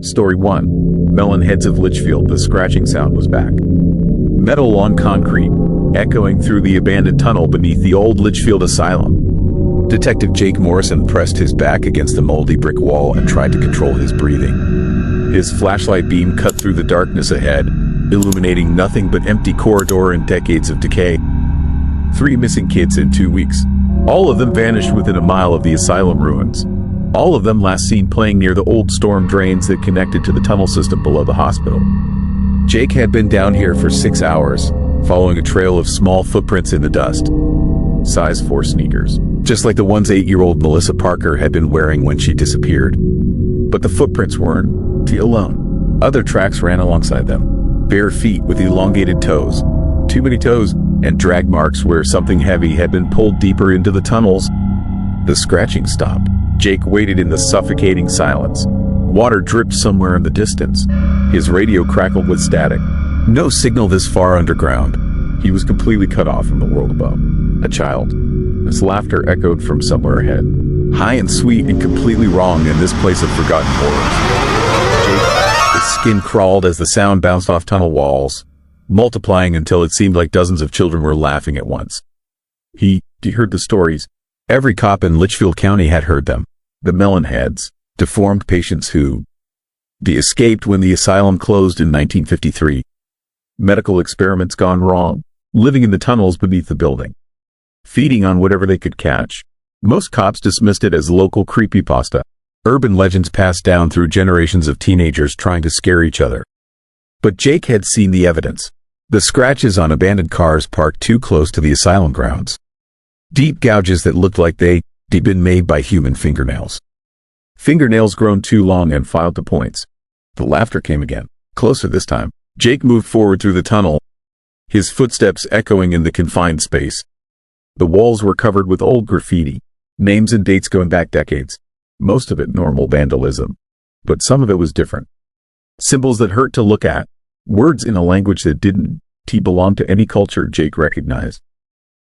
Story 1. Melon Heads of Litchfield. The scratching sound was back. Metal on concrete, echoing through the abandoned tunnel beneath the old Litchfield asylum. Detective Jake Morrison pressed his back against the moldy brick wall and tried to control his breathing. His flashlight beam cut through the darkness ahead, illuminating nothing but empty corridor and decades of decay. 3 missing kids in 2 weeks. All of them vanished within a mile of the asylum ruins. All of them last seen playing near the old storm drains that connected to the tunnel system below the hospital. Jake had been down here for 6 hours, following a trail of small footprints in the dust. Size 4 sneakers, just like the ones 8-year-old Melissa Parker had been wearing when she disappeared. But the footprints weren't alone. Other tracks ran alongside them. Bare feet with elongated toes. Too many toes, and drag marks where something heavy had been pulled deeper into the tunnels. The scratching stopped. Jake waited in the suffocating silence. Water dripped somewhere in the distance. His radio crackled with static. No signal this far underground. He was completely cut off from the world above. A child. His laughter echoed from somewhere ahead. High and sweet and completely wrong in this place of forgotten horrors. Jake, his skin crawled as the sound bounced off tunnel walls, multiplying until it seemed like dozens of children were laughing at once. He heard the stories. Every cop in Litchfield County had heard them. The Melon Heads, deformed patients who escaped when the asylum closed in 1953. Medical experiments gone wrong, living in the tunnels beneath the building, feeding on whatever they could catch. Most cops dismissed it as local creepypasta, urban legends passed down through generations of teenagers trying to scare each other. But Jake had seen the evidence. The scratches on abandoned cars parked too close to the asylum grounds. Deep gouges that looked like they'd been made by human fingernails. Fingernails grown too long and filed to points. The laughter came again, closer this time. Jake moved forward through the tunnel, his footsteps echoing in the confined space. The walls were covered with old graffiti, names and dates going back decades. Most of it normal vandalism, but some of it was different. Symbols that hurt to look at, words in a language that didn't belong to any culture Jake recognized.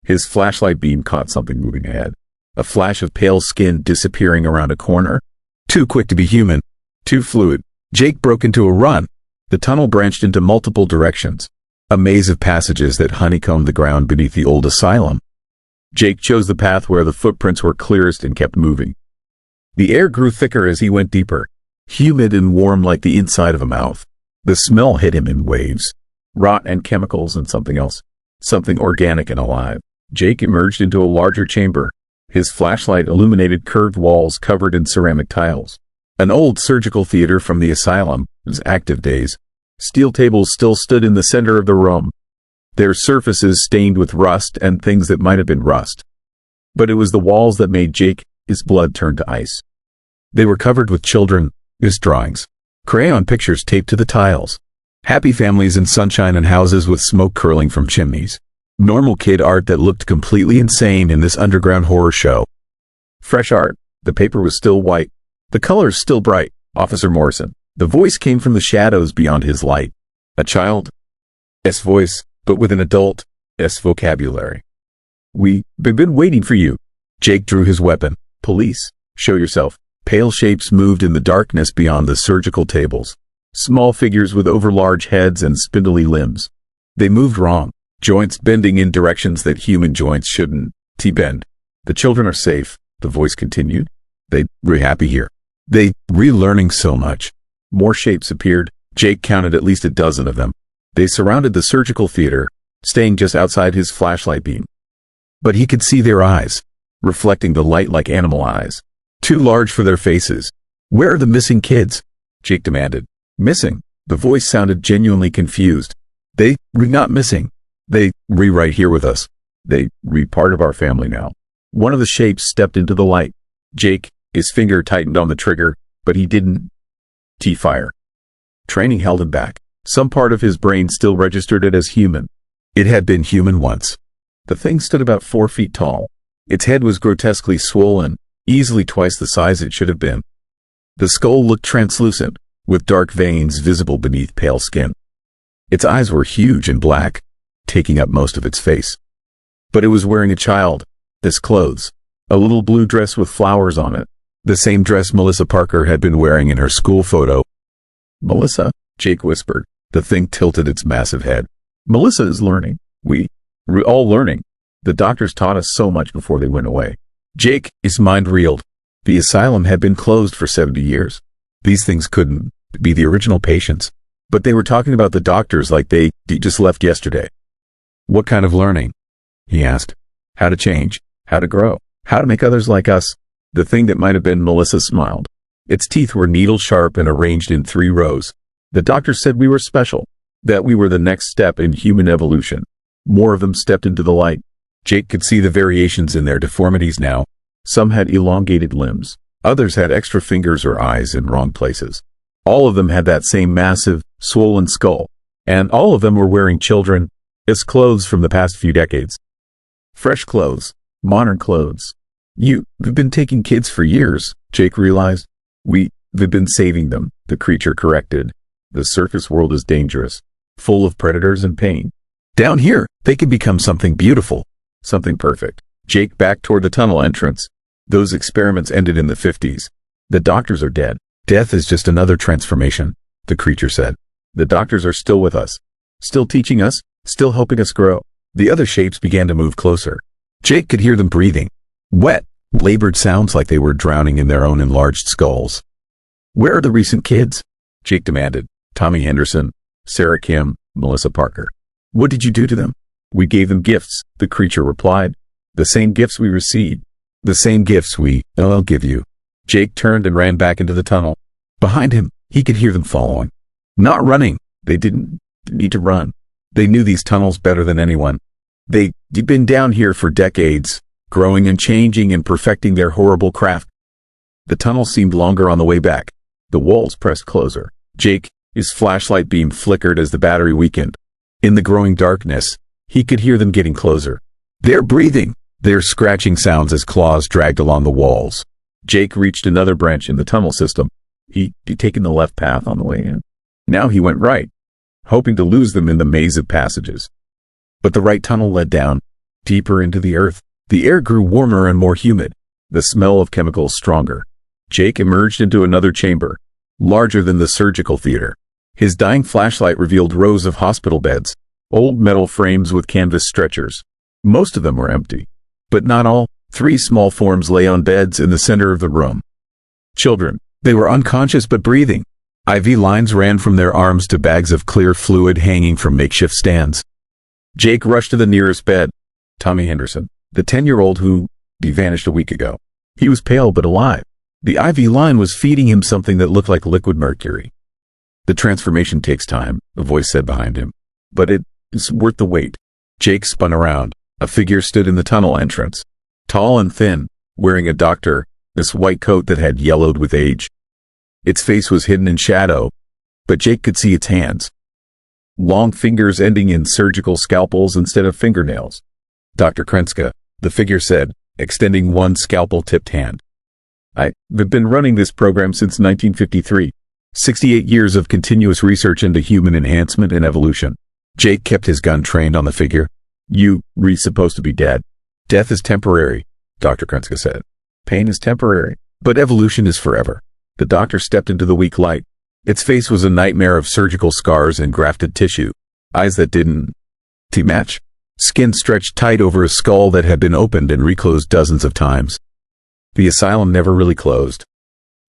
His flashlight beam caught something moving ahead. A flash of pale skin disappearing around a corner. Too quick to be human. Too fluid. Jake broke into a run. The tunnel branched into multiple directions. A maze of passages that honeycombed the ground beneath the old asylum. Jake chose the path where the footprints were clearest and kept moving. The air grew thicker as he went deeper. Humid and warm like the inside of a mouth. The smell hit him in waves. Rot and chemicals and something else. Something organic and alive. Jake emerged into a larger chamber. His flashlight illuminated curved walls covered in ceramic tiles. An old surgical theater from the asylum, its active days. Steel tables still stood in the center of the room, their surfaces stained with rust and things that might have been rust. But it was the walls that made his blood turn to ice. They were covered with his drawings. Crayon pictures taped to the tiles. Happy families in sunshine and houses with smoke curling from chimneys. Normal kid art that looked completely insane in this underground horror show. Fresh art. The paper was still white. The colors still bright. Officer Morrison. The voice came from the shadows beyond his light. A child's voice, but with an adult's vocabulary. We've been waiting for you. Jake drew his weapon. Police, show yourself. Pale shapes moved in the darkness beyond the surgical tables. Small figures with overlarge heads and spindly limbs. They moved wrong. Joints bending in directions that human joints shouldn't bend. The children are safe, the voice continued. They're happy here. They're relearning so much. More shapes appeared. Jake counted at least a dozen of them. They surrounded the surgical theater, staying just outside his flashlight beam. But he could see their eyes, reflecting the light like animal eyes. Too large for their faces. Where are the missing kids? Jake demanded. Missing? The voice sounded genuinely confused. They're not missing. They're right here with us. They're part of our family now. One of the shapes stepped into the light. Jake, his finger tightened on the trigger, but he didn't fire. Training held him back. Some part of his brain still registered it as human. It had been human once. The thing stood about 4 feet tall. Its head was grotesquely swollen, easily twice the size it should have been. The skull looked translucent, with dark veins visible beneath pale skin. Its eyes were huge and black, taking up most of its face. But it was wearing this clothes. A little blue dress with flowers on it. The same dress Melissa Parker had been wearing in her school photo. Melissa, Jake whispered. The thing tilted its massive head. Melissa is learning. We're all learning. The doctors taught us so much before they went away. Jake, his mind reeled. The asylum had been closed for 70 years. These things couldn't be the original patients. But they were talking about the doctors like they just left yesterday. What kind of learning? He asked. How to change, how to grow, how to make others like us. The thing that might have been Melissa smiled. Its teeth were needle-sharp and arranged in 3 rows. The doctors said we were special, that we were the next step in human evolution. More of them stepped into the light. Jake could see the variations in their deformities now. Some had elongated limbs. Others had extra fingers or eyes in wrong places. All of them had that same massive, swollen skull. And all of them were wearing children's clothes from the past few decades. Fresh clothes. Modern clothes. You've been taking kids for years, Jake realized. We've been saving them, the creature corrected. The surface world is dangerous, full of predators and pain. Down here, they can become something beautiful, something perfect. Jake backed toward the tunnel entrance. Those experiments ended in the 50s. The doctors are dead. Death is just another transformation, the creature said. The doctors are still with us, still teaching us, still helping us grow. The other shapes began to move closer. Jake could hear them breathing. Wet, labored sounds like they were drowning in their own enlarged skulls. Where are the recent kids? Jake demanded. Tommy Henderson, Sarah Kim, Melissa Parker. What did you do to them? We gave them gifts, the creature replied. The same gifts we received. The same gifts I'll give you. Jake turned and ran back into the tunnel. Behind him, he could hear them following. Not running. They didn't need to run. They knew these tunnels better than anyone. They'd been down here for decades, growing and changing and perfecting their horrible craft. The tunnel seemed longer on the way back. The walls pressed closer. Jake, his flashlight beam flickered as the battery weakened. In the growing darkness, he could hear them getting closer. They're breathing. Their scratching sounds as claws dragged along the walls. Jake reached another branch in the tunnel system. He'd taken the left path on the way in. Now he went right, hoping to lose them in the maze of passages. But the right tunnel led down, deeper into the earth. The air grew warmer and more humid, the smell of chemicals stronger. Jake emerged into another chamber, larger than the surgical theater. His dying flashlight revealed rows of hospital beds, old metal frames with canvas stretchers. Most of them were empty, but not all. 3 small forms lay on beds in the center of the room. Children. They were unconscious but breathing. IV lines ran from their arms to bags of clear fluid hanging from makeshift stands. Jake rushed to the nearest bed. Tommy Henderson, the 10-year-old who vanished a week ago. He was pale but alive. The IV line was feeding him something that looked like liquid mercury. The transformation takes time, a voice said behind him. But it's worth the wait. Jake spun around. A figure stood in the tunnel entrance. Tall and thin, wearing a this white coat that had yellowed with age. Its face was hidden in shadow, but Jake could see its hands. Long fingers ending in surgical scalpels instead of fingernails. Dr. Krenska, the figure said, extending one scalpel-tipped hand. I've been running this program since 1953. 68 years of continuous research into human enhancement and evolution. Jake kept his gun trained on the figure. You're supposed to be dead. Death is temporary, Dr. Krenska said. Pain is temporary, but evolution is forever. The doctor stepped into the weak light. Its face was a nightmare of surgical scars and grafted tissue. Eyes that didn't match. Skin stretched tight over a skull that had been opened and reclosed dozens of times. The asylum never really closed,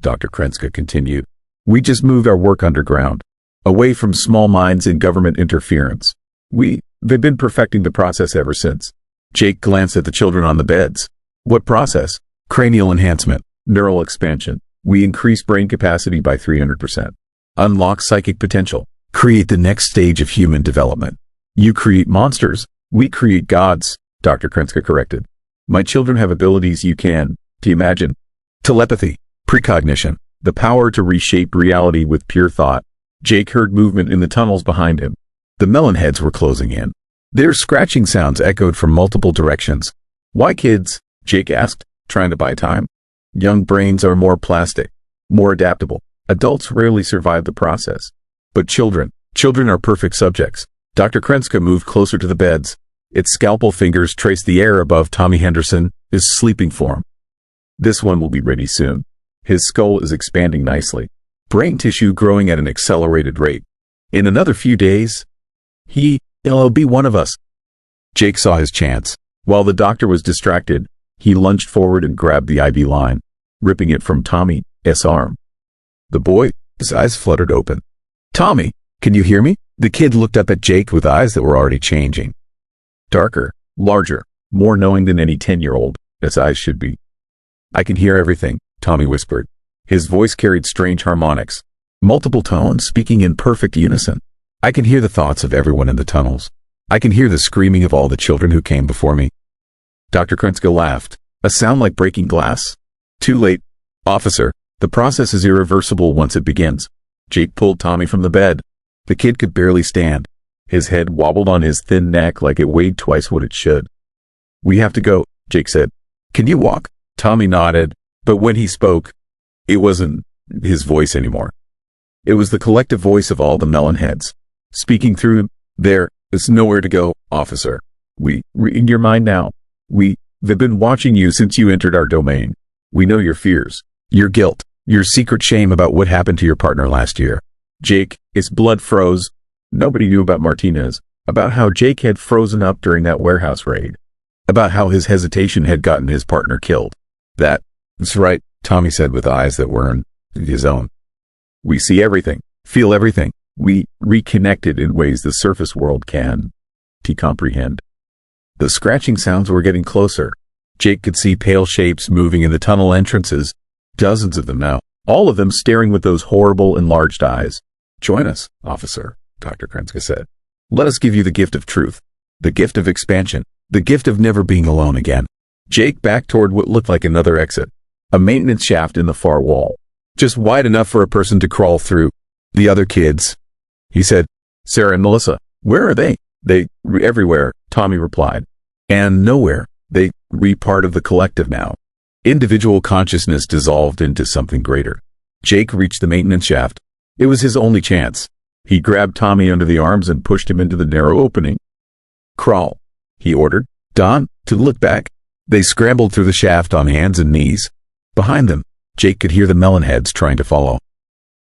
Dr. Krenska continued. We just moved our work underground, away from small minds and government interference. They've been perfecting the process ever since. Jake glanced at the children on the beds. What process? Cranial enhancement, neural expansion. We increase brain capacity by 300%. Unlock psychic potential. Create the next stage of human development. You create monsters. We create gods, Dr. Krenska corrected. My children have abilities you can imagine. Telepathy, precognition, the power to reshape reality with pure thought. Jake heard movement in the tunnels behind him. The Melon Heads were closing in. Their scratching sounds echoed from multiple directions. Why kids? Jake asked, trying to buy time. Young brains are more plastic, more adaptable. Adults rarely survive the process. But children are perfect subjects. Dr. Krenska moved closer to the beds. Its scalpel fingers traced the air above Tommy Henderson, his sleeping form. This one will be ready soon. His skull is expanding nicely. brain tissue growing at an accelerated rate. In another few days, he'll be one of us. Jake saw his chance. While the doctor was distracted, he lunged forward and grabbed the IV line, ripping it from Tommy's arm. The boy's eyes fluttered open. "Tommy, can you hear me?" The kid looked up at Jake with eyes that were already changing. Darker, larger, more knowing than any 10-year-old as eyes should be. "I can hear everything," Tommy whispered. His voice carried strange harmonics, multiple tones speaking in perfect unison. "I can hear the thoughts of everyone in the tunnels. I can hear the screaming of all the children who came before me." Dr. Krenska laughed, a sound like breaking glass. "Too late, officer. The process is irreversible once it begins." Jake pulled Tommy from the bed. The kid could barely stand. His head wobbled on his thin neck like it weighed twice what it should. "We have to go," Jake said. "Can you walk?" Tommy nodded, but when he spoke, it wasn't his voice anymore. It was the collective voice of all the Melon Heads, speaking through him. "There is nowhere to go, officer. We're in your mind now. We've been watching you since you entered our domain. We know your fears, your guilt, your secret shame about what happened to your partner last year." Jake, his blood froze. Nobody knew about Martinez, about how Jake had frozen up during that warehouse raid, about how his hesitation had gotten his partner killed. "That's right," Tommy said with eyes that weren't his own. "We see everything, feel everything. We reconnected in ways the surface world can comprehend." The scratching sounds were getting closer. Jake could see pale shapes moving in the tunnel entrances, dozens of them now, all of them staring with those horrible enlarged eyes. "Join us, officer," Dr. Krenska said. "Let us give you the gift of truth, the gift of expansion, the gift of never being alone again." Jake backed toward what looked like another exit, a maintenance shaft in the far wall, just wide enough for a person to crawl through. "The other kids," he said. "Sarah and Melissa, where are they?" "They everywhere," Tommy replied. "And nowhere. They part of the collective now." Individual consciousness dissolved into something greater. Jake reached the maintenance shaft. It was his only chance. He grabbed Tommy under the arms and pushed him into the narrow opening. "Crawl," he ordered. "Don, to look back." They scrambled through the shaft on hands and knees. Behind them, Jake could hear the Melon Heads trying to follow.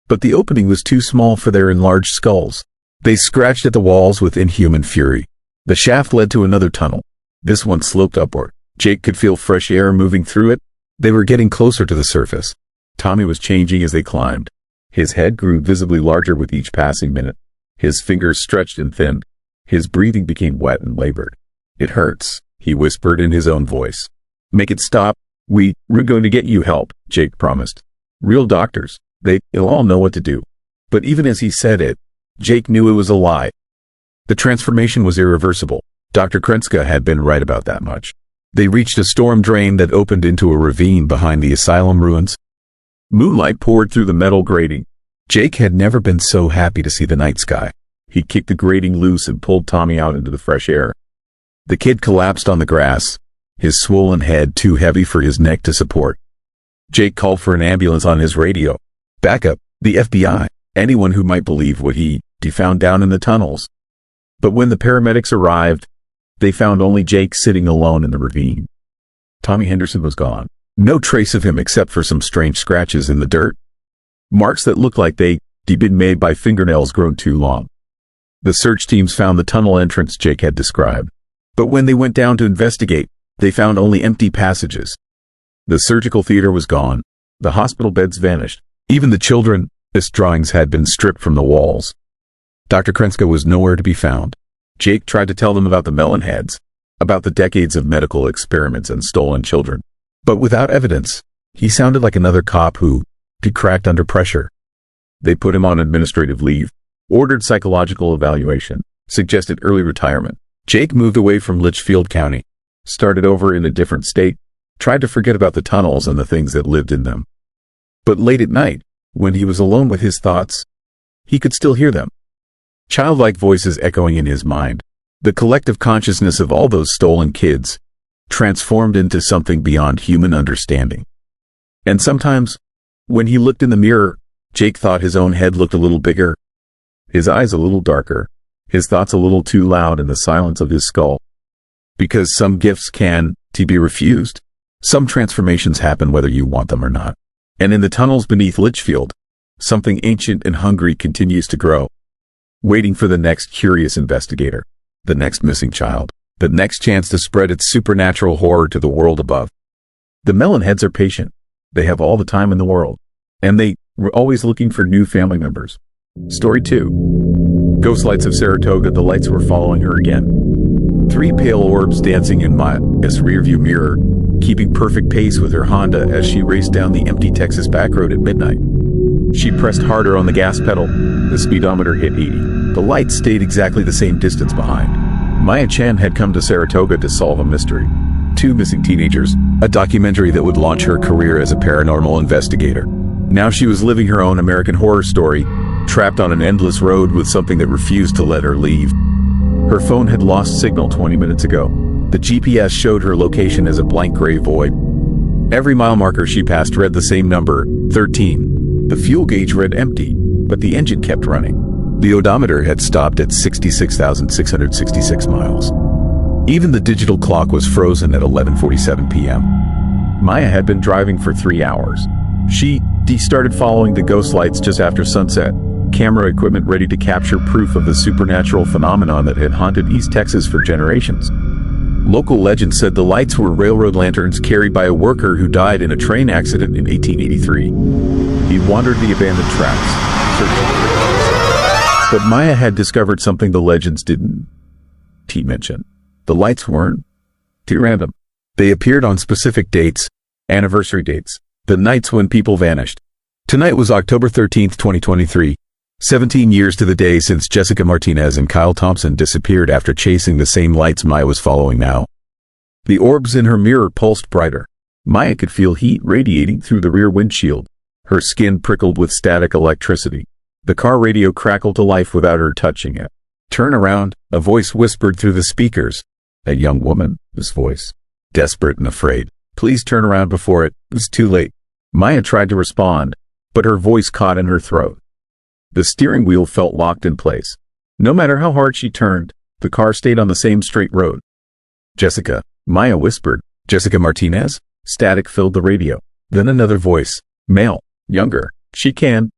But the opening was too small for their enlarged skulls. They scratched at the walls with inhuman fury. The shaft led to another tunnel. This one sloped upward. Jake could feel fresh air moving through it. They were getting closer to the surface. Tommy was changing as they climbed. His head grew visibly larger with each passing minute. His fingers stretched and thinned. His breathing became wet and labored. "It hurts," he whispered in his own voice. "Make it stop. We're going to get you help," Jake promised. "Real doctors. They'll all know what to do." But even as he said it, Jake knew it was a lie. The transformation was irreversible. Dr. Krenska had been right about that much. They reached a storm drain that opened into a ravine behind the asylum ruins. Moonlight poured through the metal grating. Jake had never been so happy to see the night sky. He kicked the grating loose and pulled Tommy out into the fresh air. The kid collapsed on the grass, his swollen head too heavy for his neck to support. Jake called for an ambulance on his radio. "Backup, the FBI, anyone who might believe what he found down in the tunnels." But when the paramedics arrived, they found only Jake sitting alone in the ravine. Tommy Henderson was gone. No trace of him except for some strange scratches in the dirt. Marks that looked like they'd been made by fingernails grown too long. The search teams found the tunnel entrance Jake had described. But when they went down to investigate, they found only empty passages. The surgical theater was gone. The hospital beds vanished. Even the children's drawings had been stripped from the walls. Dr. Krenska was nowhere to be found. Jake tried to tell them about the Melon Heads, about the decades of medical experiments and stolen children. But without evidence, he sounded like another cop who cracked under pressure. They put him on administrative leave, ordered psychological evaluation, suggested early retirement. Jake moved away from Litchfield County, started over in a different state, tried to forget about the tunnels and the things that lived in them. But late at night, when he was alone with his thoughts, he could still hear them. Childlike voices echoing in his mind. The collective consciousness of all those stolen kids transformed into something beyond human understanding. And sometimes, when he looked in the mirror, Jake thought his own head looked a little bigger, his eyes a little darker, his thoughts a little too loud in the silence of his skull. Because some gifts can be refused. Some transformations happen whether you want them or not. And in the tunnels beneath Litchfield, Something ancient and hungry continues to grow, waiting for the next curious investigator, the next missing child, the next chance to spread its supernatural horror to the world above. The Melon Heads are patient. They have all the time in the world, and they were always looking for new family members. Story 2. Ghost lights of Saratoga. The lights were following her again. 3 pale orbs dancing in Maya's rearview mirror, keeping perfect pace with her Honda as she raced down the empty Texas back road at midnight. She pressed harder on the gas pedal. The speedometer hit 80. The lights stayed exactly the same distance behind. Maya Chan had come to Saratoga to solve a mystery. 2 missing teenagers, a documentary that would launch her career as a paranormal investigator. Now she was living her own American horror story, trapped on an endless road with something that refused to let her leave. Her phone had lost signal 20 minutes ago. The GPS showed her location as a blank gray void. Every mile marker she passed read the same number, 13. The fuel gauge read empty, but the engine kept running. The odometer had stopped at 66,666 miles. Even the digital clock was frozen at 11:47 p.m. Maya had been driving for 3 hours. She started following the ghost lights just after sunset, camera equipment ready to capture proof of the supernatural phenomenon that had haunted East Texas for generations. Local legend said the lights were railroad lanterns carried by a worker who died in a train accident in 1883. He wandered the abandoned tracks, searching for ghosts. But Maya had discovered something the legends didn't mention. The lights weren't too random. They appeared on specific dates, anniversary dates, the nights when people vanished. Tonight was October 13th, 2023, 17 years to the day since Jessica Martinez and Kyle Thompson disappeared after chasing the same lights Maya was following now. The orbs in her mirror pulsed brighter. Maya could feel heat radiating through the rear windshield. Her skin prickled with static electricity. The car radio crackled to life without her touching it. "Turn around," a voice whispered through the speakers. A young woman's voice, desperate and afraid. "Please turn around before it was too late." Maya tried to respond, but her voice caught in her throat. The steering wheel felt locked in place. No matter how hard she turned, the car stayed on the same straight road. "Jessica," Maya whispered. "Jessica Martinez?" Static filled the radio. Then another voice, male, younger. "She can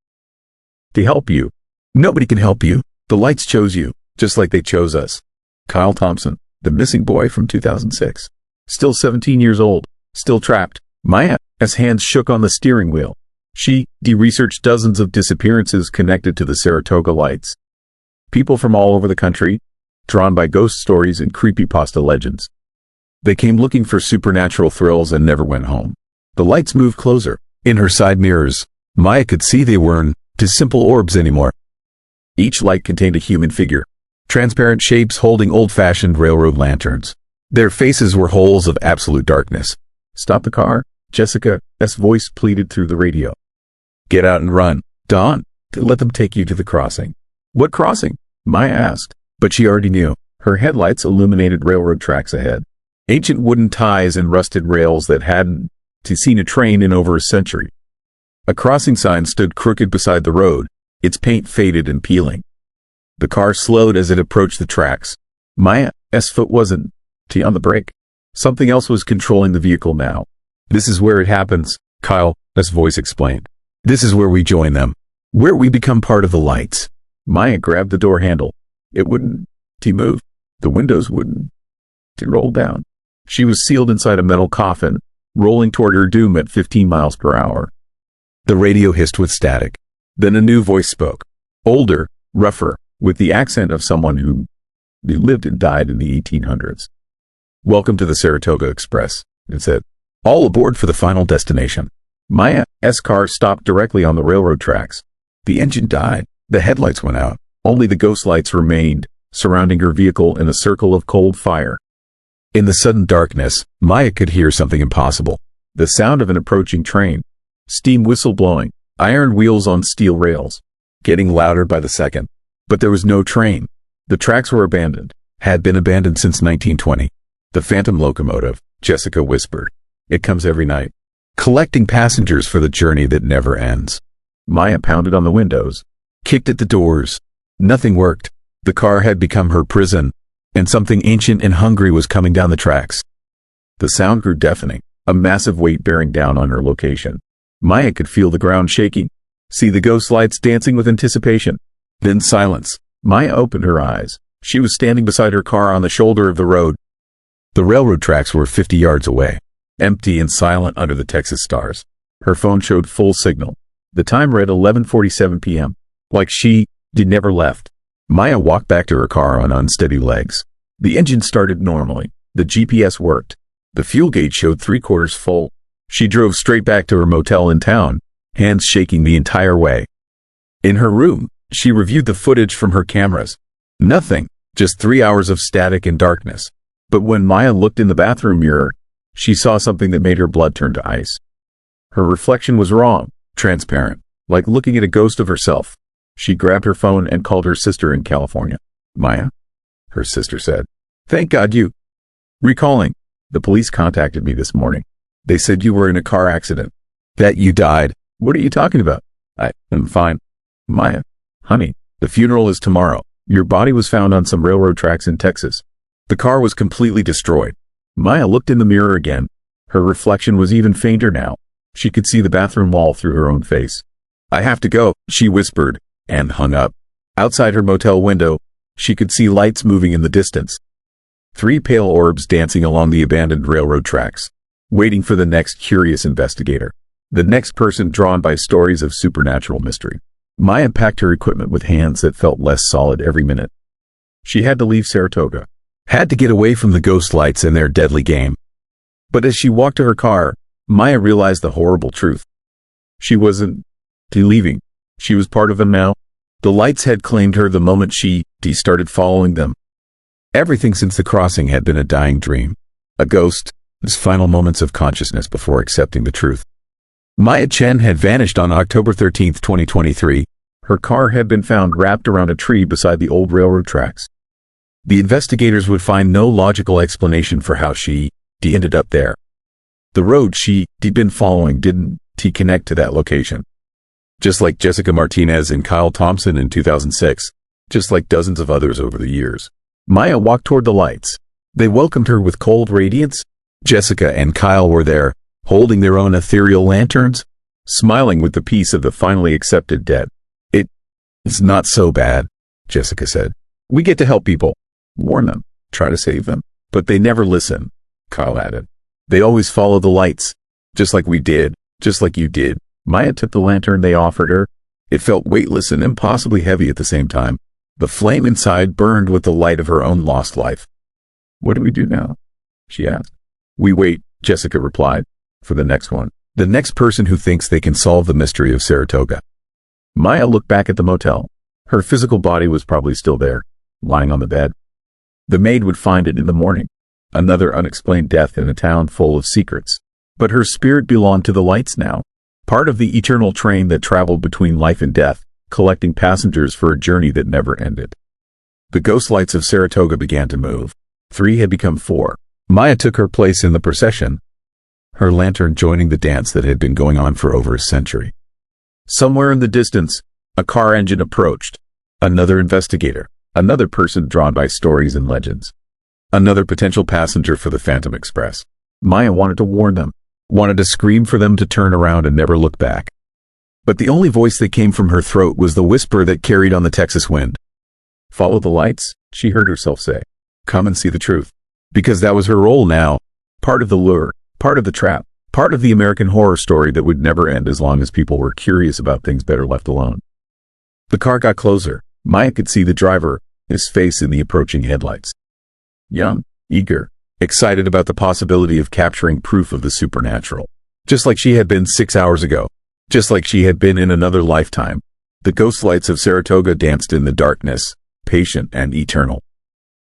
to help you." "Nobody can help you. The lights chose you, just like they chose us." Kyle Thompson, the missing boy from 2006. Still 17 years old, still trapped. Maya's hands shook on the steering wheel. She researched dozens of disappearances connected to the Saratoga Lights. People from all over the country, drawn by ghost stories and creepypasta legends. They came looking for supernatural thrills and never went home. The lights moved closer. In her side mirrors, Maya could see they weren't just simple orbs anymore. Each light contained a human figure, transparent shapes holding old-fashioned railroad lanterns. Their faces were holes of absolute darkness. "Stop the car," Jessica's voice pleaded through the radio. "Get out and run, Dawn. Let them take you to the crossing." "What crossing?" Maya asked, but she already knew. Her headlights illuminated railroad tracks ahead. Ancient wooden ties and rusted rails that hadn't seen a train in over a century. A crossing sign stood crooked beside the road, its paint faded and peeling. The car slowed as it approached the tracks. Maya's foot wasn't on the brake. Something else was controlling the vehicle now. "This is where it happens," Kyle's voice explained. "This is where we join them, where we become part of the lights." Maya grabbed the door handle. It wouldn't move. The windows wouldn't roll down. She was sealed inside a metal coffin, rolling toward her doom at 15 miles per hour. The radio hissed with static. Then a new voice spoke. Older, rougher, with the accent of someone who lived and died in the 1800s. "Welcome to the Saratoga Express," it said. "All aboard for the final destination." Maya's car stopped directly on the railroad tracks. The engine died. The headlights went out. Only the ghost lights remained, surrounding her vehicle in a circle of cold fire. In the sudden darkness, Maya could hear something impossible. The sound of an approaching train. Steam whistle blowing, iron wheels on steel rails, getting louder by the second. But there was no train. The tracks were abandoned, had been abandoned since 1920. "The phantom locomotive," Jessica whispered. "It comes every night, collecting passengers for the journey that never ends." Maya pounded on the windows, kicked at the doors. Nothing worked. The car had become her prison, and something ancient and hungry was coming down the tracks. The sound grew deafening, a massive weight bearing down on her location. Maya could feel the ground shaking. see the ghost lights dancing with anticipation. Then silence. Maya opened her eyes. She was standing beside her car on the shoulder of the road. The railroad tracks were 50 yards away, empty and silent under the Texas stars. Her phone showed full signal. The time read 11:47 p.m. Like she never left. Maya walked back to her car on unsteady legs. The engine started normally. The GPS worked. The fuel gauge showed 3/4 full. She drove straight back to her motel in town, hands shaking the entire way. In her room, she reviewed the footage from her cameras. Nothing, just 3 hours of static and darkness. But when Maya looked in the bathroom mirror, she saw something that made her blood turn to ice. Her reflection was wrong, transparent, like looking at a ghost of herself. She grabbed her phone and called her sister in California. Maya? Her sister said. Thank God you. Recalling. The police contacted me this morning. They said you were in a car accident. That you died. What are you talking about? I'm fine. Maya. Honey, the funeral is tomorrow. Your body was found on some railroad tracks in Texas. The car was completely destroyed. Maya looked in the mirror again. Her reflection was even fainter now. She could see the bathroom wall through her own face. I have to go, she whispered, and hung up. Outside her motel window, she could see lights moving in the distance. 3 pale orbs dancing along the abandoned railroad tracks, waiting for the next curious investigator, the next person drawn by stories of supernatural mystery. Maya packed her equipment with hands that felt less solid every minute. She had to leave Saratoga, had to get away from the ghost lights and their deadly game. But as she walked to her car, Maya realized the horrible truth. She wasn't leaving. She was part of them now. The lights had claimed her the moment she started following them. Everything since the crossing had been a dying dream, a ghost, its final moments of consciousness before accepting the truth. Maya Chen had vanished on October 13, 2023. Her car had been found wrapped around a tree beside the old railroad tracks. The investigators would find no logical explanation for how she ended up there. The road she'd been following didn't connect to that location. Just like Jessica Martinez and Kyle Thompson in 2006, just like dozens of others over the years. Maya walked toward the lights. They welcomed her with cold radiance. Jessica and Kyle were there, holding their own ethereal lanterns, smiling with the peace of the finally accepted dead. It's not so bad, Jessica said. We get to help people, warn them, try to save them, but they never listen, Kyle added. They always follow the lights, just like we did, just like you did. Maya took the lantern they offered her. It felt weightless and impossibly heavy at the same time. The flame inside burned with the light of her own lost life. What do we do now? She asked. We wait, Jessica replied, for the next one. The next person who thinks they can solve the mystery of Saratoga. Maya looked back at the motel. Her physical body was probably still there, lying on the bed. The maid would find it in the morning. Another unexplained death in a town full of secrets. But her spirit belonged to the lights now, part of the eternal train that traveled between life and death, collecting passengers for a journey that never ended. The ghost lights of Saratoga began to move. 3 had become 4. Maya took her place in the procession, her lantern joining the dance that had been going on for over a century. Somewhere in the distance, a car engine approached. Another investigator, another person drawn by stories and legends. Another potential passenger for the Phantom Express. Maya wanted to warn them, wanted to scream for them to turn around and never look back. But the only voice that came from her throat was the whisper that carried on the Texas wind. Follow the lights, she heard herself say. Come and see the truth. Because that was her role now. Part of the lure, part of the trap, part of the American horror story that would never end as long as people were curious about things better left alone. The car got closer. Maya could see the driver, his face in the approaching headlights. Young, eager, excited about the possibility of capturing proof of the supernatural. Just like she had been 6 hours ago. Just like she had been in another lifetime. The ghost lights of Saratoga danced in the darkness, patient and eternal.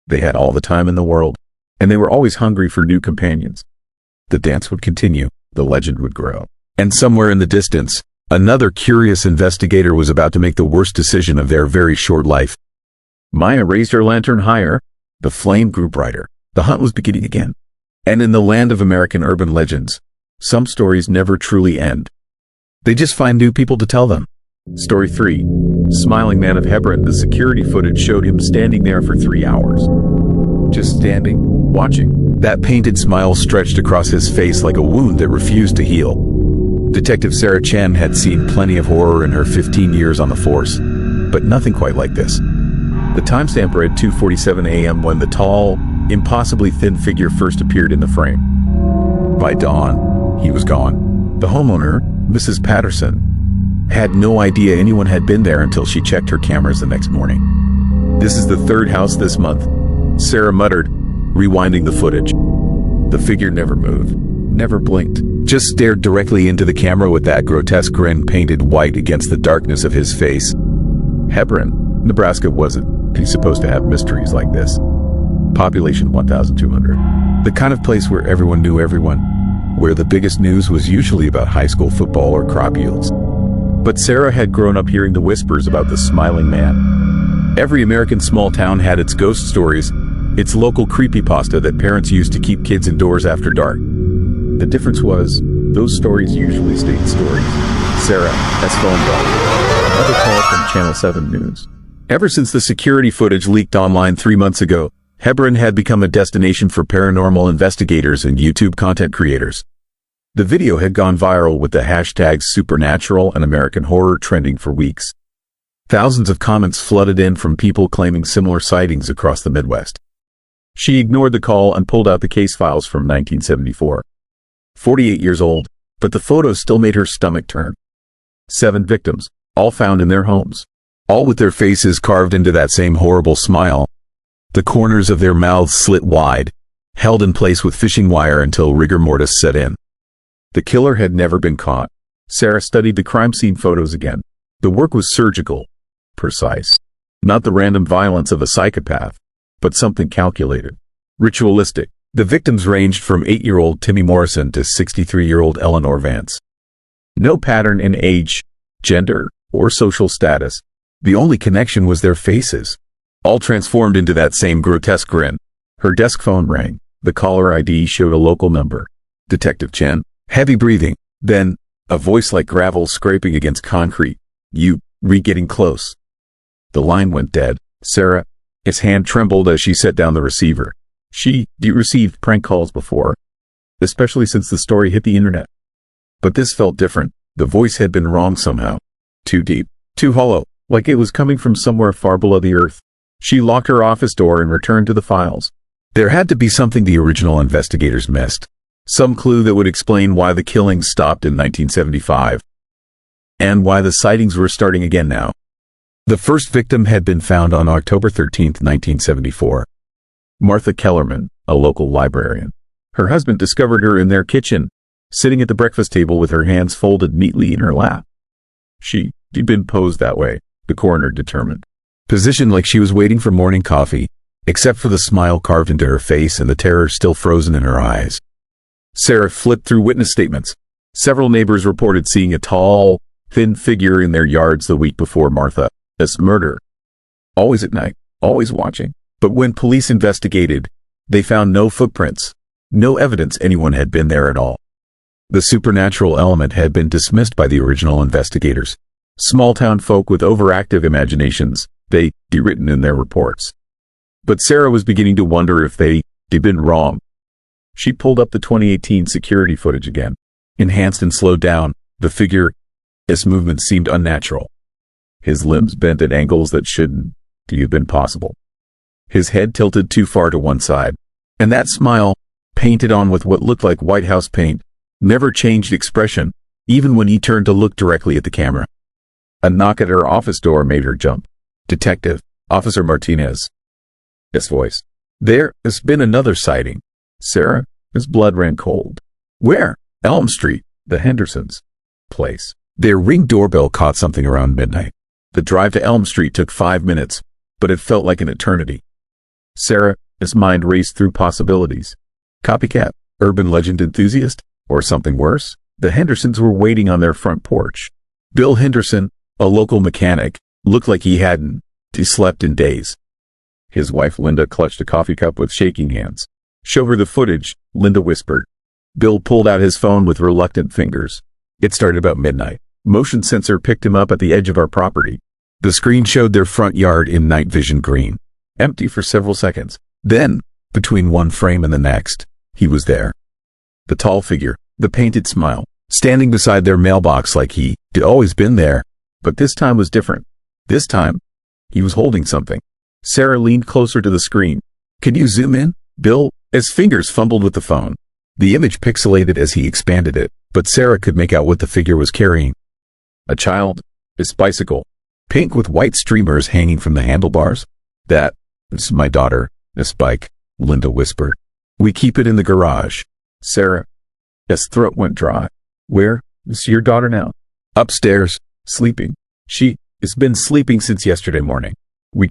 They had all the time in the world, and they were always hungry for new companions. The dance would continue, the legend would grow. And somewhere in the distance, another curious investigator was about to make the worst decision of their very short life. Maya raised her lantern higher. The flame grew brighter. The hunt was beginning again. And in the land of American urban legends, some stories never truly end. They just find new people to tell them. Story 3. Smiling Man of Hebron. The security footage showed him standing there for 3 hours. Just standing, watching. That painted smile stretched across his face like a wound that refused to heal. Detective Sarah Chen had seen plenty of horror in her 15 years on the force, but nothing quite like this. The timestamp read 2:47 a.m. when the tall, impossibly thin figure first appeared in the frame. By dawn, he was gone. The homeowner, Mrs. Patterson, had no idea anyone had been there until she checked her cameras the next morning. "This is the third house this month," Sarah muttered, rewinding the footage. The figure never moved, never blinked, just stared directly into the camera with that grotesque grin painted white against the darkness of his face. Hebron, Nebraska wasn't supposed to have mysteries like this. Population 1,200. The kind of place where everyone knew everyone, where the biggest news was usually about high school football or crop yields. But Sarah had grown up hearing the whispers about the smiling man. Every American small town had its ghost stories, its local creepypasta that parents used to keep kids indoors after dark. The difference was, those stories usually stayed stories. Sarah has phone call. Another call from Channel 7 News. Ever since the security footage leaked online 3 months ago, Hebron had become a destination for paranormal investigators and YouTube content creators. The video had gone viral with the hashtags supernatural and American horror trending for weeks. Thousands of comments flooded in from people claiming similar sightings across the Midwest. She ignored the call and pulled out the case files from 1974. 48 years old, but the photos still made her stomach turn. 7 victims, all found in their homes. All with their faces carved into that same horrible smile. The corners of their mouths slit wide, held in place with fishing wire until rigor mortis set in. The killer had never been caught. Sarah studied the crime scene photos again. The work was surgical, precise. Not the random violence of a psychopath, but something calculated, ritualistic. The victims ranged from 8-year-old Timmy Morrison to 63-year-old Eleanor Vance. No pattern in age, gender, or social status. The only connection was their faces, all transformed into that same grotesque grin. Her desk phone rang. The caller ID showed a local number. Detective Chen. Heavy breathing. Then, a voice like gravel scraping against concrete. "You, getting close." The line went dead. Sarah's hand trembled as she set down the receiver. She received prank calls before, especially since the story hit the internet. But this felt different. The voice had been wrong somehow. Too deep, too hollow, like it was coming from somewhere far below the earth. She locked her office door and returned to the files. There had to be something the original investigators missed. Some clue that would explain why the killings stopped in 1975. And why the sightings were starting again now. The first victim had been found on October 13, 1974. Martha Kellerman, a local librarian. Her husband discovered her in their kitchen, sitting at the breakfast table with her hands folded neatly in her lap. She'd been posed that way, the coroner determined. Positioned like she was waiting for morning coffee, except for the smile carved into her face and the terror still frozen in her eyes. Sarah flipped through witness statements. Several neighbors reported seeing a tall, thin figure in their yards the week before Martha's murder. Always at night, always watching. But when police investigated, they found no footprints, no evidence anyone had been there at all. The supernatural element had been dismissed by the original investigators. Small-town folk with overactive imaginations, they'd written in their reports. But Sarah was beginning to wonder if they'd been wrong. She pulled up the 2018 security footage again. Enhanced and slowed down, the figure's movement seemed unnatural. His limbs bent at angles that shouldn't have been possible. His head tilted too far to one side. And that smile, painted on with what looked like White House paint, never changed expression, even when he turned to look directly at the camera. A knock at her office door made her jump. "Detective, Officer Martinez." His voice. "There has been another sighting." Sarah's blood ran cold. "Where?" "Elm Street, the Hendersons' place." Their Ring doorbell caught something around midnight. The drive to Elm Street took 5 minutes, but it felt like an eternity. Sarah's mind raced through possibilities. Copycat, urban legend enthusiast, or something worse? The Hendersons were waiting on their front porch. Bill Henderson, a local mechanic, looked like he hadn't slept in days. His wife Linda clutched a coffee cup with shaking hands. "Show her the footage," Linda whispered. Bill pulled out his phone with reluctant fingers. It started about midnight. Motion sensor picked him up at the edge of our property. The screen showed their front yard in night vision green. Empty for several seconds. Then, between one frame and the next, he was there. The tall figure, the painted smile. standing beside their mailbox like he'd always been there. But this time was different. This time, he was holding something. Sarah leaned closer to the screen. "Can you zoom in, Bill?" His fingers fumbled with the phone. The image pixelated as he expanded it, but Sarah could make out what the figure was carrying. A child. His bicycle. Pink with white streamers hanging from the handlebars. "That's my daughter, this bike," Linda whispered. "We keep it in the garage." Sarah's throat went dry. "Where is your daughter now?" "Upstairs, sleeping. She has been sleeping since yesterday morning. We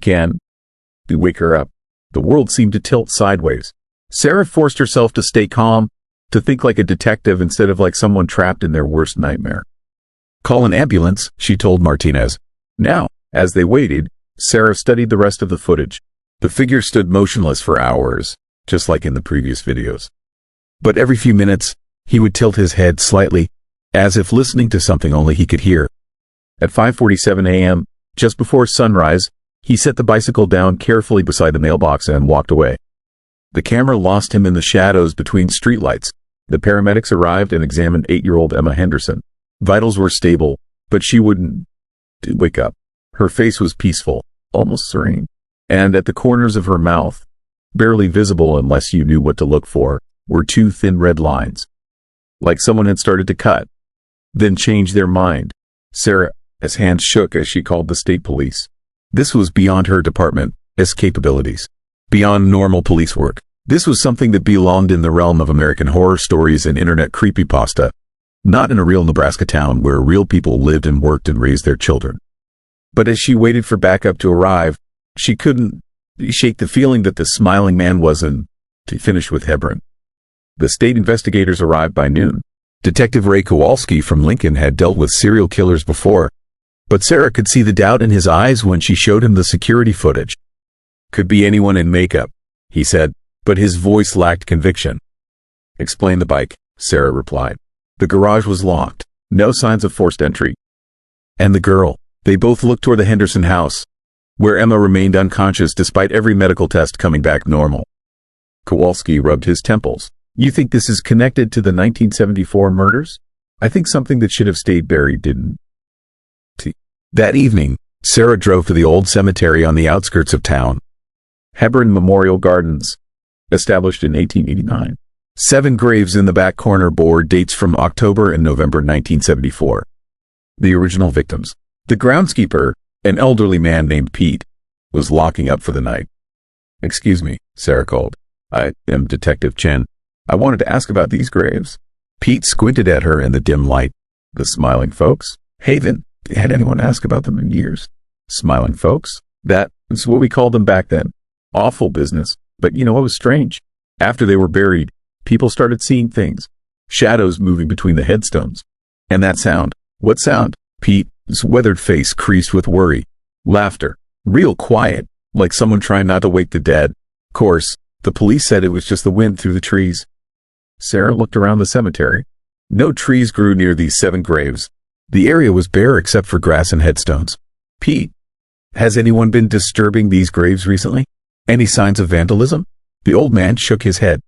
wake her up." The world seemed to tilt sideways. Sarah forced herself to stay calm, to think like a detective instead of like someone trapped in their worst nightmare. "Call an ambulance," she told Martinez. Now, as they waited, Sarah studied the rest of the footage. The figure stood motionless for hours, just like in the previous videos. But every few minutes, he would tilt his head slightly, as if listening to something only he could hear. At 5:47 a.m., just before sunrise, he set the bicycle down carefully beside the mailbox and walked away. The camera lost him in the shadows between streetlights. The paramedics arrived and examined 8-year-old Emma Henderson. Vitals were stable, but she wouldn't wake up. Her face was peaceful, almost serene, and at the corners of her mouth, barely visible unless you knew what to look for, were 2 thin red lines. Like someone had started to cut, then changed their mind. Sarah's hands shook as she called the state police. This was beyond her department's capabilities, beyond normal police work. This was something that belonged in the realm of American horror stories and internet creepypasta, not in a real Nebraska town where real people lived and worked and raised their children. But as she waited for backup to arrive, she couldn't shake the feeling that the smiling man wasn't finished with Hebron. The state investigators arrived by noon. Detective Ray Kowalski from Lincoln had dealt with serial killers before, but Sarah could see the doubt in his eyes when she showed him the security footage. "Could be anyone in makeup," he said, but his voice lacked conviction. "Explain the bike," Sarah replied. The garage was locked, no signs of forced entry. And the girl. They both looked toward the Henderson house, where Emma remained unconscious despite every medical test coming back normal. Kowalski rubbed his temples. "You think this is connected to the 1974 murders? I think something that should have stayed buried didn't." That evening, Sarah drove to the old cemetery on the outskirts of town. Hebron Memorial Gardens, established in 1889. 7 graves in the back corner bore dates from October and November 1974. The original victims. The groundskeeper, an elderly man named Pete, was locking up for the night. "Excuse me," Sarah called. "I am Detective Chen. I wanted to ask about these graves." Pete squinted at her in the dim light. "The smiling folks? Haven. Had anyone asked about them in years?" "Smiling folks? That's what we called them back then. Awful business. But you know what was strange? After they were buried, people started seeing things. Shadows moving between the headstones. And that sound." "What sound?" Pete's weathered face creased with worry. "Laughter. Real quiet, like someone trying not to wake the dead. Of course, the police said it was just the wind through the trees." Sarah looked around the cemetery. No trees grew near these 7 graves. The area was bare except for grass and headstones. "Pete, has anyone been disturbing these graves recently? Any signs of vandalism?" The old man shook his head.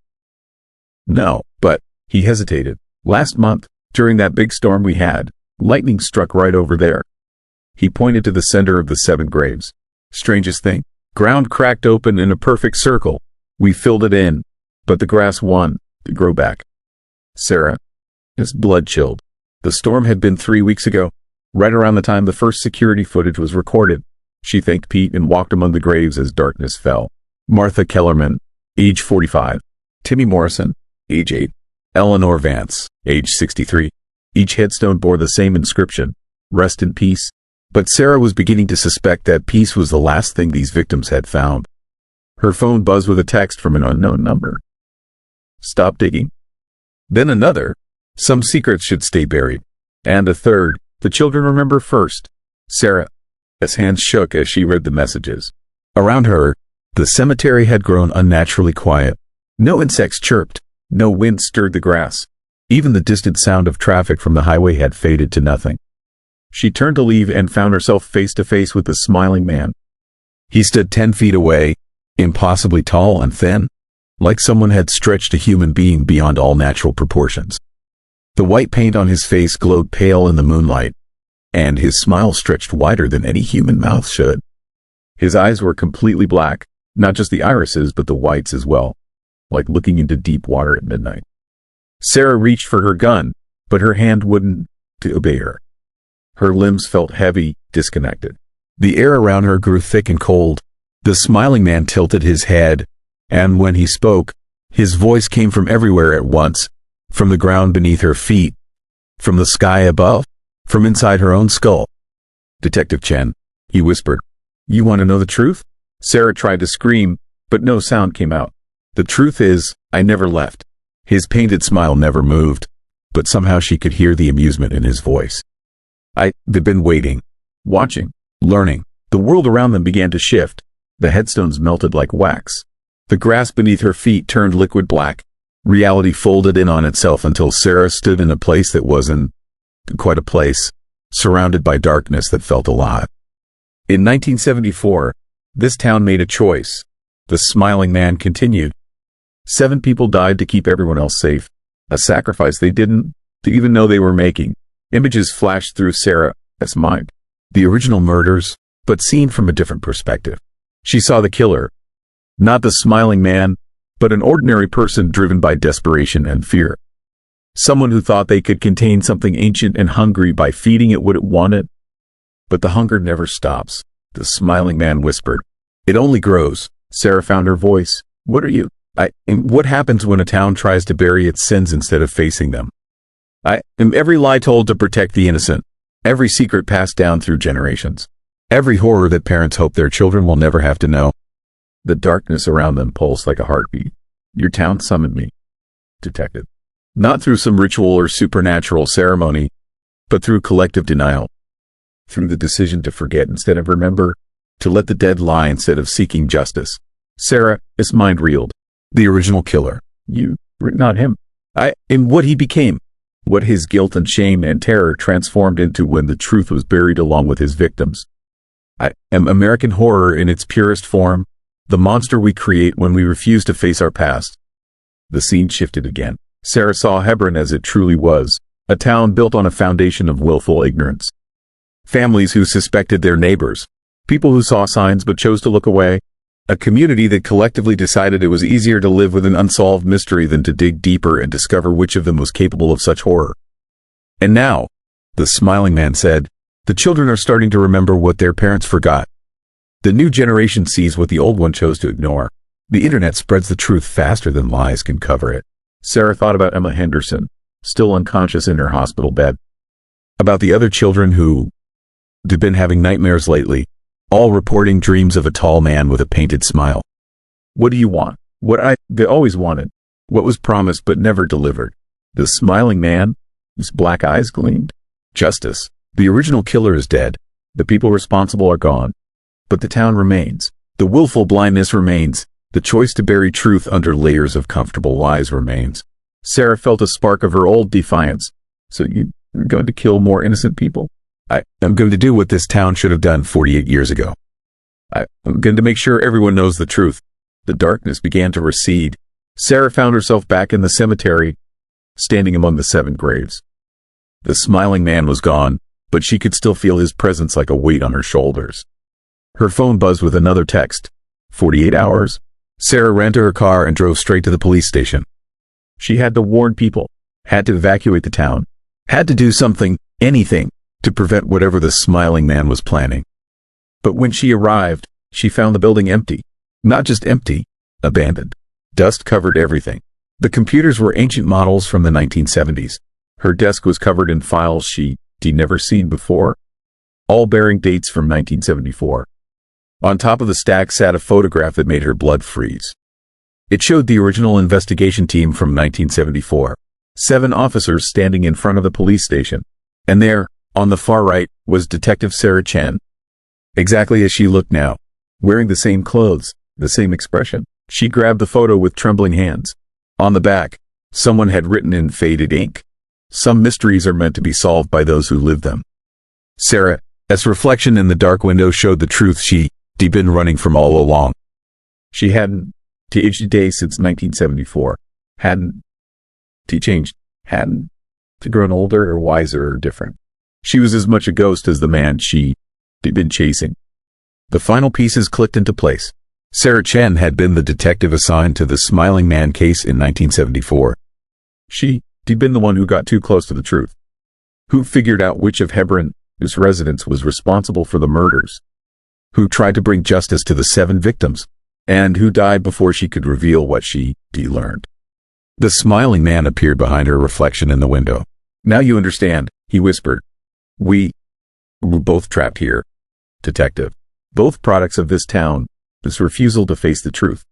"No, but," he hesitated. "Last month, during that big storm we had, lightning struck right over there." He pointed to the center of the 7 graves. "Strangest thing, ground cracked open in a perfect circle. We filled it in, but the grass won to grow back." Sarah's blood chilled. The storm had been 3 weeks ago, right around the time the first security footage was recorded. She thanked Pete and walked among the graves as darkness fell. Martha Kellerman, age 45. Timmy Morrison, age 8. Eleanor Vance, age 63. Each headstone bore the same inscription, "Rest in peace." But Sarah was beginning to suspect that peace was the last thing these victims had found. Her phone buzzed with a text from an unknown number. "Stop digging." Then another, "Some secrets should stay buried." And a third, "The children remember first." Sarah's hands shook as she read the messages. Around her, the cemetery had grown unnaturally quiet. No insects chirped, no wind stirred the grass. Even the distant sound of traffic from the highway had faded to nothing. She turned to leave and found herself face to face with the smiling man. He stood 10 feet away, impossibly tall and thin, like someone had stretched a human being beyond all natural proportions. The white paint on his face glowed pale in the moonlight, and his smile stretched wider than any human mouth should. His eyes were completely black, not just the irises but the whites as well, like looking into deep water at midnight. Sarah reached for her gun, but her hand wouldn't obey her. Her limbs felt heavy, disconnected. The air around her grew thick and cold. The smiling man tilted his head, and when he spoke, his voice came from everywhere at once, from the ground beneath her feet, from the sky above, from inside her own skull. "Detective Chen," he whispered. "You want to know the truth?" Sarah tried to scream, but no sound came out. "The truth is, I never left." His painted smile never moved, but somehow she could hear the amusement in his voice. "I've been waiting, watching, learning." The world around them began to shift. The headstones melted like wax. The grass beneath her feet turned liquid black. Reality folded in on itself until Sarah stood in a place that wasn't quite a place, surrounded by darkness that felt alive. In 1974, this town made a choice. The smiling man continued. 7 people died to keep everyone else safe. A sacrifice they didn't even know they were making. Images flashed through Sarah's mind. The original murders, but seen from a different perspective. She saw the killer. Not the smiling man, but an ordinary person driven by desperation and fear. Someone who thought they could contain something ancient and hungry by feeding it what it wanted. But the hunger never stops, the smiling man whispered. It only grows. Sarah found her voice. What are you? And what happens when a town tries to bury its sins instead of facing them? I am every lie told to protect the innocent. Every secret passed down through generations. Every horror that parents hope their children will never have to know. The darkness around them pulsed like a heartbeat. Your town summoned me, detective. Not through some ritual or supernatural ceremony, but through collective denial. Through the decision to forget instead of remember, to let the dead lie instead of seeking justice. Sarah's mind reeled. The original killer. You, not him. I am what he became. What his guilt and shame and terror transformed into when the truth was buried along with his victims. I am American horror in its purest form, the monster we create when we refuse to face our past. The scene shifted again. Sarah saw Hebron as it truly was, a town built on a foundation of willful ignorance. Families who suspected their neighbors, people who saw signs but chose to look away, a community that collectively decided it was easier to live with an unsolved mystery than to dig deeper and discover which of them was capable of such horror. And now, the smiling man said, the children are starting to remember what their parents forgot. The new generation sees what the old one chose to ignore. The internet spreads the truth faster than lies can cover it. Sarah thought about Emma Henderson, still unconscious in her hospital bed. About the other children who had been having nightmares lately, all reporting dreams of a tall man with a painted smile. What do you want? What they always wanted. What was promised but never delivered. The smiling man, whose black eyes gleamed. Justice. The original killer is dead. The people responsible are gone. But the town remains. The willful blindness remains. The choice to bury truth under layers of comfortable lies remains. Sarah felt a spark of her old defiance. So you're going to kill more innocent people? I am going to do what this town should have done 48 years ago. I am going to make sure everyone knows the truth. The darkness began to recede. Sarah found herself back in the cemetery, standing among the 7 graves. The smiling man was gone, but she could still feel his presence like a weight on her shoulders. Her phone buzzed with another text. 48 hours? Sarah ran to her car and drove straight to the police station. She had to warn people, had to evacuate the town, had to do something, anything, to prevent whatever the smiling man was planning. But when she arrived, she found the building empty. Not just empty, abandoned. Dust covered everything. The computers were ancient models from the 1970s. Her desk was covered in files she'd never seen before, all bearing dates from 1974. On top of the stack sat a photograph that made her blood freeze. It showed the original investigation team from 1974. 7 officers standing in front of the police station. And there, on the far right, was Detective Sarah Chen. Exactly as she looked now, wearing the same clothes, the same expression. She grabbed the photo with trembling hands. On the back, someone had written in faded ink, "Some mysteries are meant to be solved by those who live them." Sarah's reflection in the dark window showed the truth she'd been running from all along. She hadn't aged a day since 1974. Hadn't changed. Hadn't grown older or wiser or different. She was as much a ghost as the man she'd been chasing. The final pieces clicked into place. Sarah Chen had been the detective assigned to the Smiling Man case in 1974. She'd been the one who got too close to the truth, who figured out which of Hebron's residents was responsible for the murders, who tried to bring justice to the 7 victims, and who died before she could reveal what she learned. The Smiling Man appeared behind her reflection in the window. "Now you understand," he whispered. We're both trapped here, detective. Both products of this town, this refusal to face the truth.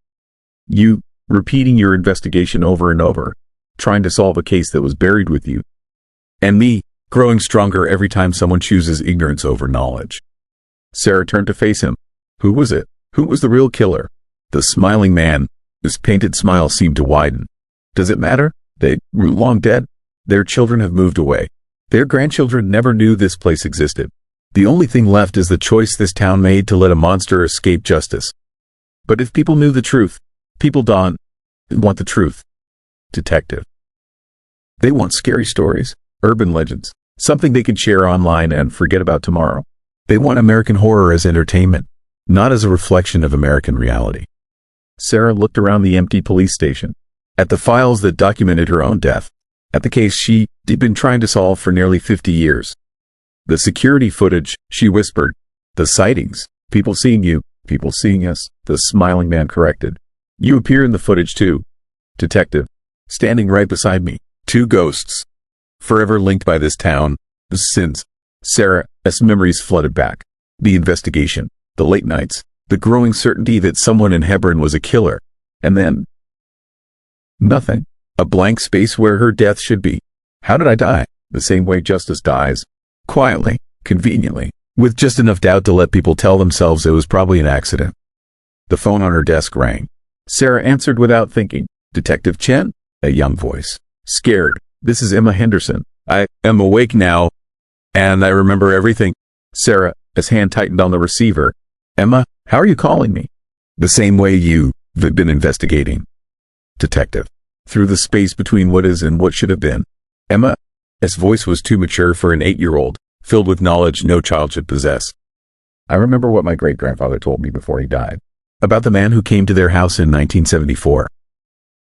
You, repeating your investigation over and over, trying to solve a case that was buried with you. And me, growing stronger every time someone chooses ignorance over knowledge. Sarah turned to face him. Who was it? Who was the real killer? The Smiling Man. His painted smile seemed to widen. Does it matter? They were long dead. Their children have moved away. Their grandchildren never knew this place existed. The only thing left is the choice this town made to let a monster escape justice. But if people knew the truth, people don't want the truth. Detective. They want scary stories, urban legends, something they can share online and forget about tomorrow. They want American horror as entertainment, not as a reflection of American reality. Sarah looked around the empty police station, at the files that documented her own death, at the case she'd been trying to solve for nearly 50 years. The security footage, she whispered. The sightings. People seeing you. People seeing us. The Smiling Man corrected. You appear in the footage too. Detective. Standing right beside me. 2 ghosts. Forever linked by this town. The sins. Sarah's memories flooded back. The investigation. The late nights. The growing certainty that someone in Hebron was a killer. And then nothing. A blank space where her death should be. How did I die? The same way justice dies. Quietly, conveniently, with just enough doubt to let people tell themselves it was probably an accident. The phone on her desk rang. Sarah answered without thinking. Detective Chen? A young voice. Scared. This is Emma Henderson. I am awake now, and I remember everything. Sarah's hand tightened on the receiver. Emma, how are you calling me? The same way you've been investigating. Detective. Through the space between what is and what should have been. Emma's voice was too mature for an 8-year-old, filled with knowledge no child should possess. I remember what my great-grandfather told me before he died. About the man who came to their house in 1974.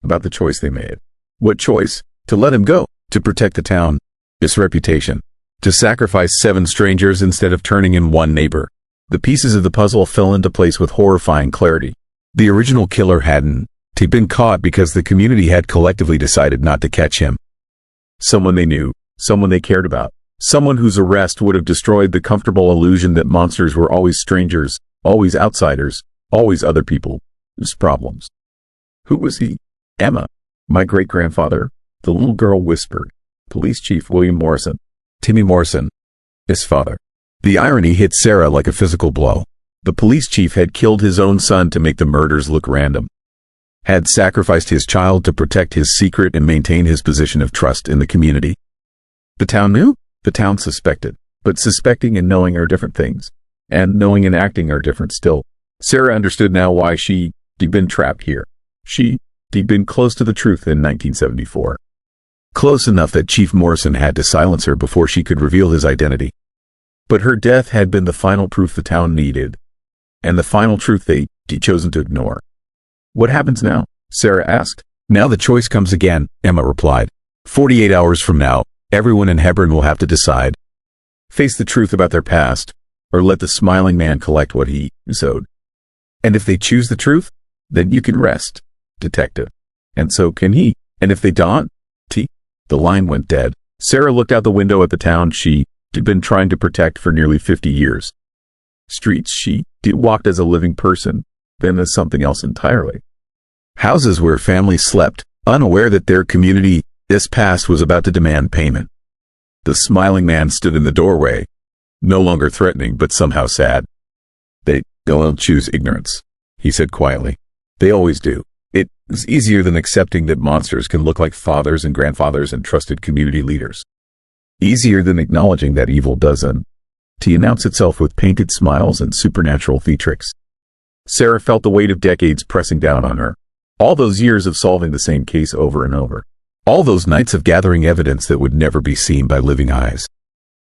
About the choice they made. What choice? To let him go. To protect the town. Its reputation. To sacrifice 7 strangers instead of turning in 1 neighbor. The pieces of the puzzle fell into place with horrifying clarity. The original killer hadn't been caught because the community had collectively decided not to catch him. Someone they knew. Someone they cared about. Someone whose arrest would have destroyed the comfortable illusion that monsters were always strangers, always outsiders, always other people's problems. Who was he? Emma. My great-grandfather. The little girl whispered. Police Chief William Morrison. Timmy Morrison. His father. The irony hit Sarah like a physical blow. The police chief had killed his own son to make the murders look random. Had sacrificed his child to protect his secret and maintain his position of trust in the community. The town knew? The town suspected. But suspecting and knowing are different things. And knowing and acting are different still. Sarah understood now why she'd been trapped here. She'd been close to the truth in 1974. Close enough that Chief Morrison had to silence her before she could reveal his identity. But her death had been the final proof the town needed. And the final truth they'd chosen to ignore. What happens now? Sarah asked. Now the choice comes again, Emma replied. 48 hours from now, everyone in Hebron will have to decide. Face the truth about their past, or let the Smiling Man collect what he sowed. And if they choose the truth, then you can rest, detective. And so can he. And if they don't, the line went dead. Sarah looked out the window at the town she'd been trying to protect for nearly 50 years. Streets she'd walked as a living person, then as something else entirely. Houses where families slept, unaware that their community, this past, was about to demand payment. The Smiling Man stood in the doorway, no longer threatening but somehow sad. They'll choose ignorance, he said quietly. They always do. It is easier than accepting that monsters can look like fathers and grandfathers and trusted community leaders. Easier than acknowledging that evil doesn't announce itself with painted smiles and supernatural theatrics. Sarah felt the weight of decades pressing down on her. All those years of solving the same case over and over. All those nights of gathering evidence that would never be seen by living eyes.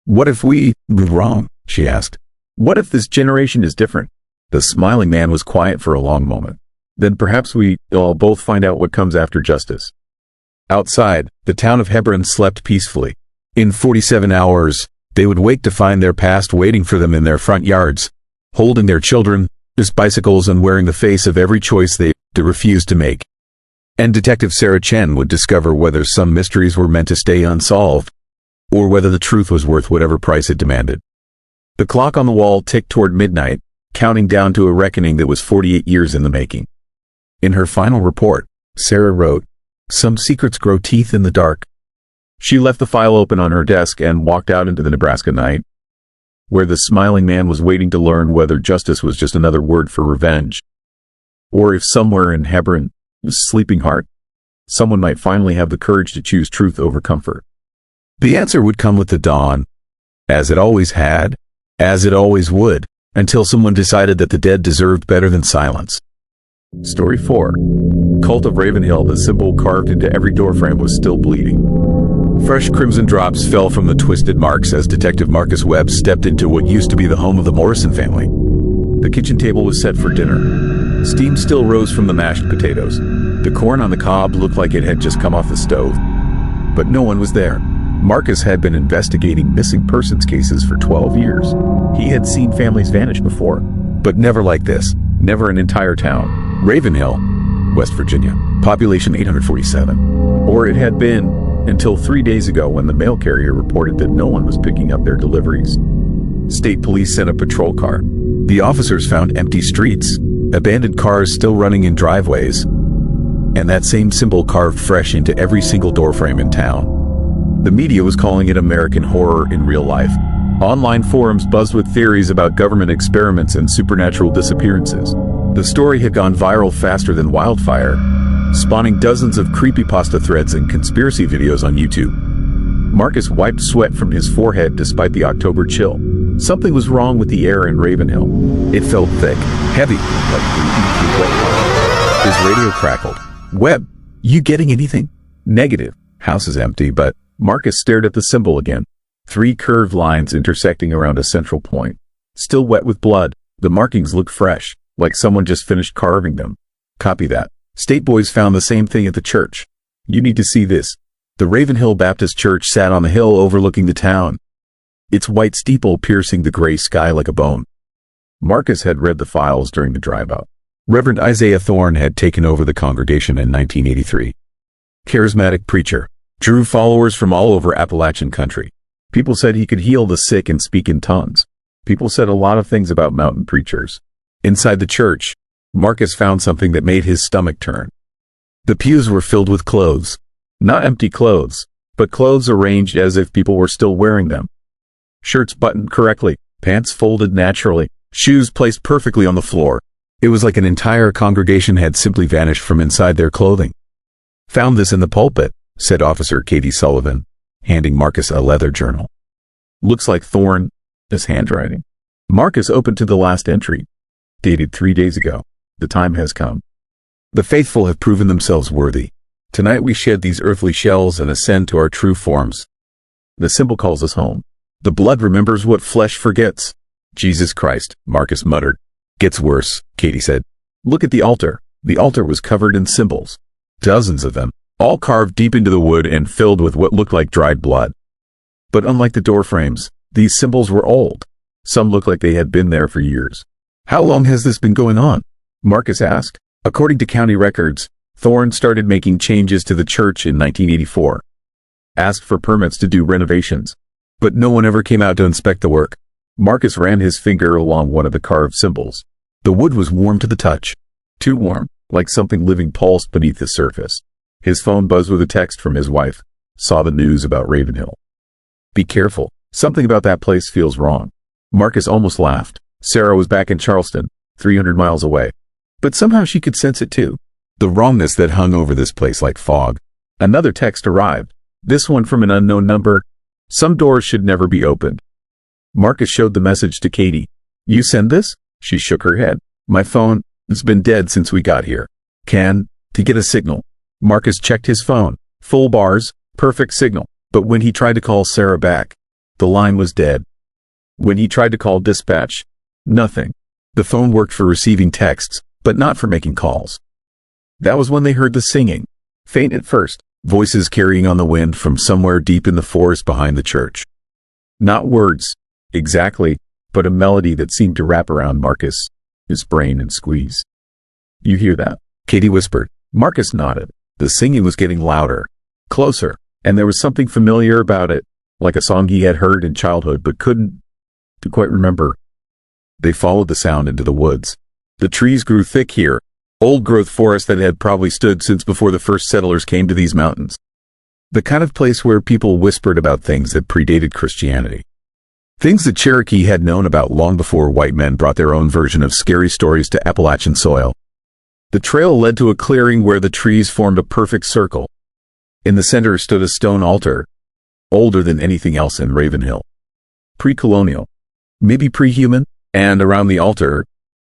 "What if we were wrong?" she asked. "What if this generation is different?" The smiling man was quiet for a long moment. "Then perhaps we'll both find out what comes after justice." Outside, the town of Hebron slept peacefully. In 47 hours, they would wake to find their past waiting for them in their front yards, holding their children, their bicycles, and wearing the face of every choice they refused to make. And Detective Sarah Chen would discover whether some mysteries were meant to stay unsolved, or whether the truth was worth whatever price it demanded. The clock on the wall ticked toward midnight, counting down to a reckoning that was 48 years in the making. In her final report, Sarah wrote, "Some secrets grow teeth in the dark." She left the file open on her desk and walked out into the Nebraska night, where the smiling man was waiting to learn whether justice was just another word for revenge, or if somewhere in Hebron, sleeping heart, someone might finally have the courage to choose truth over comfort. The answer would come with the dawn, as it always had, as it always would, until someone decided that the dead deserved better than silence. Story 4. Cult of Ravenhill. The symbol carved into every doorframe was still bleeding. Fresh crimson drops fell from the twisted marks as Detective Marcus Webb stepped into what used to be the home of the Morrison family. The kitchen table was set for dinner. Steam still rose from the mashed potatoes. The corn on the cob looked like it had just come off the stove. But no one was there. Marcus had been investigating missing persons cases for 12 years. He had seen families vanish before, but never like this. Never an entire town. Ravenhill, West Virginia, population 847. Or it had been, until 3 days ago when the mail carrier reported that no one was picking up their deliveries. State police sent a patrol car. The officers found empty streets, abandoned cars still running in driveways, and that same symbol carved fresh into every single doorframe in town. The media was calling it American horror in real life. Online forums buzzed with theories about government experiments and supernatural disappearances. The story had gone viral faster than wildfire, spawning dozens of creepypasta threads and conspiracy videos on YouTube. Marcus wiped sweat from his forehead despite the October chill. Something was wrong with the air in Ravenhill. It felt thick, heavy, like breathing through wet water. His radio crackled. "Webb, you getting anything?" "Negative. House is empty," but Marcus stared at the symbol again. 3 curved lines intersecting around a central point. Still wet with blood, the markings looked fresh, like someone just finished carving them. "Copy that." State boys found the same thing at the church. "You need to see this." The Ravenhill Baptist Church sat on the hill overlooking the town, its white steeple piercing the gray sky like a bone. Marcus had read the files during the drive-out. Reverend Isaiah Thorne had taken over the congregation in 1983. Charismatic preacher, drew followers from all over Appalachian country. People said he could heal the sick and speak in tongues. People said a lot of things about mountain preachers. Inside the church, Marcus found something that made his stomach turn. The pews were filled with clothes. Not empty clothes, but clothes arranged as if people were still wearing them. Shirts buttoned correctly, pants folded naturally, shoes placed perfectly on the floor. It was like an entire congregation had simply vanished from inside their clothing. "Found this in the pulpit," said Officer Katie Sullivan, handing Marcus a leather journal. "Looks like Thorne's handwriting." Marcus opened to the last entry, dated 3 days ago. "The time has come. The faithful have proven themselves worthy. Tonight we shed these earthly shells and ascend to our true forms. The symbol calls us home. The blood remembers what flesh forgets." "Jesus Christ," Marcus muttered. "Gets worse," Katie said. "Look at the altar." The altar was covered in symbols. Dozens of them, all carved deep into the wood and filled with what looked like dried blood. But unlike the doorframes, these symbols were old. Some looked like they had been there for years. "How long has this been going on?" Marcus asked. According to county records, Thorne started making changes to the church in 1984. Asked for permits to do renovations. But no one ever came out to inspect the work. Marcus ran his finger along one of the carved symbols. The wood was warm to the touch. Too warm, like something living pulsed beneath the surface. His phone buzzed with a text from his wife. Saw the news about Ravenhill. "Be careful. Something about that place feels wrong." Marcus almost laughed. Sarah was back in Charleston, 300 miles away. But somehow she could sense it too. The wrongness that hung over this place like fog. Another text arrived. This one from an unknown number. "Some doors should never be opened." Marcus showed the message to Katie. "You send this?" She shook her head. "My phone, it's been dead since we got here. To get a signal." Marcus checked his phone. Full bars, perfect signal. But when he tried to call Sarah back, the line was dead. When he tried to call dispatch, nothing. The phone worked for receiving texts, but not for making calls. That was when they heard the singing. Faint at first, voices carrying on the wind from somewhere deep in the forest behind the church. Not words, exactly, but a melody that seemed to wrap around Marcus, his brain, and squeeze. "You hear that?" Katie whispered. Marcus nodded. The singing was getting louder, closer, and there was something familiar about it, like a song he had heard in childhood but couldn't quite remember. They followed the sound into the woods. The trees grew thick here, old-growth forest that had probably stood since before the first settlers came to these mountains. The kind of place where people whispered about things that predated Christianity. Things that Cherokee had known about long before white men brought their own version of scary stories to Appalachian soil. The trail led to a clearing where the trees formed a perfect circle. In the center stood a stone altar, older than anything else in Ravenhill. Pre-colonial, maybe pre-human, and around the altar,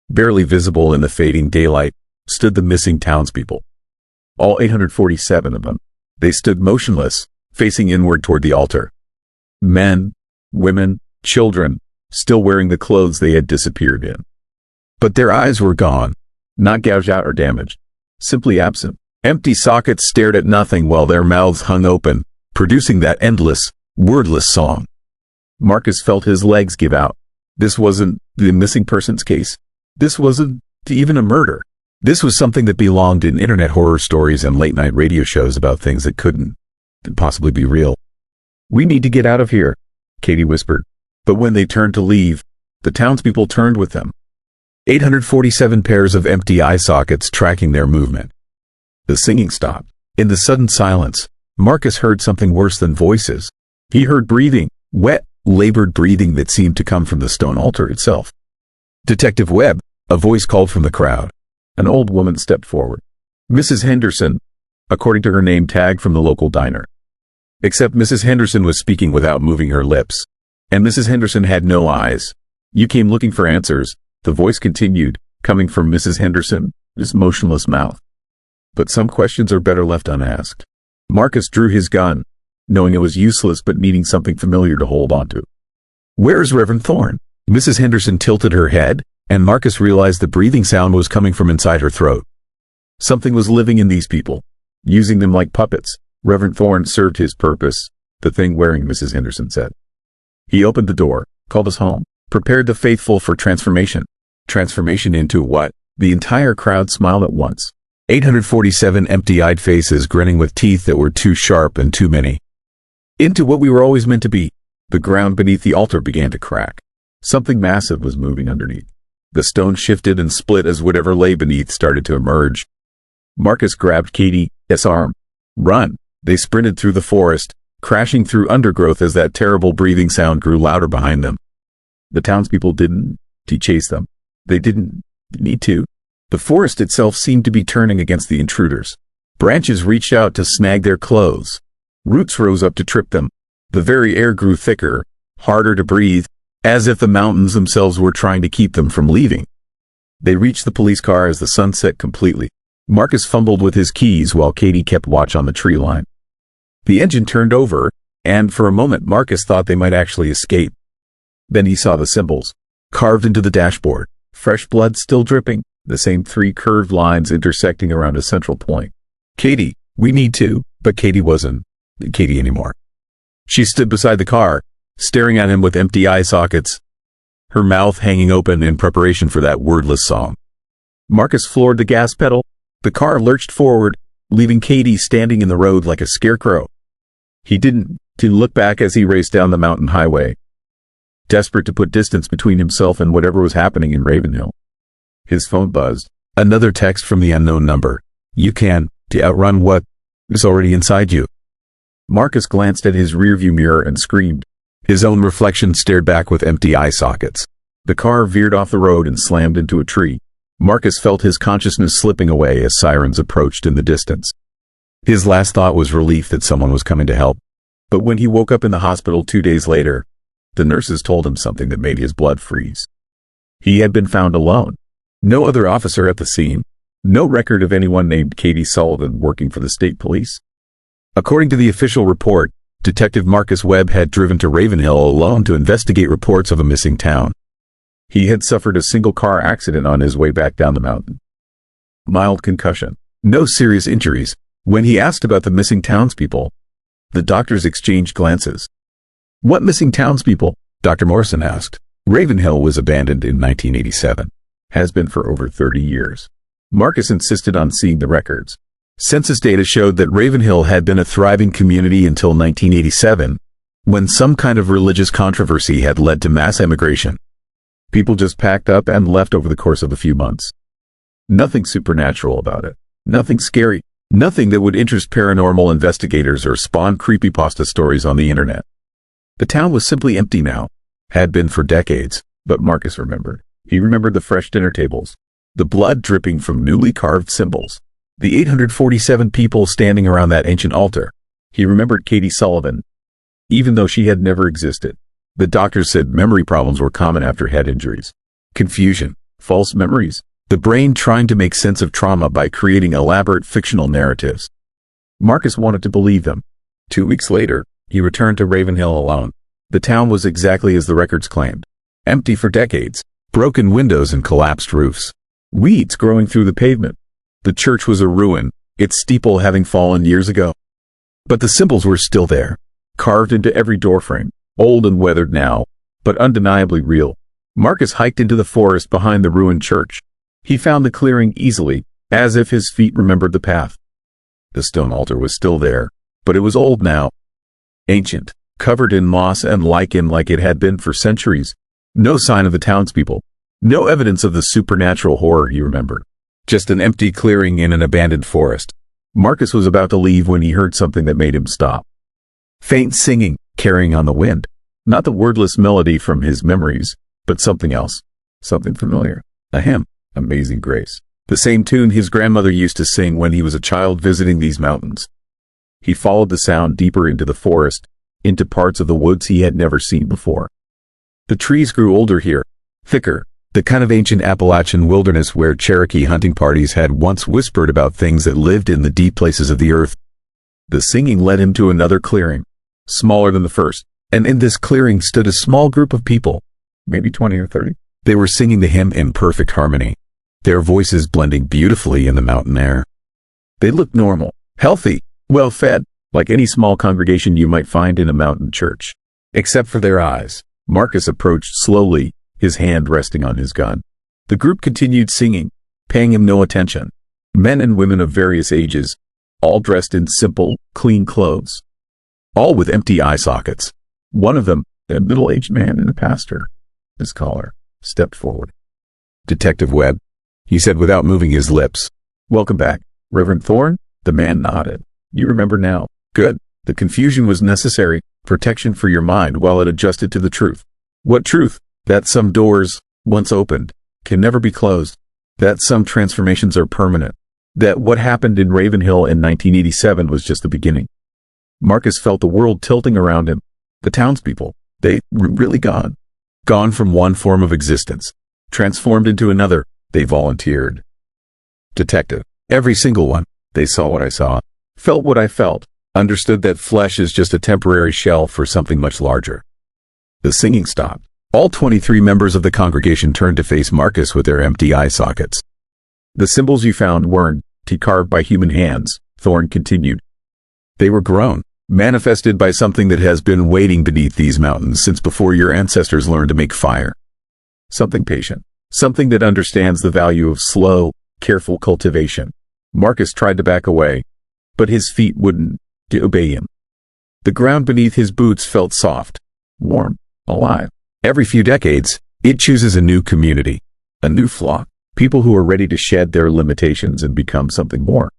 barely visible in the fading daylight, stood the missing townspeople. All 847 of them. They stood motionless, facing inward toward the altar. Men, women, children, still wearing the clothes they had disappeared in. But their eyes were gone, not gouged out or damaged, simply absent. Empty sockets stared at nothing while their mouths hung open, producing that endless, wordless song. Marcus felt his legs give out. This wasn't the missing persons case. This wasn't even a murder. This was something that belonged in internet horror stories and late-night radio shows about things that couldn't possibly be real. "We need to get out of here," Katie whispered. But when they turned to leave, the townspeople turned with them. 847 pairs of empty eye sockets tracking their movement. The singing stopped. In the sudden silence, Marcus heard something worse than voices. He heard breathing, wet, labored breathing that seemed to come from the stone altar itself. "Detective Webb," a voice called from the crowd. An old woman stepped forward. Mrs. Henderson, according to her name tag from the local diner. Except Mrs. Henderson was speaking without moving her lips. And Mrs. Henderson had no eyes. "You came looking for answers," the voice continued, coming from Mrs. Henderson's motionless mouth. "But some questions are better left unasked." Marcus drew his gun, knowing it was useless but needing something familiar to hold onto. "Where's Reverend Thorne?" Mrs. Henderson tilted her head, and Marcus realized the breathing sound was coming from inside her throat. Something was living in these people, using them like puppets. Reverend Thorne served his purpose, the thing wearing, Mrs. Henderson said. He opened the door, called us home, prepared the faithful for transformation. Transformation into what? The entire crowd smiled at once. 847 empty-eyed faces grinning with teeth that were too sharp and too many. Into what we were always meant to be. The ground beneath the altar began to crack. Something massive was moving underneath. The stone shifted and split as whatever lay beneath started to emerge. Marcus grabbed Katie's arm. "Run!" They sprinted through the forest, crashing through undergrowth as that terrible breathing sound grew louder behind them. The townspeople didn't chase them. They didn't need to. The forest itself seemed to be turning against the intruders. Branches reached out to snag their clothes. Roots rose up to trip them. The very air grew thicker, harder to breathe, as if the mountains themselves were trying to keep them from leaving. They reached the police car as the sun set completely. Marcus fumbled with his keys while Katie kept watch on the tree line. The engine turned over, and for a moment Marcus thought they might actually escape. Then he saw the symbols, carved into the dashboard, fresh blood still dripping, the same 3 curved lines intersecting around a central point. "Katie, we need to," but Katie wasn't Katie anymore. She stood beside the car, staring at him with empty eye sockets, her mouth hanging open in preparation for that wordless song. Marcus floored the gas pedal. The car lurched forward, leaving Katie standing in the road like a scarecrow. He didn't look back as he raced down the mountain highway, desperate to put distance between himself and whatever was happening in Ravenhill. His phone buzzed. Another text from the unknown number. "You can outrun what is already inside you." Marcus glanced at his rearview mirror and screamed. His own reflection stared back with empty eye sockets. The car veered off the road and slammed into a tree. Marcus felt his consciousness slipping away as sirens approached in the distance. His last thought was relief that someone was coming to help. But when he woke up in the hospital 2 days later, the nurses told him something that made his blood freeze. He had been found alone. No other officer at the scene. No record of anyone named Katie Sullivan working for the state police. According to the official report, Detective Marcus Webb had driven to Ravenhill alone to investigate reports of a missing town. He had suffered a single-car accident on his way back down the mountain. Mild concussion. No serious injuries. When he asked about the missing townspeople, the doctors exchanged glances. "What missing townspeople?" Dr. Morrison asked. "Ravenhill was abandoned in 1987. Has been for over 30 years. Marcus insisted on seeing the records. Census data showed that Ravenhill had been a thriving community until 1987, when some kind of religious controversy had led to mass emigration. People just packed up and left over the course of a few months. Nothing supernatural about it. Nothing scary. Nothing that would interest paranormal investigators or spawn creepypasta stories on the internet. The town was simply empty now. Had been for decades, but Marcus remembered. He remembered the fresh dinner tables, the blood dripping from newly carved symbols, the 847 people standing around that ancient altar. He remembered Katie Sullivan, even though she had never existed. The doctors said memory problems were common after head injuries. Confusion, false memories, the brain trying to make sense of trauma by creating elaborate fictional narratives. Marcus wanted to believe them. 2 weeks later, he returned to Ravenhill alone. The town was exactly as the records claimed. Empty for decades, broken windows and collapsed roofs. Weeds growing through the pavement. The church was a ruin, its steeple having fallen years ago. But the symbols were still there, carved into every doorframe, old and weathered now, but undeniably real. Marcus hiked into the forest behind the ruined church. He found the clearing easily, as if his feet remembered the path. The stone altar was still there, but it was old now. Ancient, covered in moss and lichen like it had been for centuries. No sign of the townspeople. No evidence of the supernatural horror he remembered. Just an empty clearing in an abandoned forest. Marcus was about to leave when he heard something that made him stop. Faint singing, carrying on the wind. Not the wordless melody from his memories, but something else. Something familiar. A hymn. Amazing Grace. The same tune his grandmother used to sing when he was a child visiting these mountains. He followed the sound deeper into the forest, into parts of the woods he had never seen before. The trees grew older here, thicker, the kind of ancient Appalachian wilderness where Cherokee hunting parties had once whispered about things that lived in the deep places of the earth. The singing led him to another clearing, smaller than the first, and in this clearing stood a small group of people, maybe 20 or 30. They were singing the hymn in perfect harmony, their voices blending beautifully in the mountain air. They looked normal, healthy, well-fed, like any small congregation you might find in a mountain church. Except for their eyes. Marcus approached slowly, his hand resting on his gun. The group continued singing, paying him no attention. Men and women of various ages, all dressed in simple, clean clothes. All with empty eye sockets. One of them, a middle-aged man and a pastor, his collar, stepped forward. "Detective Webb," he said without moving his lips. "Welcome back, Reverend Thorne." The man nodded. "You remember now. Good. The confusion was necessary, protection for your mind while it adjusted to the truth." "What truth?" "That some doors, once opened, can never be closed. That some transformations are permanent. That what happened in Ravenhill in 1987 was just the beginning." Marcus felt the world tilting around him. The townspeople, they were really gone. Gone from one form of existence, transformed into another. They volunteered. "Detective, every single one. They saw what I saw, felt what I felt, understood that flesh is just a temporary shell for something much larger." The singing stopped. All 23 members of the congregation turned to face Marcus with their empty eye sockets. "The symbols you found weren't carved by human hands," Thorne continued. "They were grown, manifested by something that has been waiting beneath these mountains since before your ancestors learned to make fire. Something patient, something that understands the value of slow, careful cultivation." Marcus tried to back away, but his feet wouldn't obey him. The ground beneath his boots felt soft, warm, alive. Every few decades, it chooses a new community, a new flock, people who are ready to shed their limitations and become something more.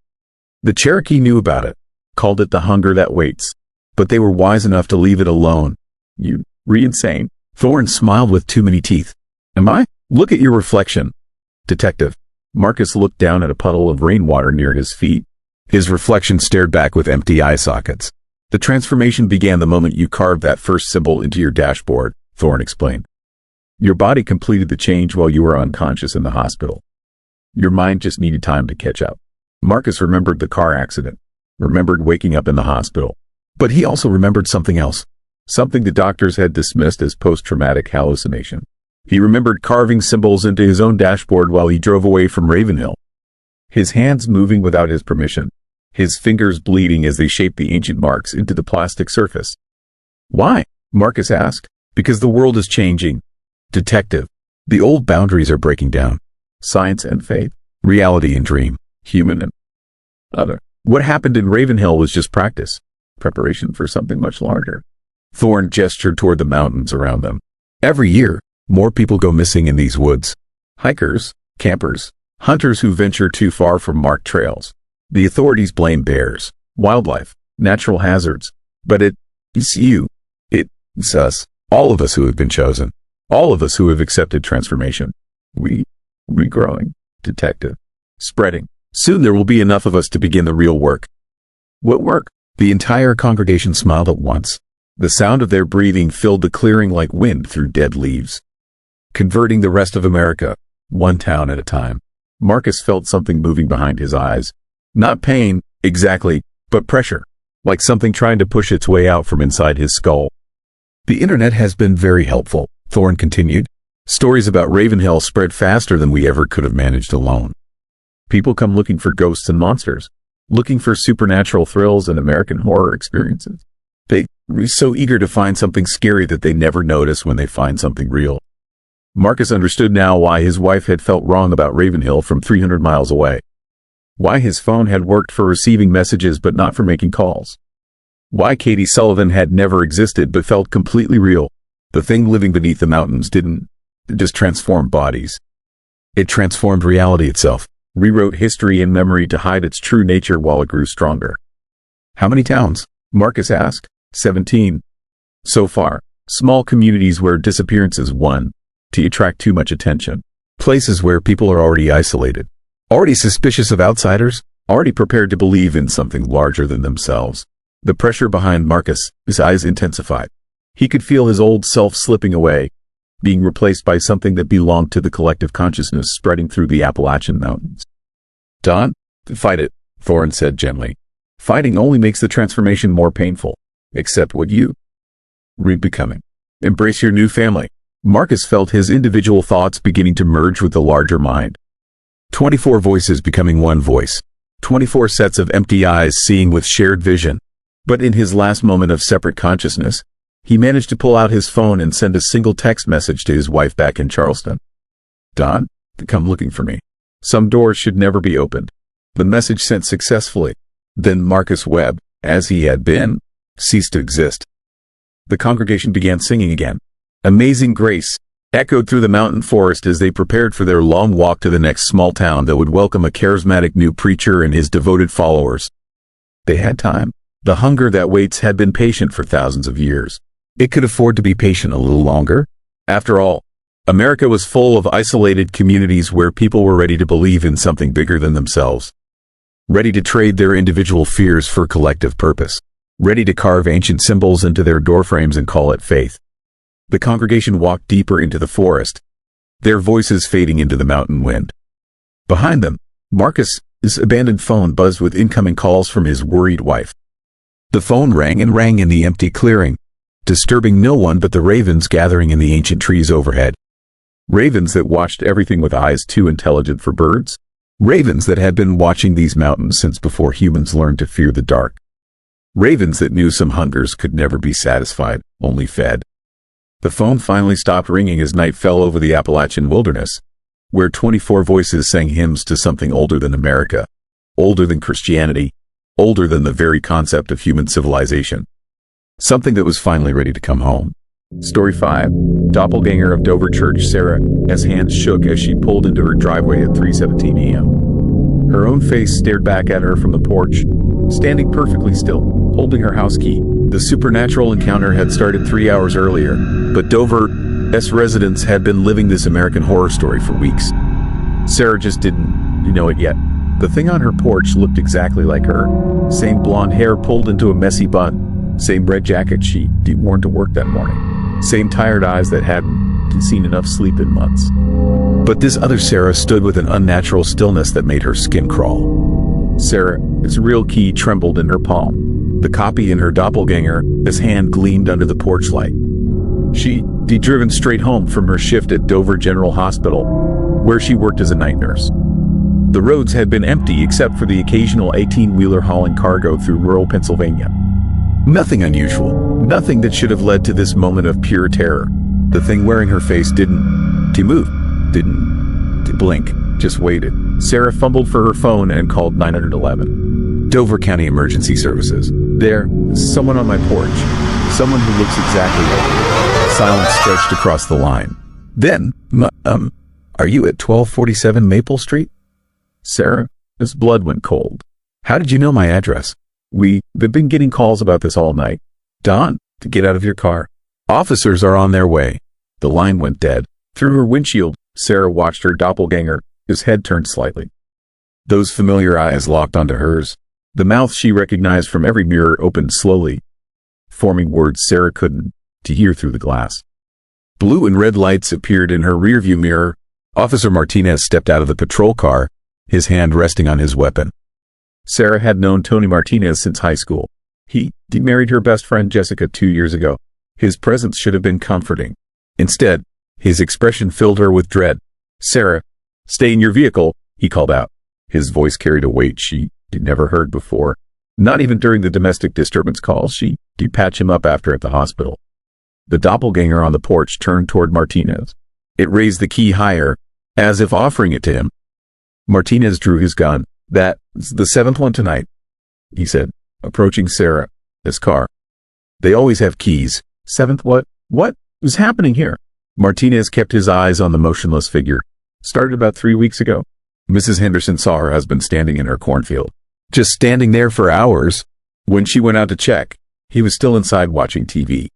The Cherokee knew about it, called it the hunger that waits, but they were wise enough to leave it alone. "You re-insane." Thorne smiled with too many teeth. "Am I? Look at your reflection." "Detective." Marcus looked down at a puddle of rainwater near his feet. His reflection stared back with empty eye sockets. "The transformation began the moment you carved that first symbol into your dashboard," Thorne explained. "Your body completed the change while you were unconscious in the hospital. Your mind just needed time to catch up." Marcus remembered the car accident. remembered waking up in the hospital. But he also remembered something else. Something the doctors had dismissed as post-traumatic hallucination. He remembered carving symbols into his own dashboard while he drove away from Ravenhill. His hands moving without his permission. His fingers bleeding as they shaped the ancient marks into the plastic surface. Why? Marcus asked. Because the world is changing. Detective. The old boundaries are breaking down. Science and faith. Reality and dream. Human and other. What happened in Ravenhill was just practice. Preparation for something much larger. Thorne gestured toward the mountains around them. Every year, more people go missing in these woods. Hikers, campers, hunters who venture too far from marked trails. The authorities blame bears, wildlife, natural hazards. But it's you. It's us. All of us who have been chosen. All of us who have accepted transformation. Regrowing. Detective. Spreading. Soon there will be enough of us to begin the real work. What work? The entire congregation smiled at once. The sound of their breathing filled the clearing like wind through dead leaves. Converting the rest of America, one town at a time. Marcus felt something moving behind his eyes. Not pain, exactly, but pressure. Like something trying to push its way out from inside his skull. The internet has been very helpful, Thorne continued. Stories about Ravenhill spread faster than we ever could have managed alone. People come looking for ghosts and monsters. Looking for supernatural thrills and American horror experiences. They are so eager to find something scary that they never notice when they find something real. Marcus understood now why his wife had felt wrong about Ravenhill from 300 miles away. Why his phone had worked for receiving messages but not for making calls. Why Katie Sullivan had never existed but felt completely real. The thing living beneath the mountains didn't just transform bodies. It transformed reality itself. Rewrote history and memory to hide its true nature while it grew stronger. How many towns? Marcus asked. 17. So far. Small communities where disappearances won to attract too much attention. Places where people are already isolated. Already suspicious of outsiders. Already prepared to believe in something larger than themselves. The pressure behind Marcus, his eyes intensified. He could feel his old self slipping away, being replaced by something that belonged to the collective consciousness spreading through the Appalachian Mountains. Don, fight it, Thorne said gently. Fighting only makes the transformation more painful. Accept what you becoming. Embrace your new family. Marcus felt his individual thoughts beginning to merge with the larger mind. 24 voices becoming one voice. 24 sets of empty eyes seeing with shared vision. But in his last moment of separate consciousness, he managed to pull out his phone and send a single text message to his wife back in Charleston. Don, come looking for me. Some doors should never be opened. The message sent successfully. Then Marcus Webb, as he had been, ceased to exist. The congregation began singing again. Amazing Grace echoed through the mountain forest as they prepared for their long walk to the next small town that would welcome a charismatic new preacher and his devoted followers. They had time. The hunger that waits had been patient for thousands of years. It could afford to be patient a little longer. After all, America was full of isolated communities where people were ready to believe in something bigger than themselves. Ready to trade their individual fears for collective purpose. Ready to carve ancient symbols into their doorframes and call it faith. The congregation walked deeper into the forest, their voices fading into the mountain wind. Behind them, Marcus's abandoned phone buzzed with incoming calls from his worried wife. The phone rang and rang in the empty clearing, disturbing no one but the ravens gathering in the ancient trees overhead. Ravens that watched everything with eyes too intelligent for birds. Ravens that had been watching these mountains since before humans learned to fear the dark. Ravens that knew some hungers could never be satisfied, only fed. The phone finally stopped ringing as night fell over the Appalachian wilderness, where 24 voices sang hymns to something older than America, older than Christianity, older than the very concept of human civilization. Something that was finally ready to come home. Story 5. Doppelganger of Dover Church. Sarah's hands shook as she pulled into her driveway at 3:17 a.m. Her own face stared back at her from the porch, standing perfectly still, holding her house key. The supernatural encounter had started 3 hours earlier, but Dover's residents had been living this American horror story for weeks. Sarah just didn't know it yet. The thing on her porch looked exactly like her. Same blonde hair pulled into a messy bun. Same red jacket she'd worn to work that morning. Same tired eyes that hadn't seen enough sleep in months. But this other Sarah stood with an unnatural stillness that made her skin crawl. Sarah's real key trembled in her palm. The copy in her doppelganger, his hand gleamed under the porch light. She'd driven straight home from her shift at Dover General Hospital, where she worked as a night nurse. The roads had been empty except for the occasional 18-wheeler hauling cargo through rural Pennsylvania. Nothing unusual, nothing that should have led to this moment of pure terror. The thing wearing her face didn't move, didn't blink, just waited. Sarah fumbled for her phone and called 911. Dover County Emergency Services. There's someone on my porch. Someone who looks exactly like me. Silence stretched across the line. Then, are you at 1247 Maple Street? Sarah's blood went cold. How did you know my address? We've been getting calls about this all night. Don, to get out of your car. Officers are on their way. The line went dead. Through her windshield, Sarah watched her doppelganger, his head turned slightly. Those familiar eyes locked onto hers. The mouth she recognized from every mirror opened slowly, forming words Sarah couldn't hear through the glass. Blue and red lights appeared in her rearview mirror. Officer Martinez stepped out of the patrol car, his hand resting on his weapon. Sarah had known Tony Martinez since high school. He married her best friend Jessica 2 years ago. His presence should have been comforting. Instead, his expression filled her with dread. Sarah, stay in your vehicle, he called out. His voice carried a weight she'd never heard before. Not even during the domestic disturbance calls she'd patch him up after at the hospital. The doppelganger on the porch turned toward Martinez. It raised the key higher, as if offering it to him. Martinez drew his gun. That's the seventh one tonight, he said, approaching Sarah's car. They always have keys. Seventh what? What was happening here? Martinez kept his eyes on the motionless figure. Started about 3 weeks ago. Mrs. Henderson saw her husband standing in her cornfield. Just standing there for hours. When she went out to check, he was still inside watching TV.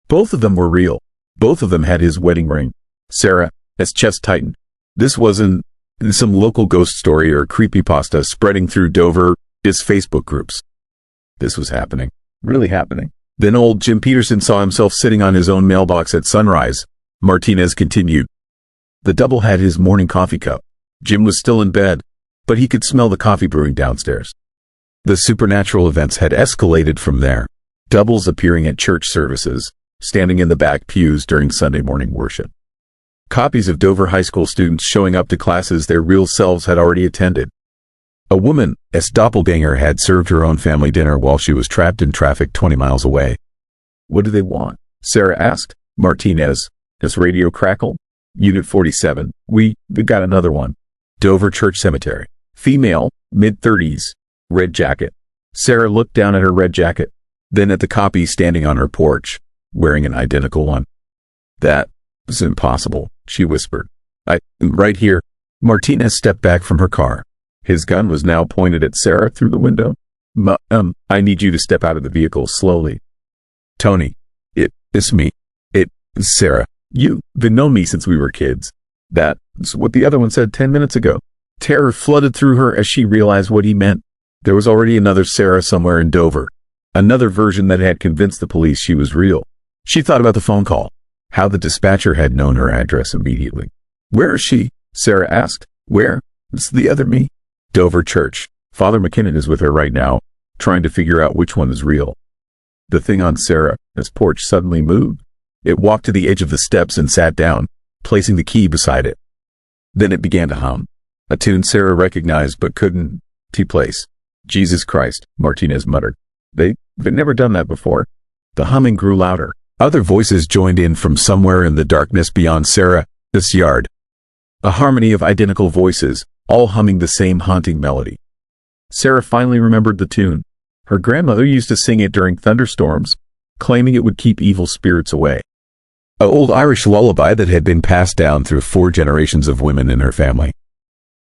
Both of them were real. Both of them had his wedding ring. Sarah's chest tightened. This wasn't some local ghost story or creepypasta spreading through Dover's Facebook groups. This was happening. Really happening. Then old Jim Peterson saw himself sitting on his own mailbox at sunrise. Martinez continued. The double had his morning coffee cup. Jim was still in bed, but he could smell the coffee brewing downstairs. The supernatural events had escalated from there. Doubles appearing at church services, standing in the back pews during Sunday morning worship. Copies of Dover High School students showing up to classes their real selves had already attended. A woman's doppelganger had served her own family dinner while she was trapped in traffic 20 miles away. What do they want? Sarah asked. Martinez, his radio crackled. Unit 47. We got another one. Dover Church Cemetery. Female, mid-30s, red jacket. Sarah looked down at her red jacket, then at the copy standing on her porch, wearing an identical one. That was impossible, she whispered. Right here. Martinez stepped back from her car. His gun was now pointed at Sarah through the window. I need you to step out of the vehicle slowly. Tony, it's me. It's Sarah. You've known me since we were kids. That's what the other one said 10 minutes ago. Terror flooded through her as she realized what he meant. There was already another Sarah somewhere in Dover. Another version that had convinced the police she was real. She thought about the phone call. How the dispatcher had known her address immediately. Where is she? Sarah asked. Where? It's the other me. Dover Church. Father McKinnon is with her right now, trying to figure out which one is real. The thing on Sarah's porch suddenly moved. It walked to the edge of the steps and sat down, placing the key beside it. Then it began to hum. A tune Sarah recognized but couldn't place. Jesus Christ, Martinez muttered. They've never done that before. The humming grew louder. Other voices joined in from somewhere in the darkness beyond Sarah's yard. A harmony of identical voices, all humming the same haunting melody. Sarah finally remembered the tune. Her grandmother used to sing it during thunderstorms, claiming it would keep evil spirits away. An old Irish lullaby that had been passed down through 4 generations of women in her family.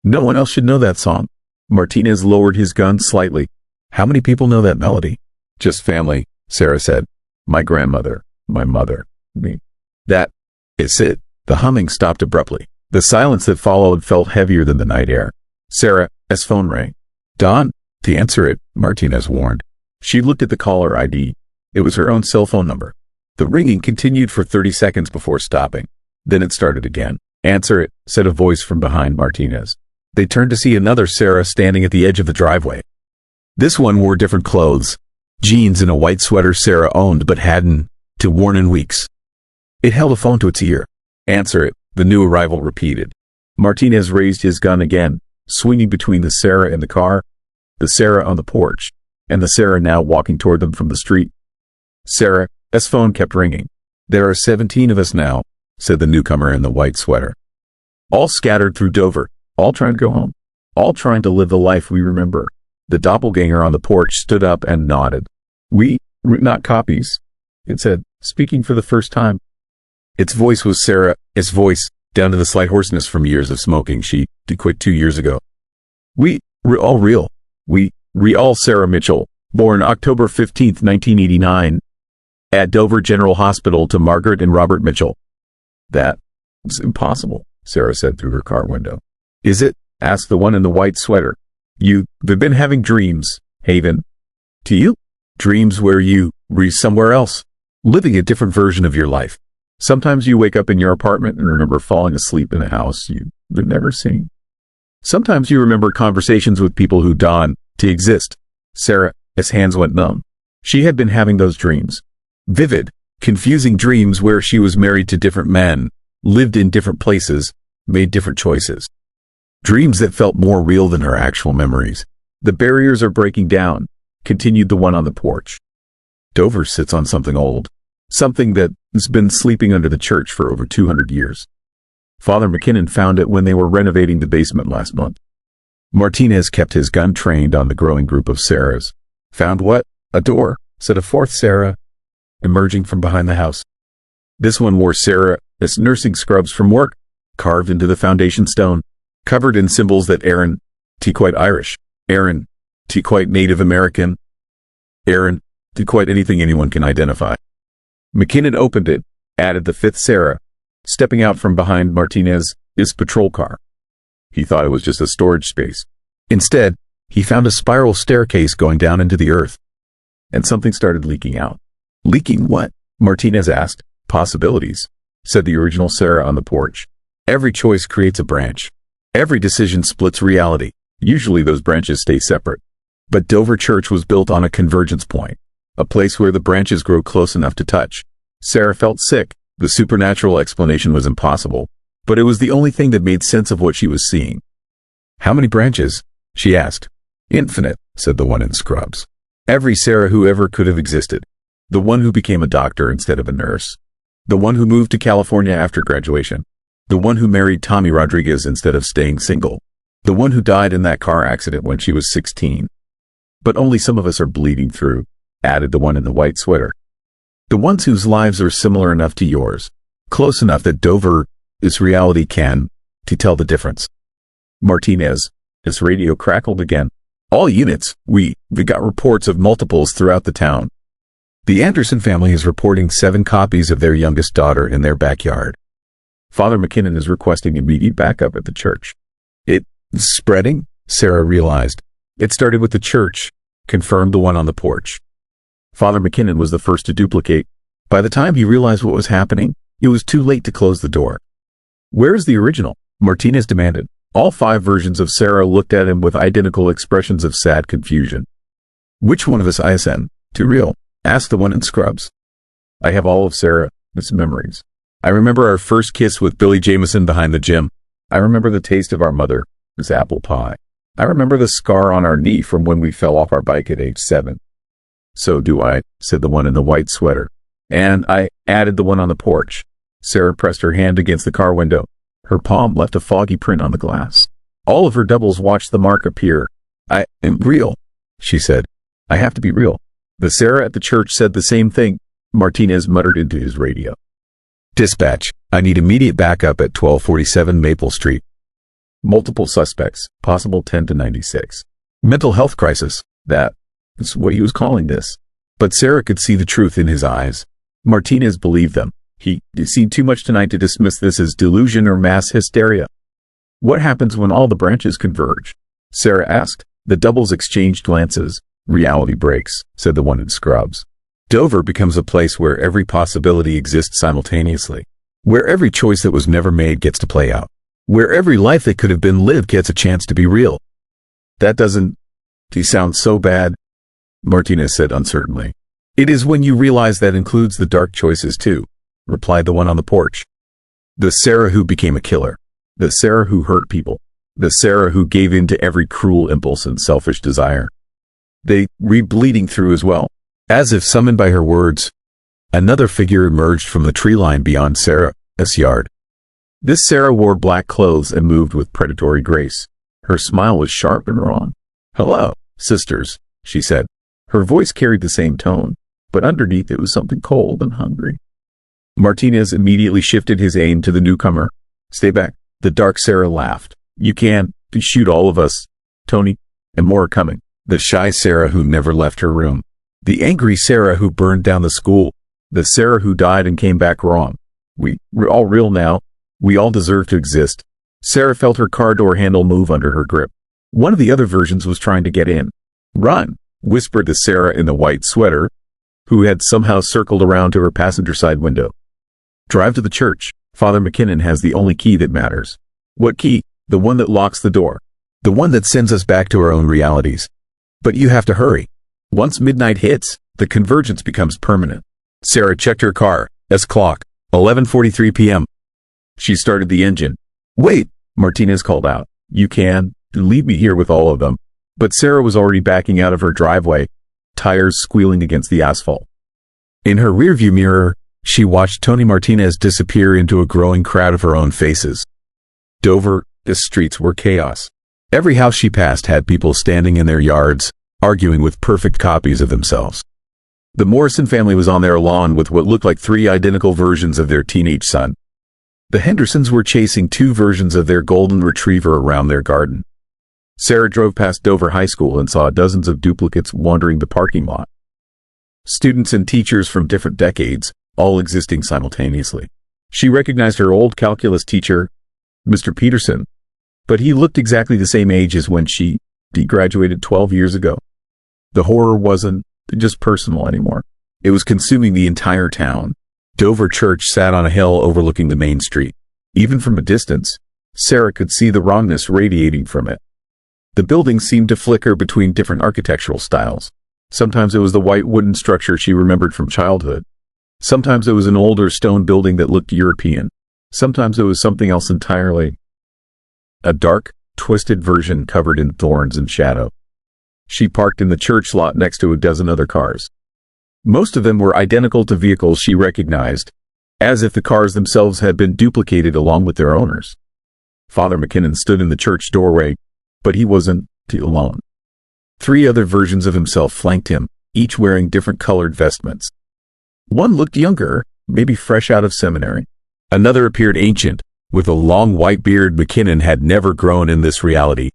No one else should know that song. Martinez lowered his gun slightly. How many people know that melody? Just family, Sarah said. My grandmother, my mother, me. That is it. The humming stopped abruptly. The silence that followed felt heavier than the night air. Sarah's phone rang. Don, to answer it, Martinez warned. She looked at the caller ID. It was her own cell phone number. The ringing continued for 30 seconds before stopping. Then it started again. Answer it, said a voice from behind Martinez. They turned to see another Sarah standing at the edge of the driveway. This one wore different clothes. Jeans and a white sweater Sarah owned but hadn't worn in weeks. It held a phone to its ear. "Answer it," the new arrival repeated. Martinez raised his gun again, swinging between the Sarah in the car, the Sarah on the porch, and the Sarah now walking toward them from the street. Sarah's phone kept ringing. "There are 17 of us now," said the newcomer in the white sweater. "All scattered through Dover, all trying to go home, all trying to live the life we remember." The doppelganger on the porch stood up and nodded. We're not copies," it said, speaking for the first time. Its voice was Sarah's voice, down to the slight hoarseness from years of smoking. She quit 2 years ago. We're all real. All Sarah Mitchell, born October 15, 1989, at Dover General Hospital to Margaret and Robert Mitchell. "That's impossible," Sarah said through her car window. "Is it?" asked the one in the white sweater. "You've been having dreams, Haven. To you? Dreams where you were somewhere else, living a different version of your life. Sometimes you wake up in your apartment and remember falling asleep in a house you've never seen. Sometimes you remember conversations with people who dawn to exist." Sarah's hands went numb. She had been having those dreams. Vivid, confusing dreams where she was married to different men, lived in different places, made different choices. Dreams that felt more real than her actual memories. "The barriers are breaking down," continued the one on the porch. "Dover sits on something old, something that's been sleeping under the church for over 200 years. Father McKinnon found it when they were renovating the basement last month." Martinez kept his gun trained on the growing group of Sarahs. "Found what?" "A door," said a fourth Sarah, emerging from behind the house. This one wore Sarah's nursing scrubs from work, carved into the foundation stone, covered in symbols that Aaron, quite Irish, Aaron, quite Native American, Aaron, quite anything anyone can identify. McKinnon opened it, added the fifth Sarah, stepping out from behind Martinez's patrol car. He thought it was just a storage space. Instead, he found a spiral staircase going down into the earth. And something started leaking out. "Leaking what?" Martinez asked. "Possibilities," said the original Sarah on the porch. "Every choice creates a branch. Every decision splits reality. Usually those branches stay separate. But Dover Church was built on a convergence point, a place where the branches grow close enough to touch." Sarah felt sick. The supernatural explanation was impossible, but it was the only thing that made sense of what she was seeing. "How many branches?" she asked. "Infinite," said the one in scrubs. "Every Sarah who ever could have existed. The one who became a doctor instead of a nurse. The one who moved to California after graduation. The one who married Tommy Rodriguez instead of staying single. The one who died in that car accident when she was 16. But only some of us are bleeding through," added the one in the white sweater. "The ones whose lives are similar enough to yours, close enough that Dover is reality can tell the difference." Martinez, his radio crackled again. "All units, we got reports of multiples throughout the town. The Anderson family is reporting 7 copies of their youngest daughter in their backyard. Father McKinnon is requesting immediate backup at the church." "It's spreading?" Sarah realized. "It started with the church," confirmed the one on the porch. Father McKinnon was the first to duplicate. By the time he realized what was happening, it was too late to close the door. "Where's the original?" Martinez demanded. All 5 versions of Sarah looked at him with identical expressions of sad confusion. "Which one of us isn't too real?" asked the one in scrubs. "I have all of Sarah's memories. I remember our first kiss with Billy Jameson behind the gym. I remember the taste of our mother's apple pie. I remember the scar on our knee from when we fell off our bike at age 7. "So do I," said the one in the white sweater. "And I," added the one on the porch. Sarah pressed her hand against the car window. Her palm left a foggy print on the glass. All of her doubles watched the mark appear. "I am real," she said. "I have to be real." The Sarah at the church said the same thing. Martinez muttered into his radio. "Dispatch, I need immediate backup at 1247 Maple Street. Multiple suspects, possible 10 to 96. Mental health crisis." That's what he was calling this. But Sarah could see the truth in his eyes. Martinez believed them. He'd seen too much tonight to dismiss this as delusion or mass hysteria. "What happens when all the branches converge?" Sarah asked. The doubles exchanged glances. "Reality breaks," said the one in scrubs. "Dover becomes a place where every possibility exists simultaneously. Where every choice that was never made gets to play out. where every life that could have been lived gets a chance to be real. That doesn't sound so bad, Martinez said uncertainly. It is when you realize that includes the dark choices too, replied the one on the porch. The Sarah who became a killer. The Sarah who hurt people. The Sarah who gave in to every cruel impulse and selfish desire. They read bleeding through as well. As if summoned by her words, another figure emerged from the tree line beyond Sarah's yard. This Sarah wore black clothes and moved with predatory grace. Her smile was sharp and raw. "Hello, sisters," she said. Her voice carried the same tone, but underneath it was something cold and hungry. Martinez immediately shifted his aim to the newcomer. "Stay back." The dark Sarah laughed. "You can't shoot all of us, Tony, and more are coming." The shy Sarah who never left her room. The angry Sarah who burned down the school. The Sarah who died and came back wrong. We're all real now. We all deserve to exist. Sarah felt her car door handle move under her grip. One of the other versions was trying to get in. "Run," whispered the Sarah in the white sweater, who had somehow circled around to her passenger side window. "Drive to the church. Father McKinnon has the only key that matters." "What key?" "The one that locks the door. The one that sends us back to our own realities. But you have to hurry. Once midnight hits, the convergence becomes permanent." Sarah checked her car's clock. 11:43 p.m. She started the engine. "Wait," Martinez called out. "You can leave me here with all of them." But Sarah was already backing out of her driveway, tires squealing against the asphalt. In her rearview mirror, she watched Tony Martinez disappear into a growing crowd of her own faces. Dover, the streets were chaos. Every house she passed had people standing in their yards, arguing with perfect copies of themselves. The Morrison family was on their lawn with what looked like 3 identical versions of their teenage son. The Hendersons were chasing 2 versions of their golden retriever around their garden. Sarah drove past Dover High School and saw dozens of duplicates wandering the parking lot. Students and teachers from different decades, all existing simultaneously. She recognized her old calculus teacher, Mr. Peterson, but he looked exactly the same age as when she graduated 12 years ago. The horror wasn't just personal anymore. It was consuming the entire town. Dover Church sat on a hill overlooking the main street. Even from a distance, Sarah could see the wrongness radiating from it. The building seemed to flicker between different architectural styles. Sometimes it was the white wooden structure she remembered from childhood. Sometimes it was an older stone building that looked European. Sometimes it was something else entirely. A dark, twisted version covered in thorns and shadow. She parked in the church lot next to a dozen other cars. Most of them were identical to vehicles she recognized, as if the cars themselves had been duplicated along with their owners. Father McKinnon stood in the church doorway, but he wasn't alone. 3 other versions of himself flanked him, each wearing different colored vestments. One looked younger, maybe fresh out of seminary. Another appeared ancient, with a long white beard. McKinnon had never grown in this reality.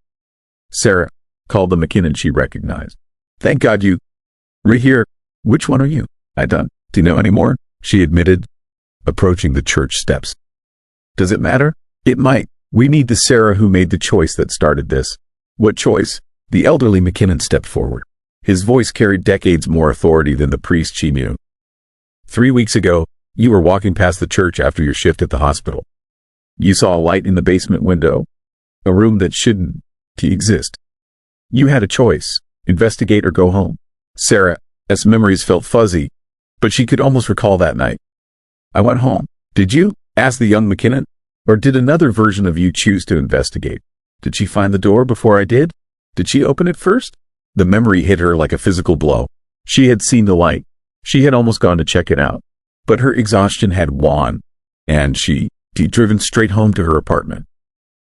"Sarah," called the McKinnon she recognized. "Thank God you were here. Which one are you?" "I don't know anymore," she admitted, approaching the church steps. "Does it matter?" "It might. We need the Sarah who made the choice that started this." "What choice?" The elderly McKinnon stepped forward. His voice carried decades more authority than the priest she knew. 3 weeks ago, you were walking past the church after your shift at the hospital. You saw a light in the basement window, a room that shouldn't exist. You had a choice, investigate or go home. Sarah's memories felt fuzzy, but she could almost recall that night. "I went home." "Did you?" asked the young McKinnon. "Or did another version of you choose to investigate? Did she find the door before I did? Did she open it first?" The memory hit her like a physical blow. She had seen the light. She had almost gone to check it out. But her exhaustion had won, and she'd driven straight home to her apartment.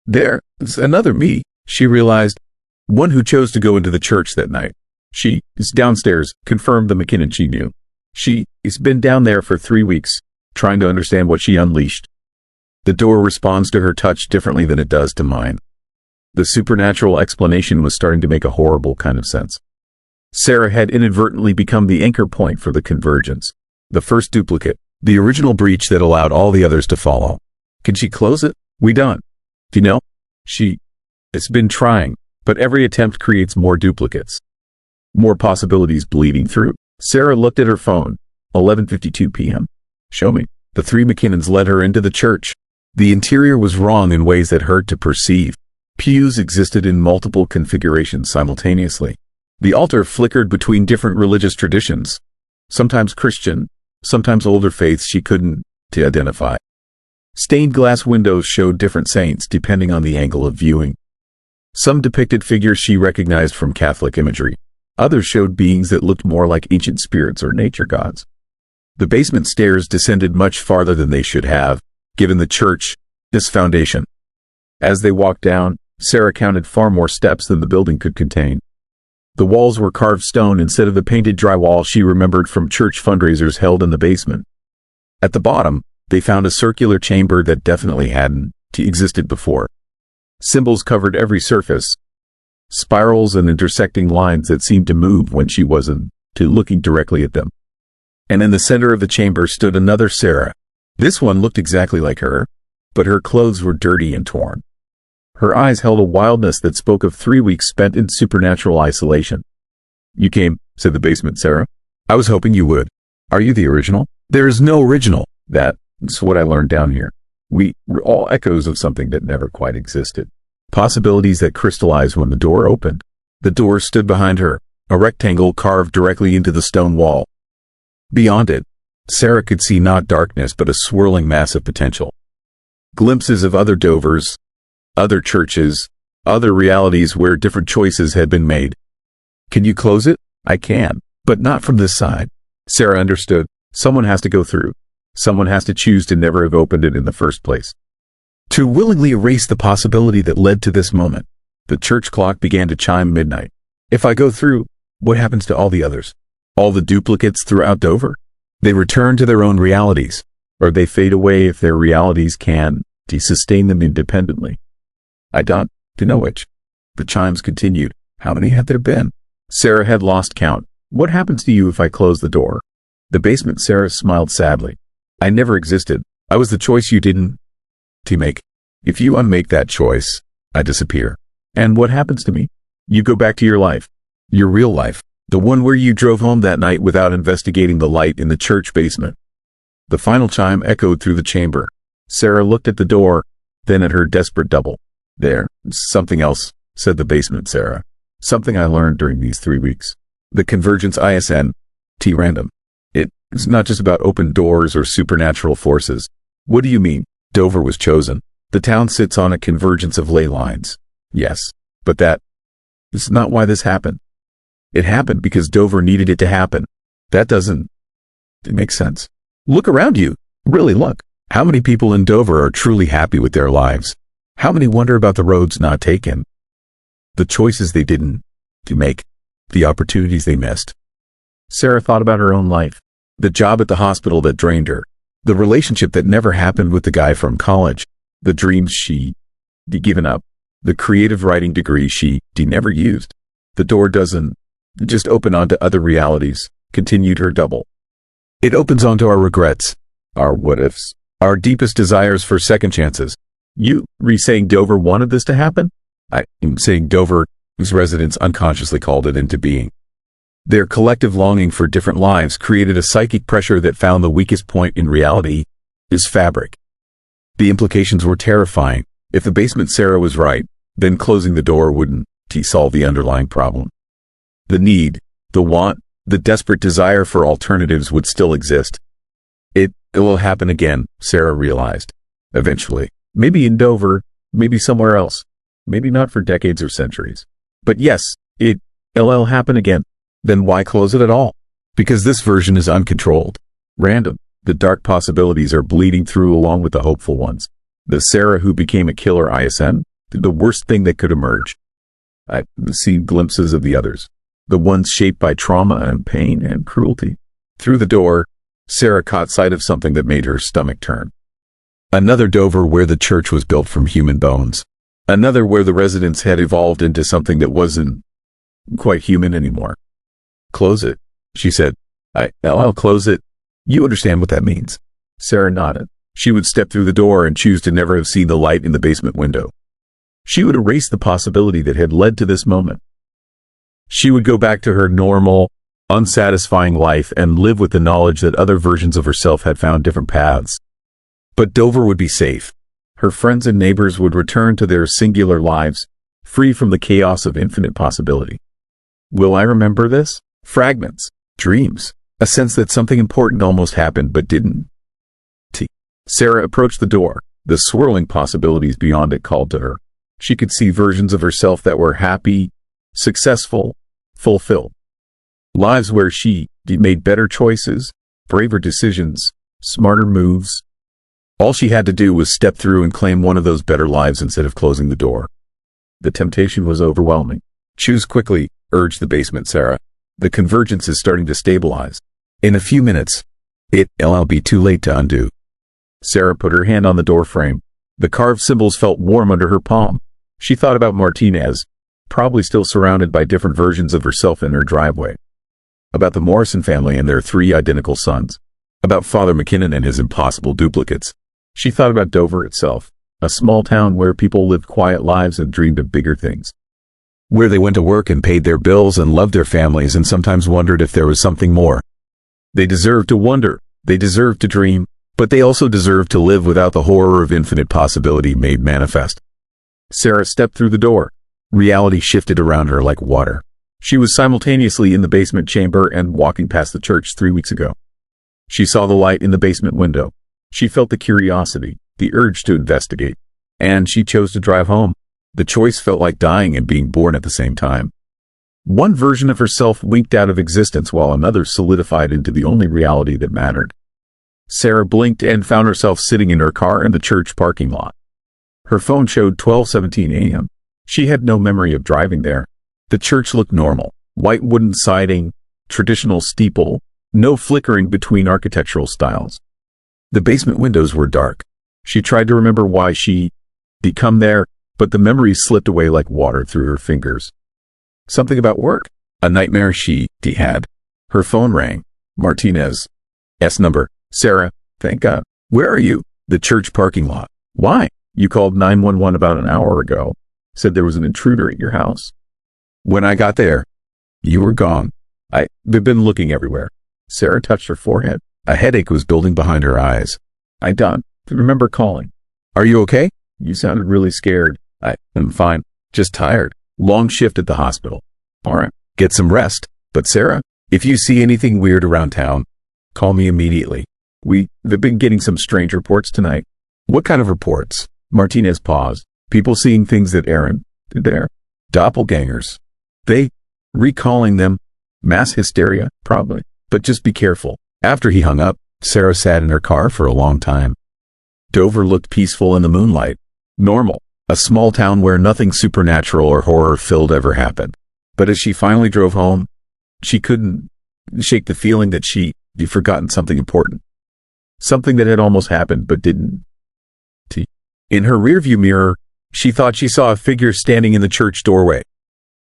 "There's another me," she realized. "One who chose to go into the church that night. She is downstairs," confirmed the McKinnon she knew. "She's been down there for 3 weeks, trying to understand what she unleashed." The door responds to her touch differently than it does to mine. The supernatural explanation was starting to make a horrible kind of sense. Sarah had inadvertently become the anchor point for the convergence. The first duplicate, the original breach that allowed all the others to follow. Can she close it? We don't. Do you know? It's been trying, but every attempt creates more duplicates. More possibilities bleeding through. Sarah looked at her phone. 11:52 p.m. "Show me." The 3 McKinnons led her into the church. The interior was wrong in ways that hurt to perceive. Pews existed in multiple configurations simultaneously. The altar flickered between different religious traditions, sometimes Christian, sometimes older faiths she couldn't identify. Stained glass windows showed different saints depending on the angle of viewing. Some depicted figures she recognized from Catholic imagery. Others showed beings that looked more like ancient spirits or nature gods. The basement stairs descended much farther than they should have, given the church's foundation. As they walked down, Sarah counted far more steps than the building could contain. The walls were carved stone instead of the painted drywall she remembered from church fundraisers held in the basement. At the bottom, they found a circular chamber that definitely hadn't existed before. Symbols covered every surface, spirals and intersecting lines that seemed to move when she wasn't looking directly at them. And in the center of the chamber stood another Sarah. This one looked exactly like her, but her clothes were dirty and torn. Her eyes held a wildness that spoke of 3 weeks spent in supernatural isolation. "You came," said the basement Sarah. "I was hoping you would. Are you the original?" "There is no original. That's what I learned down here. We were all echoes of something that never quite existed. Possibilities that crystallized when the door opened." The door stood behind her, a rectangle carved directly into the stone wall. Beyond it, Sarah could see not darkness but a swirling mass of potential. Glimpses of other Dovers, other churches, other realities where different choices had been made. "Can you close it?" "I can, but not from this side." Sarah understood. Someone has to go through. Someone has to choose to never have opened it in the first place. To willingly erase the possibility that led to this moment. The church clock began to chime midnight. "If I go through, what happens to all the others? All the duplicates throughout Dover? They return to their own realities, or they fade away if their realities can sustain them independently. I don't know which." The chimes continued. How many had there been? Sarah had lost count. "What happens to you if I close the door?" The basement Sarah smiled sadly. "I never existed. I was the choice you didn't make. If you unmake that choice, I disappear. And what happens to me? You go back to your life. Your real life. The one where you drove home that night without investigating the light in the church basement." The final chime echoed through the chamber. Sarah looked at the door, then at her desperate double. "There's something else," said the basement Sarah. "Something I learned during these 3 weeks. The convergence ISN. Random. It's not just about open doors or supernatural forces." "What do you mean?" "Dover was chosen. The town sits on a convergence of ley lines." "Yes, but that's not why this happened. It happened because Dover needed it to happen. That doesn't make sense. Look around you. Really look. How many people in Dover are truly happy with their lives? How many wonder about the roads not taken? The choices they didn't make. The opportunities they missed." Sarah thought about her own life. The job at the hospital that drained her. The relationship that never happened with the guy from college. The dreams she'd given up. The creative writing degree she never used. "The door doesn't just open onto other realities," continued her double. "It opens onto our regrets, our what-ifs, our deepest desires for second chances." "You saying Dover wanted this to happen?" "I'm saying Dover's residents unconsciously called it into being. Their collective longing for different lives created a psychic pressure that found the weakest point in reality is fabric. The implications were terrifying. If the basement Sarah was right, then closing the door wouldn't solve the underlying problem. The need, the want, the desperate desire for alternatives would still exist. It will happen again, Sarah realized. Eventually. Maybe in Dover, maybe somewhere else. Maybe not for decades or centuries. But yes, it'll happen again. Then why close it at all? Because this version is uncontrolled. Random. The dark possibilities are bleeding through along with the hopeful ones. The Sarah who became a killer ISN, the worst thing that could emerge. I've seen glimpses of the others. The ones shaped by trauma and pain and cruelty. Through the door, Sarah caught sight of something that made her stomach turn. Another Dover where the church was built from human bones. Another where the residents had evolved into something that wasn't quite human anymore. Close it, she said. I'll close it. You understand what that means? Sarah nodded. She would step through the door and choose to never have seen the light in the basement window. She would erase the possibility that had led to this moment. She would go back to her normal, unsatisfying life and live with the knowledge that other versions of herself had found different paths. But Dover would be safe. Her friends and neighbors would return to their singular lives, free from the chaos of infinite possibility. Will I remember this? Fragments, dreams, a sense that something important almost happened but didn't. Sarah approached the door. The swirling possibilities beyond it called to her. She could see versions of herself that were happy, successful, fulfilled. Lives where she made better choices, braver decisions, smarter moves. All she had to do was step through and claim one of those better lives instead of closing the door. The temptation was overwhelming. Choose quickly, urged the basement Sarah. The convergence is starting to stabilize. In a few minutes, it'll be too late to undo. Sarah put her hand on the door frame. The carved symbols felt warm under her palm. She thought about Martinez, probably still surrounded by different versions of herself in her driveway. About the Morrison family and their 3 identical sons. About Father McKinnon and his impossible duplicates. She thought about Dover itself, a small town where people lived quiet lives and dreamed of bigger things. Where they went to work and paid their bills and loved their families and sometimes wondered if there was something more. They deserved to wonder, they deserved to dream, but they also deserved to live without the horror of infinite possibility made manifest. Sarah stepped through the door. Reality shifted around her like water. She was simultaneously in the basement chamber and walking past the church 3 weeks ago. She saw the light in the basement window. She felt the curiosity, the urge to investigate, and she chose to drive home. The choice felt like dying and being born at the same time. One version of herself winked out of existence while another solidified into the only reality that mattered. Sarah blinked and found herself sitting in her car in the church parking lot. Her phone showed 12:17 a.m. She had no memory of driving there. The church looked normal. White wooden siding, traditional steeple, no flickering between architectural styles. The basement windows were dark. She tried to remember why she'd come there, but the memories slipped away like water through her fingers. Something about work. A nightmare she had. Her phone rang. Martinez's number. Sarah, thank God. Where are you? The church parking lot. Why? You called 911 about an hour ago. Said there was an intruder at your house. When I got there, you were gone. I've been looking everywhere. Sarah touched her forehead. A headache was building behind her eyes. I don't remember calling. Are you okay? You sounded really scared. I'm fine. Just tired. Long shift at the hospital. All right. Get some rest. But Sarah, if you see anything weird around town, call me immediately. We've been getting some strange reports tonight. What kind of reports? Martinez paused. People seeing things that aren't there. Doppelgängers. They recalling them. Mass hysteria, probably. But just be careful. After he hung up, Sarah sat in her car for a long time. Dover looked peaceful in the moonlight. Normal. A small town where nothing supernatural or horror-filled ever happened. But as she finally drove home, she couldn't shake the feeling that she'd forgotten something important. Something that had almost happened but didn't. In her rearview mirror, she thought she saw a figure standing in the church doorway.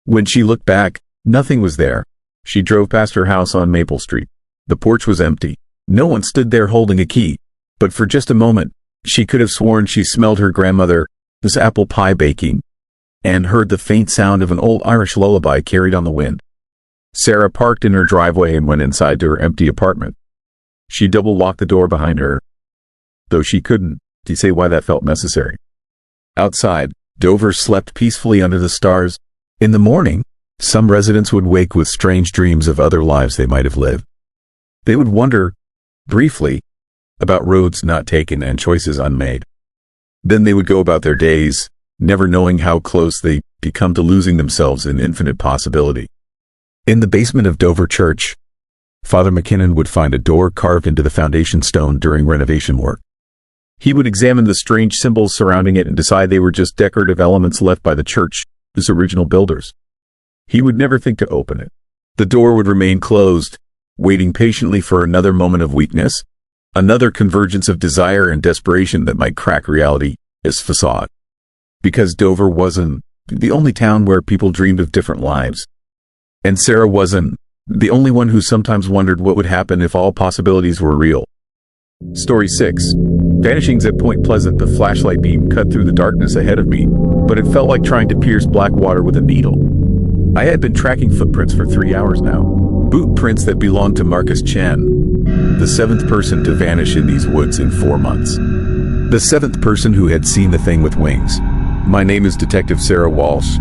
When she looked back, nothing was there. She drove past her house on Maple Street. The porch was empty. No one stood there holding a key. But for just a moment, she could have sworn she smelled her grandmother's apple pie baking and heard the faint sound of an old Irish lullaby carried on the wind. Sarah parked in her driveway and went inside to her empty apartment. She double-locked the door behind her, though she couldn't say why that felt necessary. Outside, Dover slept peacefully under the stars. In the morning, some residents would wake with strange dreams of other lives they might have lived. They would wonder, briefly, about roads not taken and choices unmade. Then they would go about their days, never knowing how close they'd become to losing themselves in infinite possibility. In the basement of Dover Church, Father McKinnon would find a door carved into the foundation stone during renovation work. He would examine the strange symbols surrounding it and decide they were just decorative elements left by the church's original builders. He would never think to open it. The door would remain closed, waiting patiently for another moment of weakness, another convergence of desire and desperation that might crack reality's facade. Because Dover wasn't the only town where people dreamed of different lives. And Sarah wasn't the only one who sometimes wondered what would happen if all possibilities were real. Story 6. Vanishings at Point Pleasant. The flashlight beam cut through the darkness ahead of me, but it felt like trying to pierce black water with a needle. I had been tracking footprints for 3 hours now. Boot prints that belonged to Marcus Chen, the 7th person to vanish in these woods in 4 months. The seventh person who had seen the thing with wings. My name is Detective Sarah Walsh,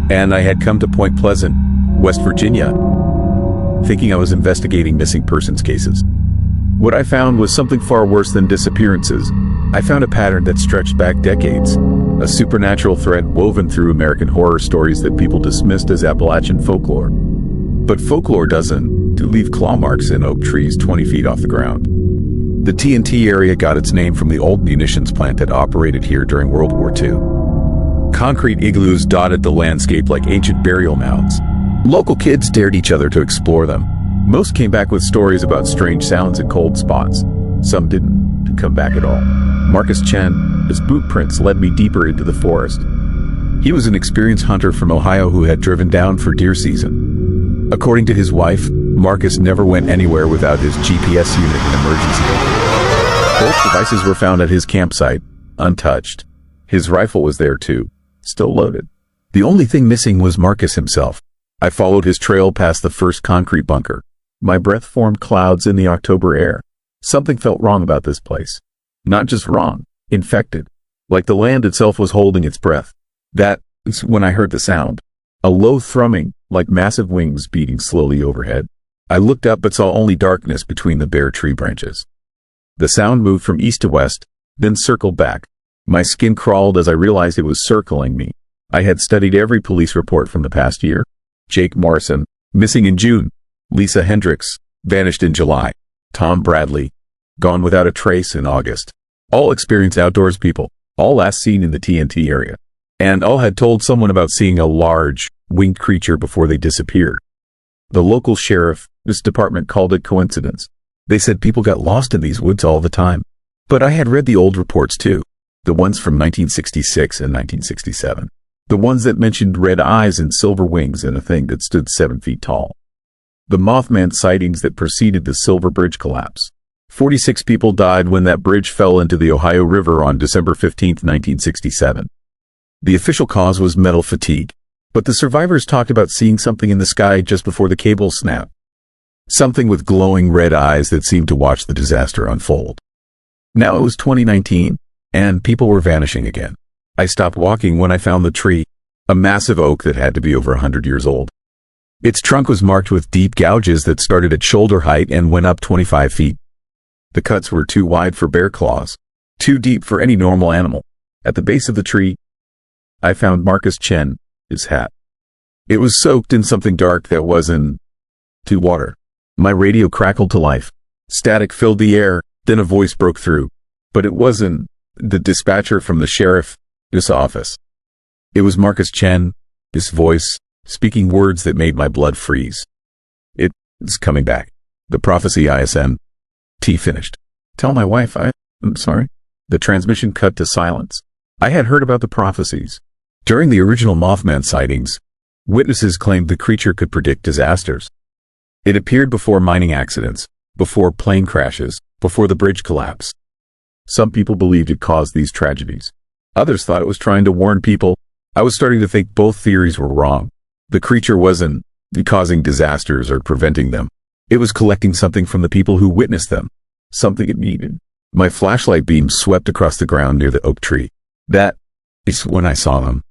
and I had come to Point Pleasant, West Virginia, thinking I was investigating missing persons cases. What I found was something far worse than disappearances. I found a pattern that stretched back decades, a supernatural thread woven through American horror stories that people dismissed as Appalachian folklore. But folklore doesn't leave claw marks in oak trees 20 feet off the ground. The TNT area got its name from the old munitions plant that operated here during World War II. Concrete igloos dotted the landscape like ancient burial mounds. Local kids dared each other to explore them. Most came back with stories about strange sounds and cold spots. Some didn't come back at all. Marcus Chen, his boot prints led me deeper into the forest. He was an experienced hunter from Ohio who had driven down for deer season. According to his wife, Marcus never went anywhere without his GPS unit in emergency. Both devices were found at his campsite, untouched. His rifle was there too, still loaded. The only thing missing was Marcus himself. I followed his trail past the first concrete bunker. My breath formed clouds in the October air. Something felt wrong about this place. Not just wrong, infected. Like the land itself was holding its breath. That is when I heard the sound. A low thrumming, like massive wings beating slowly overhead. I looked up but saw only darkness between the bare tree branches. The sound moved from east to west, then circled back. My skin crawled as I realized it was circling me. I had studied every police report from the past year. Jake Morrison, missing in June. Lisa Hendricks, vanished in July. Tom Bradley, gone without a trace in August. All experienced outdoors people, all last seen in the TNT area. And all had told someone about seeing a large, winged creature before they disappeared. The local sheriff's department called it coincidence. They said people got lost in these woods all the time. But I had read the old reports too. The ones from 1966 and 1967. The ones that mentioned red eyes and silver wings and a thing that stood 7 feet tall. The Mothman sightings that preceded the Silver Bridge collapse. 46 people died when that bridge fell into the Ohio River on December 15, 1967. The official cause was metal fatigue, but the survivors talked about seeing something in the sky just before the cable snapped. Something with glowing red eyes that seemed to watch the disaster unfold. Now it was 2019, and people were vanishing again. I stopped walking when I found the tree, a massive oak that had to be over 100 years old. Its trunk was marked with deep gouges that started at shoulder height and went up 25 feet. The cuts were too wide for bear claws, too deep for any normal animal. At the base of the tree, I found Marcus Chen, his hat. It was soaked in something dark that wasn't water. My radio crackled to life. Static filled the air, then a voice broke through. But it wasn't the dispatcher from the sheriff's office. It was Marcus Chen, his voice, speaking words that made my blood freeze. It's coming back. The prophecy ISM. T finished. Tell my wife I'm sorry. The transmission cut to silence. I had heard about the prophecies. During the original Mothman sightings, witnesses claimed the creature could predict disasters. It appeared before mining accidents, before plane crashes, before the bridge collapse. Some people believed it caused these tragedies. Others thought it was trying to warn people. I was starting to think both theories were wrong. The creature wasn't causing disasters or preventing them. It was collecting something from the people who witnessed them. Something it needed. My flashlight beam swept across the ground near the oak tree. That is when I saw them.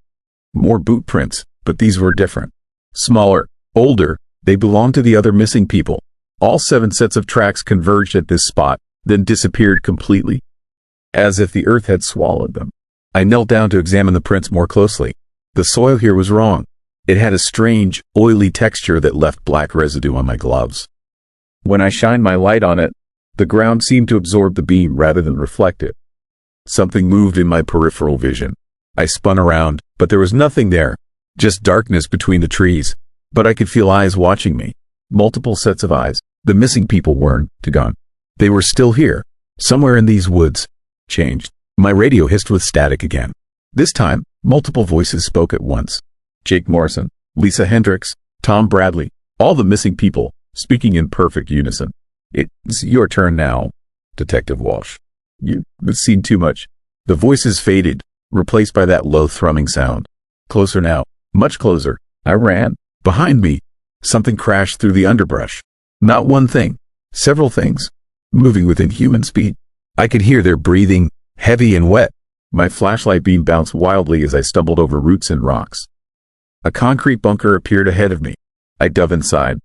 More boot prints, but these were different. Smaller, older, they belonged to the other missing people. All 7 sets of tracks converged at this spot, then disappeared completely. As if the earth had swallowed them. I knelt down to examine the prints more closely. The soil here was wrong. It had a strange, oily texture that left black residue on my gloves. When I shined my light on it, the ground seemed to absorb the beam rather than reflect it. Something moved in my peripheral vision. I spun around, but there was nothing there. Just darkness between the trees. But I could feel eyes watching me. Multiple sets of eyes. The missing people weren't gone. They were still here. Somewhere in these woods. Changed. My radio hissed with static again. This time, multiple voices spoke at once. Jake Morrison, Lisa Hendricks, Tom Bradley, all the missing people, speaking in perfect unison. It's your turn now, Detective Walsh. You've seen too much. The voices faded, replaced by that low thrumming sound. Closer now, much closer. I ran. Behind me, something crashed through the underbrush. Not one thing, several things, moving within human speed. I could hear their breathing, heavy and wet. My flashlight beam bounced wildly as I stumbled over roots and rocks. A concrete bunker appeared ahead of me. I dove inside,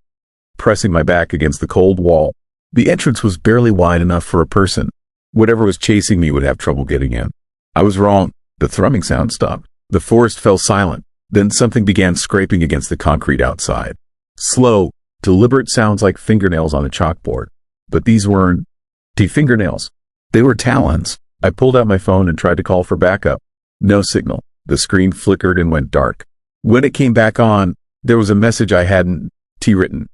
pressing my back against the cold wall. The entrance was barely wide enough for a person. Whatever was chasing me would have trouble getting in. I was wrong. The thrumming sound stopped. The forest fell silent. Then something began scraping against the concrete outside. Slow, deliberate sounds like fingernails on a chalkboard. But these weren't fingernails. They were talons. I pulled out my phone and tried to call for backup. No signal. The screen flickered and went dark. When it came back on, there was a message I hadn't written.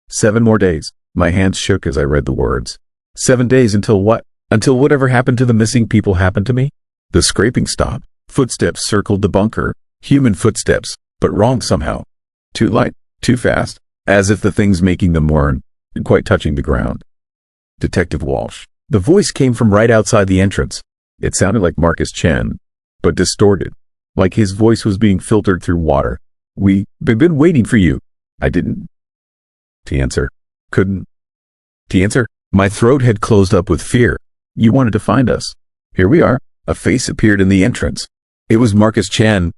7 more days. My hands shook as I read the words. 7 days until what? Until whatever happened to the missing people happened to me? The scraping stopped. Footsteps circled the bunker. Human footsteps, but wrong somehow. Too light, too fast, as if the things making them weren't quite touching the ground. Detective Walsh. The voice came from right outside the entrance. It sounded like Marcus Chen, but distorted, like his voice was being filtered through water. We've been waiting for you. I didn't answer. Couldn't answer. My throat had closed up with fear. You wanted to find us. Here we are. A face appeared in the entrance. It was Marcus Chen,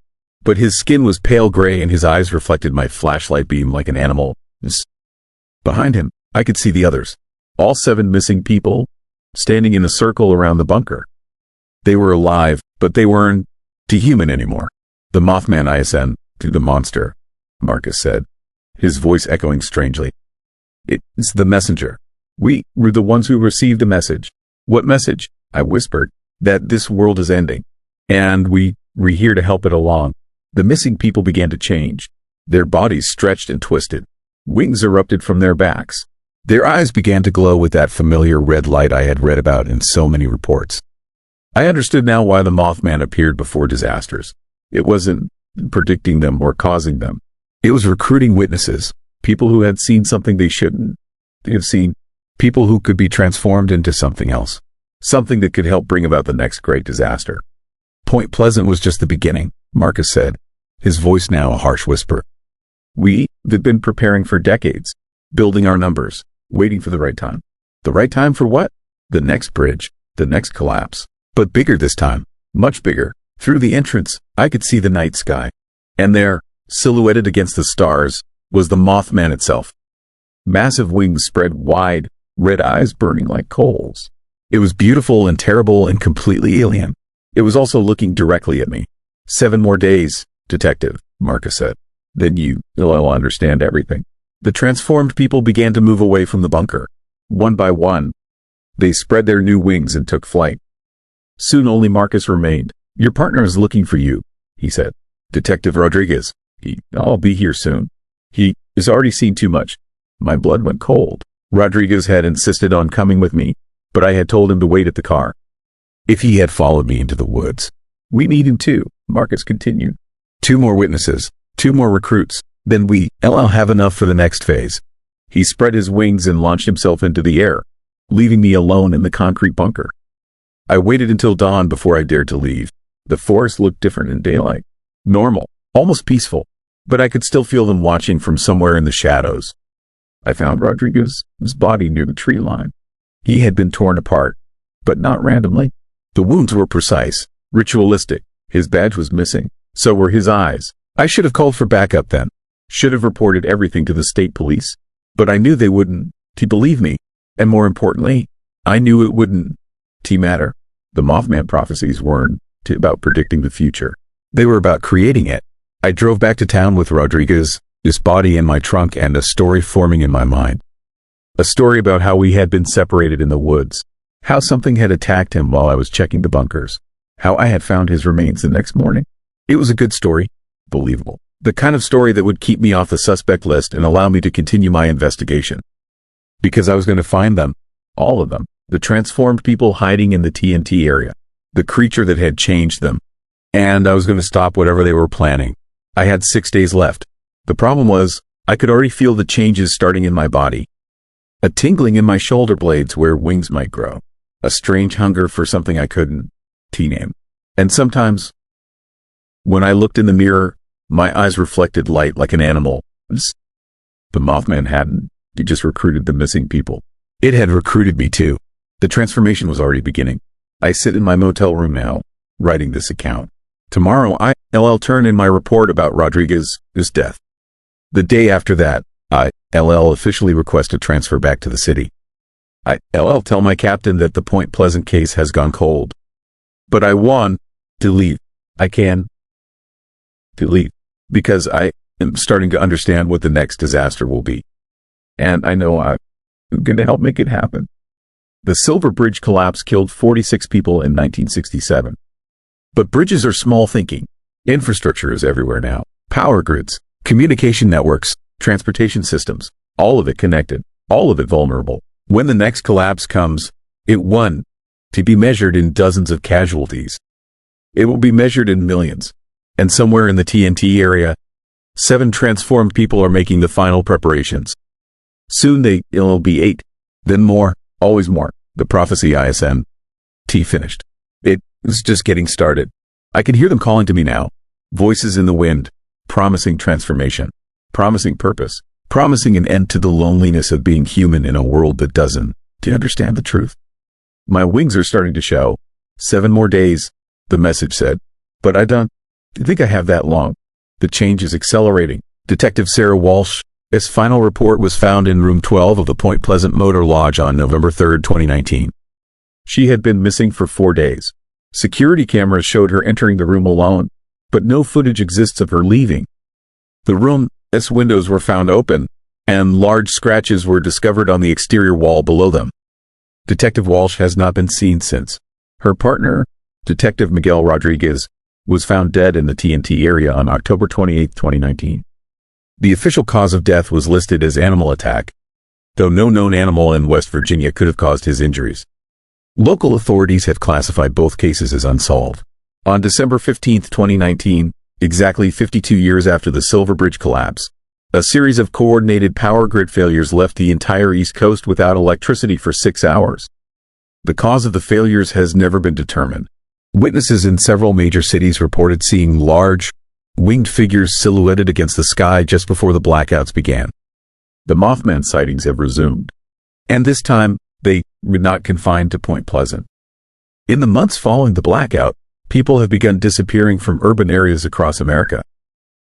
but his skin was pale gray and his eyes reflected my flashlight beam like an animal. Behind him, I could see the others. All 7 missing people, standing in a circle around the bunker. They were alive, but they weren't human anymore. The Mothman ISN, to the monster, Marcus said, his voice echoing strangely. It's the messenger. We were the ones who received the message. What message? I whispered. That this world is ending. And we're here to help it along. The missing people began to change. Their bodies stretched and twisted. Wings erupted from their backs. Their eyes began to glow with that familiar red light I had read about in so many reports. I understood now why the Mothman appeared before disasters. It wasn't predicting them or causing them. It was recruiting witnesses, people who had seen something they shouldn't have seen, people who could be transformed into something else, something that could help bring about the next great disaster. Point Pleasant was just the beginning, Marcus said, his voice now a harsh whisper. We've been preparing for decades, building our numbers, waiting for the right time. The right time for what? The next bridge, the next collapse. But bigger this time, much bigger. Through the entrance, I could see the night sky. And there, silhouetted against the stars, was the Mothman itself. Massive wings spread wide, red eyes burning like coals. It was beautiful and terrible and completely alien. It was also looking directly at me. 7 more days, Detective, Marcus said. Then you'll understand everything. The transformed people began to move away from the bunker. One by one, they spread their new wings and took flight. Soon only Marcus remained. Your partner is looking for you, he said. Detective Rodriguez. I'll be here soon. He has already seen too much. My blood went cold. Rodriguez had insisted on coming with me, but I had told him to wait at the car. If he had followed me into the woods. We need him too, Marcus continued. 2 more witnesses, 2 more recruits, then I'll have enough for the next phase. He spread his wings and launched himself into the air, leaving me alone in the concrete bunker. I waited until dawn before I dared to leave. The forest looked different in daylight. Normal, almost peaceful, but I could still feel them watching from somewhere in the shadows. I found Rodriguez's body near the tree line. He had been torn apart, but not randomly. The wounds were precise, ritualistic. His badge was missing. So were his eyes. I should have called for backup then. Should have reported everything to the state police. But I knew they wouldn't believe me. And more importantly, I knew it wouldn't matter. The Mothman prophecies weren't about predicting the future. They were about creating it. I drove back to town with Rodriguez, his body in my trunk, and a story forming in my mind. A story about how we had been separated in the woods. How something had attacked him while I was checking the bunkers. How I had found his remains the next morning. It was a good story. Believable. The kind of story that would keep me off the suspect list and allow me to continue my investigation. Because I was going to find them. All of them. The transformed people hiding in the TNT area. The creature that had changed them. And I was going to stop whatever they were planning. I had 6 days left. The problem was, I could already feel the changes starting in my body. A tingling in my shoulder blades where wings might grow. A strange hunger for something I couldn't name. And sometimes, when I looked in the mirror, my eyes reflected light like an animal. The Mothman hadn't. He just recruited the missing people. It had recruited me too. The transformation was already beginning. I sit in my motel room now, writing this account. Tomorrow I'll turn in my report about Rodriguez's death. The day after that, I'll officially request a transfer back to the city. I'll tell my captain that the Point Pleasant case has gone cold. But I want to leave. I can leave because I am starting to understand what the next disaster will be. And I know I'm going to help make it happen. The Silver Bridge collapse killed 46 people in 1967. But bridges are small thinking. Infrastructure is everywhere now. Power grids, communication networks, transportation systems, all of it connected, all of it vulnerable. When the next collapse comes, it won't be measured in dozens of casualties. It will be measured in millions. And somewhere in the TNT area, 7 transformed people are making the final preparations. Soon it'll be 8, then more, always more. The prophecy ISM finished. It was just getting started. I can hear them calling to me now. Voices in the wind, promising transformation, promising purpose, promising an end to the loneliness of being human in a world that doesn't. Do you understand the truth? My wings are starting to show. 7 more days, the message said. But I don't think I have that long. The change is accelerating. Detective Sarah Walsh's final report was found in room 12 of the Point Pleasant Motor Lodge on November 3, 2019. She had been missing for 4 days. Security cameras showed her entering the room alone, but no footage exists of her leaving. The room's windows were found open, and large scratches were discovered on the exterior wall below them. Detective Walsh has not been seen since. Her partner, Detective Miguel Rodriguez, was found dead in the TNT area on October 28, 2019. The official cause of death was listed as animal attack, though no known animal in West Virginia could have caused his injuries. Local authorities have classified both cases as unsolved. On December 15, 2019, exactly 52 years after the Silver Bridge collapse, a series of coordinated power grid failures left the entire East Coast without electricity for 6 hours. The cause of the failures has never been determined. Witnesses in several major cities reported seeing large, winged figures silhouetted against the sky just before the blackouts began. The Mothman sightings have resumed, and this time, they were not confined to Point Pleasant. In the months following the blackout, people have begun disappearing from urban areas across America.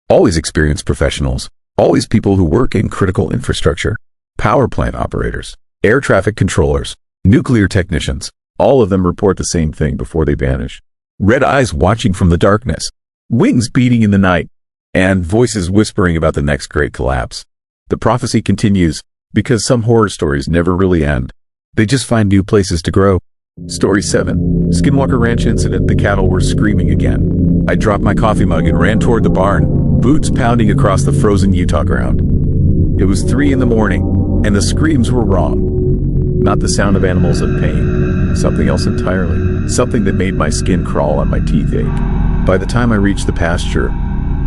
Always experienced professionals, always people who work in critical infrastructure, power plant operators, air traffic controllers, nuclear technicians, all of them report the same thing before they vanish. Red eyes watching from the darkness, wings beating in the night, and voices whispering about the next great collapse. The prophecy continues, because some horror stories never really end. They just find new places to grow. Story 7. Skinwalker Ranch incident. The cattle were screaming again. I dropped my coffee mug and ran toward the barn, boots pounding across the frozen Utah ground. It was 3 in the morning, and the screams were wrong. Not the sound of animals in pain. Something else entirely. Something that made my skin crawl and my teeth ache. By the time I reached the pasture,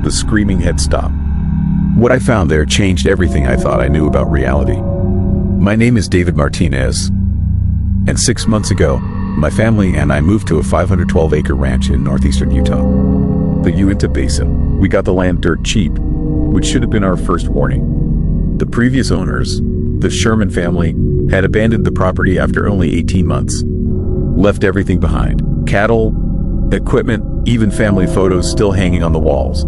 the screaming had stopped. What I found there changed everything I thought I knew about reality. My name is David Martinez, and 6 months ago, my family and I moved to a 512-acre ranch in northeastern Utah, the Uinta Basin. We got the land dirt cheap, which should have been our first warning. The previous owners, the Sherman family, had abandoned the property after only 18 months. Left everything behind. Cattle, equipment, even family photos still hanging on the walls.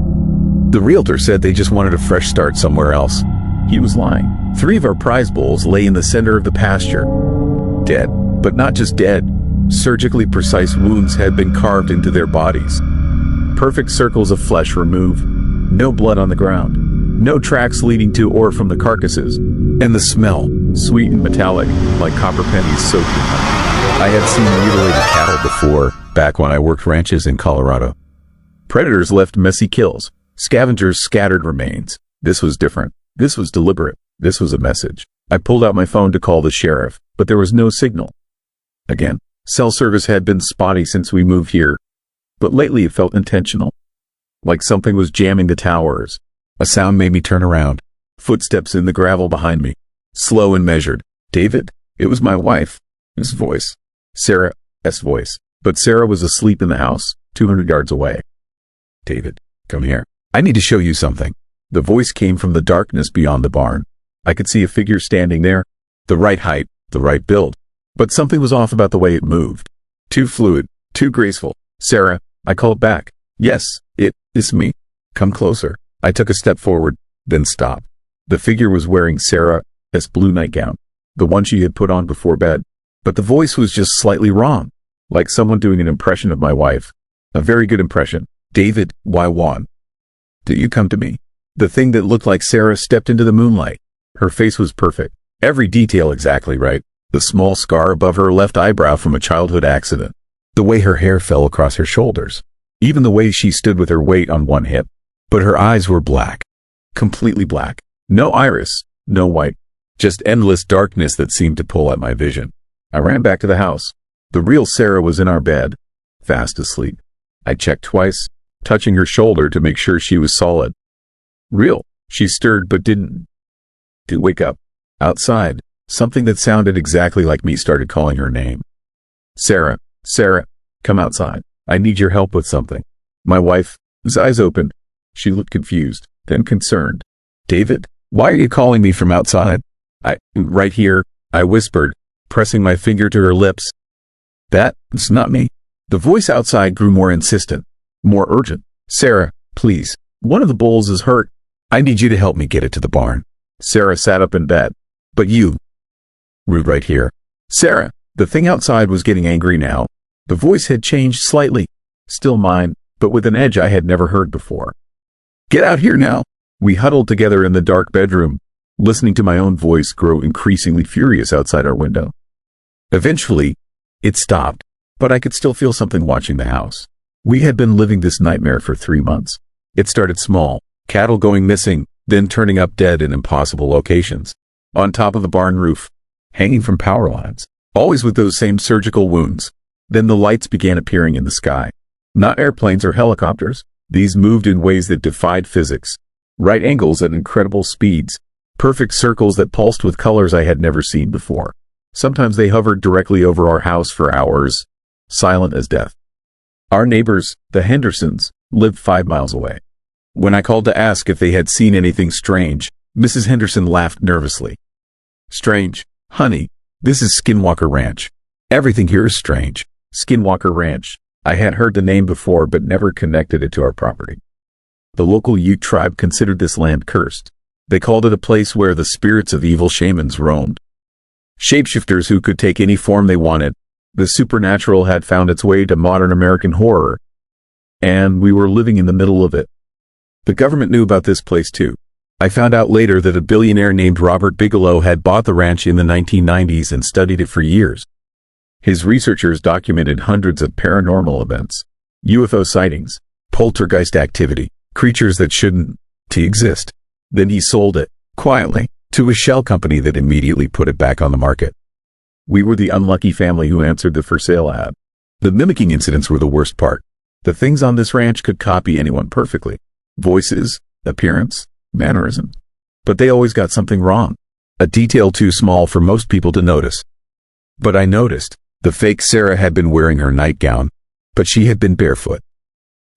The realtor said they just wanted a fresh start somewhere else. He was lying. 3 of our prize bulls lay in the center of the pasture. Dead, but not just dead. Surgically precise wounds had been carved into their bodies. Perfect circles of flesh removed. No blood on the ground. No tracks leading to or from the carcasses. And the smell, sweet and metallic, like copper pennies soaked in honey. I had seen mutilated cattle before, back when I worked ranches in Colorado. Predators left messy kills. Scavengers scattered remains. This was different. This was deliberate. This was a message. I pulled out my phone to call the sheriff, but there was no signal. Again, cell service had been spotty since we moved here, but lately it felt intentional. Like something was jamming the towers. A sound made me turn around. Footsteps in the gravel behind me. Slow and measured. David? It was my wife. His voice. Sarah's voice. But Sarah was asleep in the house, 200 yards away. David, come here. I need to show you something. The voice came from the darkness beyond the barn. I could see a figure standing there. The right height, the right build. But something was off about the way it moved. Too fluid, too graceful. Sarah, I called back. Yes, it's me. Come closer. I took a step forward, then stopped. The figure was wearing Sarah's blue nightgown, the one she had put on before bed. But the voice was just slightly wrong, like someone doing an impression of my wife. A very good impression. David, why Juan? Did you come to me? The thing that looked like Sarah stepped into the moonlight. Her face was perfect. Every detail exactly right. The small scar above her left eyebrow from a childhood accident. The way her hair fell across her shoulders. Even the way she stood with her weight on one hip. But her eyes were black. Completely black. No iris, no white. Just endless darkness that seemed to pull at my vision. I ran back to the house. The real Sarah was in our bed, fast asleep. I checked twice, touching her shoulder to make sure she was solid. Real. She stirred but didn't wake up. Outside, something that sounded exactly like me started calling her name. Sarah, Sarah, come outside. I need your help with something. My wife's eyes opened. She looked confused, then concerned. David, why are you calling me from outside? Right here, I whispered, pressing my finger to her lips. That's not me. The voice outside grew more insistent, more urgent. Sarah, please. One of the bulls is hurt. I need you to help me get it to the barn. Sarah sat up in bed. But you. Rude right here. Sarah, the thing outside was getting angry now. The voice had changed slightly. Still mine, but with an edge I had never heard before. Get out here now. We huddled together in the dark bedroom, listening to my own voice grow increasingly furious outside our window. Eventually, it stopped, but I could still feel something watching the house. We had been living this nightmare for 3 months. It started small, cattle going missing, then turning up dead in impossible locations. On top of the barn roof, hanging from power lines, always with those same surgical wounds. Then the lights began appearing in the sky. Not airplanes or helicopters. These moved in ways that defied physics. Right angles at incredible speeds. Perfect circles that pulsed with colors I had never seen before. Sometimes they hovered directly over our house for hours, silent as death. Our neighbors, the Hendersons, lived 5 miles away. When I called to ask if they had seen anything strange, Mrs. Henderson laughed nervously. Strange, honey, this is Skinwalker Ranch. Everything here is strange. Skinwalker Ranch. I had heard the name before but never connected it to our property. The local Ute tribe considered this land cursed. They called it a place where the spirits of evil shamans roamed. Shapeshifters who could take any form they wanted. The supernatural had found its way to modern American horror. And we were living in the middle of it. The government knew about this place too. I found out later that a billionaire named Robert Bigelow had bought the ranch in the 1990s and studied it for years. His researchers documented hundreds of paranormal events, UFO sightings, poltergeist activity, creatures that shouldn't exist. Then he sold it, quietly, to a shell company that immediately put it back on the market. We were the unlucky family who answered the for sale ad. The mimicking incidents were the worst part. The things on this ranch could copy anyone perfectly. Voices, appearance, mannerisms. But they always got something wrong. A detail too small for most people to notice. But I noticed. The fake Sarah had been wearing her nightgown, but she had been barefoot.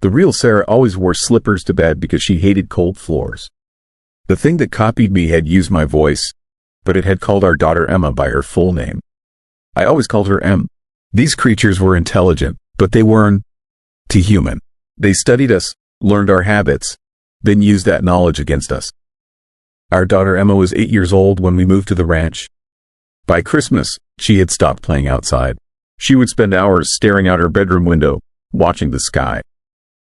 The real Sarah always wore slippers to bed because she hated cold floors. The thing that copied me had used my voice, but it had called our daughter Emma by her full name. I always called her Em. These creatures were intelligent, but they weren't human. They studied us, learned our habits, then used that knowledge against us. Our daughter Emma was 8 years old when we moved to the ranch. By Christmas, she had stopped playing outside. She would spend hours staring out her bedroom window, watching the sky.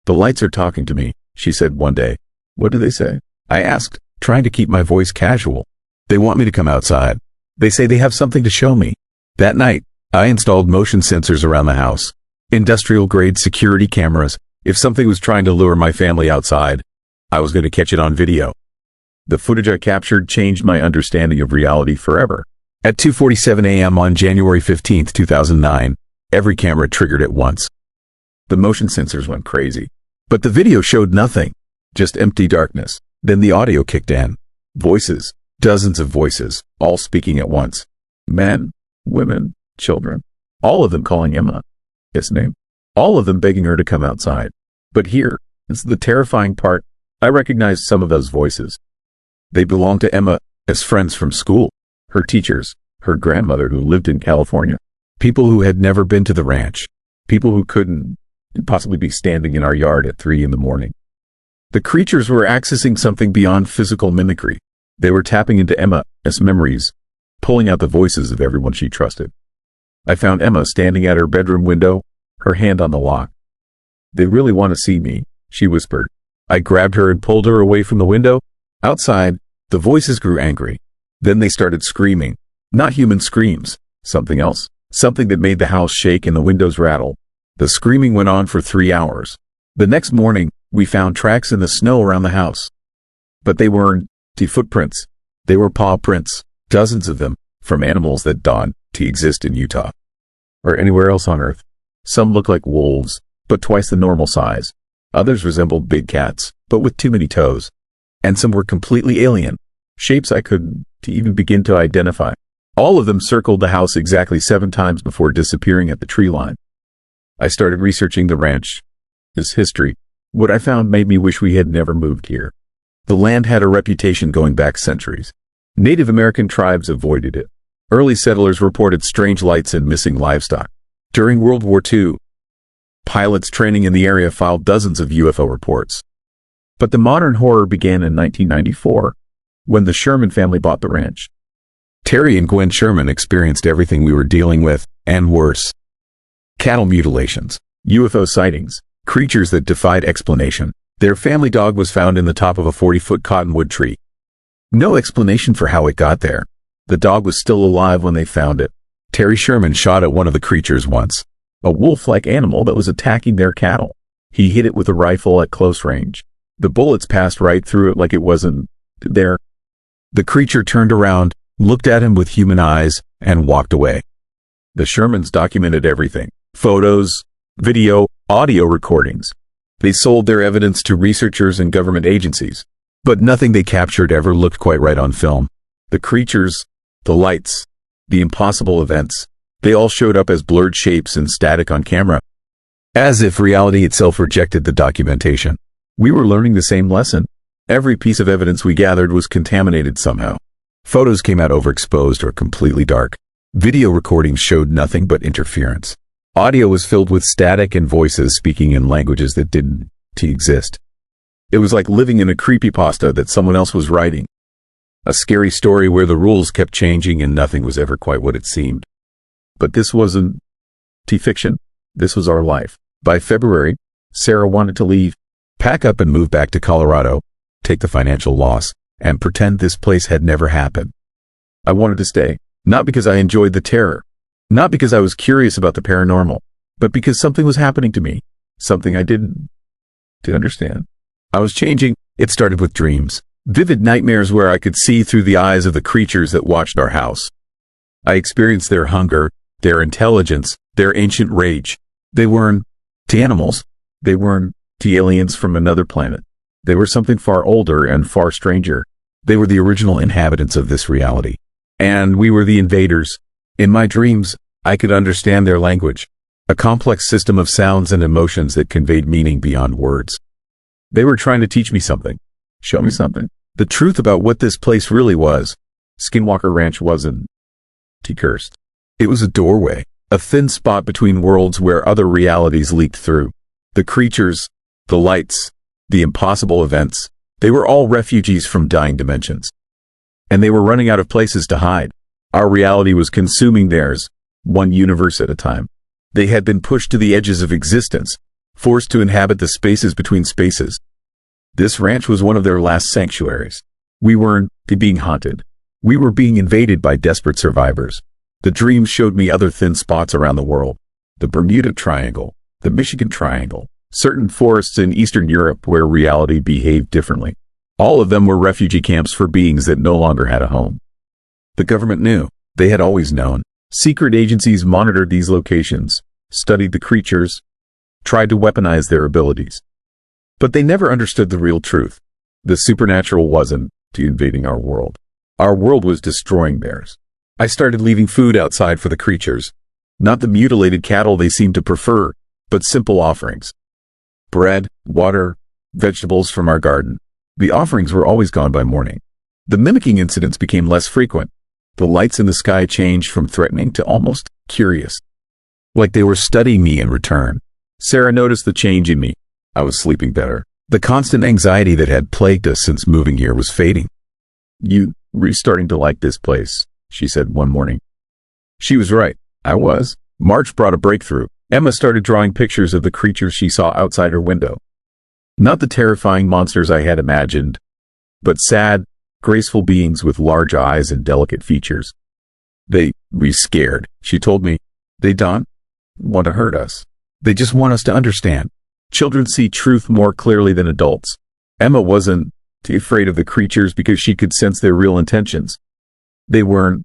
The lights are talking to me, she said one day. What do they say? I asked, trying to keep my voice casual. They want me to come outside. They say they have something to show me. That night, I installed motion sensors around the house. Industrial-grade security cameras. If something was trying to lure my family outside, I was going to catch it on video. The footage I captured changed my understanding of reality forever. At 2:47 a.m. on January 15, 2009, every camera triggered at once. The motion sensors went crazy. But the video showed nothing. Just empty darkness. Then the audio kicked in. Voices. Dozens of voices, all speaking at once. Men, women, children. All of them calling Emma's name. All of them begging her to come outside. But here, it's the terrifying part. I recognized some of those voices. They belonged to Emma as friends from school. Her teachers, her grandmother who lived in California. People who had never been to the ranch. People who couldn't possibly be standing in our yard at 3 in the morning. The creatures were accessing something beyond physical mimicry. They were tapping into Emma's memories, pulling out the voices of everyone she trusted. I found Emma standing at her bedroom window, her hand on the lock. "They really want to see me," she whispered. I grabbed her and pulled her away from the window. Outside, the voices grew angry. Then they started screaming. Not human screams, something else. Something that made the house shake and the windows rattle. The screaming went on for 3 hours. The next morning, we found tracks in the snow around the house. But they weren't footprints. They were paw prints, dozens of them, from animals that don't exist in Utah or anywhere else on Earth. Some looked like wolves, but twice the normal size. Others resembled big cats, but with too many toes. And some were completely alien, shapes I couldn't even begin to identify. All of them circled the house exactly 7 times before disappearing at the tree line. I started researching the ranch's history. What I found made me wish we had never moved here. The land had a reputation going back centuries. Native American tribes avoided it. Early settlers reported strange lights and missing livestock. During World War II, pilots training in the area filed dozens of UFO reports. But the modern horror began in 1994, when the Sherman family bought the ranch. Terry and Gwen Sherman experienced everything we were dealing with, and worse. Cattle mutilations, UFO sightings, creatures that defied explanation. Their family dog was found in the top of a 40-foot cottonwood tree. No explanation for how it got there. The dog was still alive when they found it. Terry Sherman shot at one of the creatures once, a wolf-like animal that was attacking their cattle. He hit it with a rifle at close range. The bullets passed right through it like it wasn't there. The creature turned around, looked at him with human eyes, and walked away. The Shermans documented everything. Photos, video, audio recordings. They sold their evidence to researchers and government agencies. But nothing they captured ever looked quite right on film. The creatures, the lights, the impossible events, they all showed up as blurred shapes and static on camera. As if reality itself rejected the documentation. We were learning the same lesson. Every piece of evidence we gathered was contaminated somehow. Photos came out overexposed or completely dark. Video recordings showed nothing but interference. Audio was filled with static and voices speaking in languages that didn't exist. It was like living in a creepypasta that someone else was writing. A scary story where the rules kept changing and nothing was ever quite what it seemed. But this wasn't fiction. This was our life. By February, Sarah wanted to leave, pack up and move back to Colorado, take the financial loss, and pretend this place had never happened. I wanted to stay, not because I enjoyed the terror, not because I was curious about the paranormal, but because something was happening to me, something I didn't understand. I was changing. It started with dreams, vivid nightmares where I could see through the eyes of the creatures that watched our house. I experienced their hunger, their intelligence, their ancient rage. They weren't animals. They weren't aliens from another planet. They were something far older and far stranger. They were the original inhabitants of this reality. And we were the invaders. In my dreams, I could understand their language, a complex system of sounds and emotions that conveyed meaning beyond words. They were trying to teach me something, show me something, the truth about what this place really was. Skinwalker Ranch wasn't cursed. It was a doorway, a thin spot between worlds where other realities leaked through. The creatures, the lights, the impossible events, they were all refugees from dying dimensions. And they were running out of places to hide. Our reality was consuming theirs, one universe at a time. They had been pushed to the edges of existence, forced to inhabit the spaces between spaces. This ranch was one of their last sanctuaries. We weren't being haunted. We were being invaded by desperate survivors. The dreams showed me other thin spots around the world. The Bermuda Triangle, the Michigan Triangle, certain forests in Eastern Europe where reality behaved differently. All of them were refugee camps for beings that no longer had a home. The government knew. They had always known. Secret agencies monitored these locations, studied the creatures, tried to weaponize their abilities. But they never understood the real truth. The supernatural wasn't invading our world. Our world was destroying theirs. I started leaving food outside for the creatures. Not the mutilated cattle they seemed to prefer, but simple offerings. Bread, water, vegetables from our garden. The offerings were always gone by morning. The mimicking incidents became less frequent. The lights in the sky changed from threatening to almost curious. like they were studying me in return. Sarah noticed the change in me. I was sleeping better. The constant anxiety that had plagued us since moving here was fading. "You were starting to like this place," she said one morning. She was right. I was. March brought a breakthrough. Emma started drawing pictures of the creatures she saw outside her window. Not the terrifying monsters I had imagined, but sad, graceful beings with large eyes and delicate features. "They were scared," she told me. "They don't want to hurt us. They just want us to understand. Children see truth more clearly than adults." Emma wasn't too afraid of the creatures because she could sense their real intentions. They weren't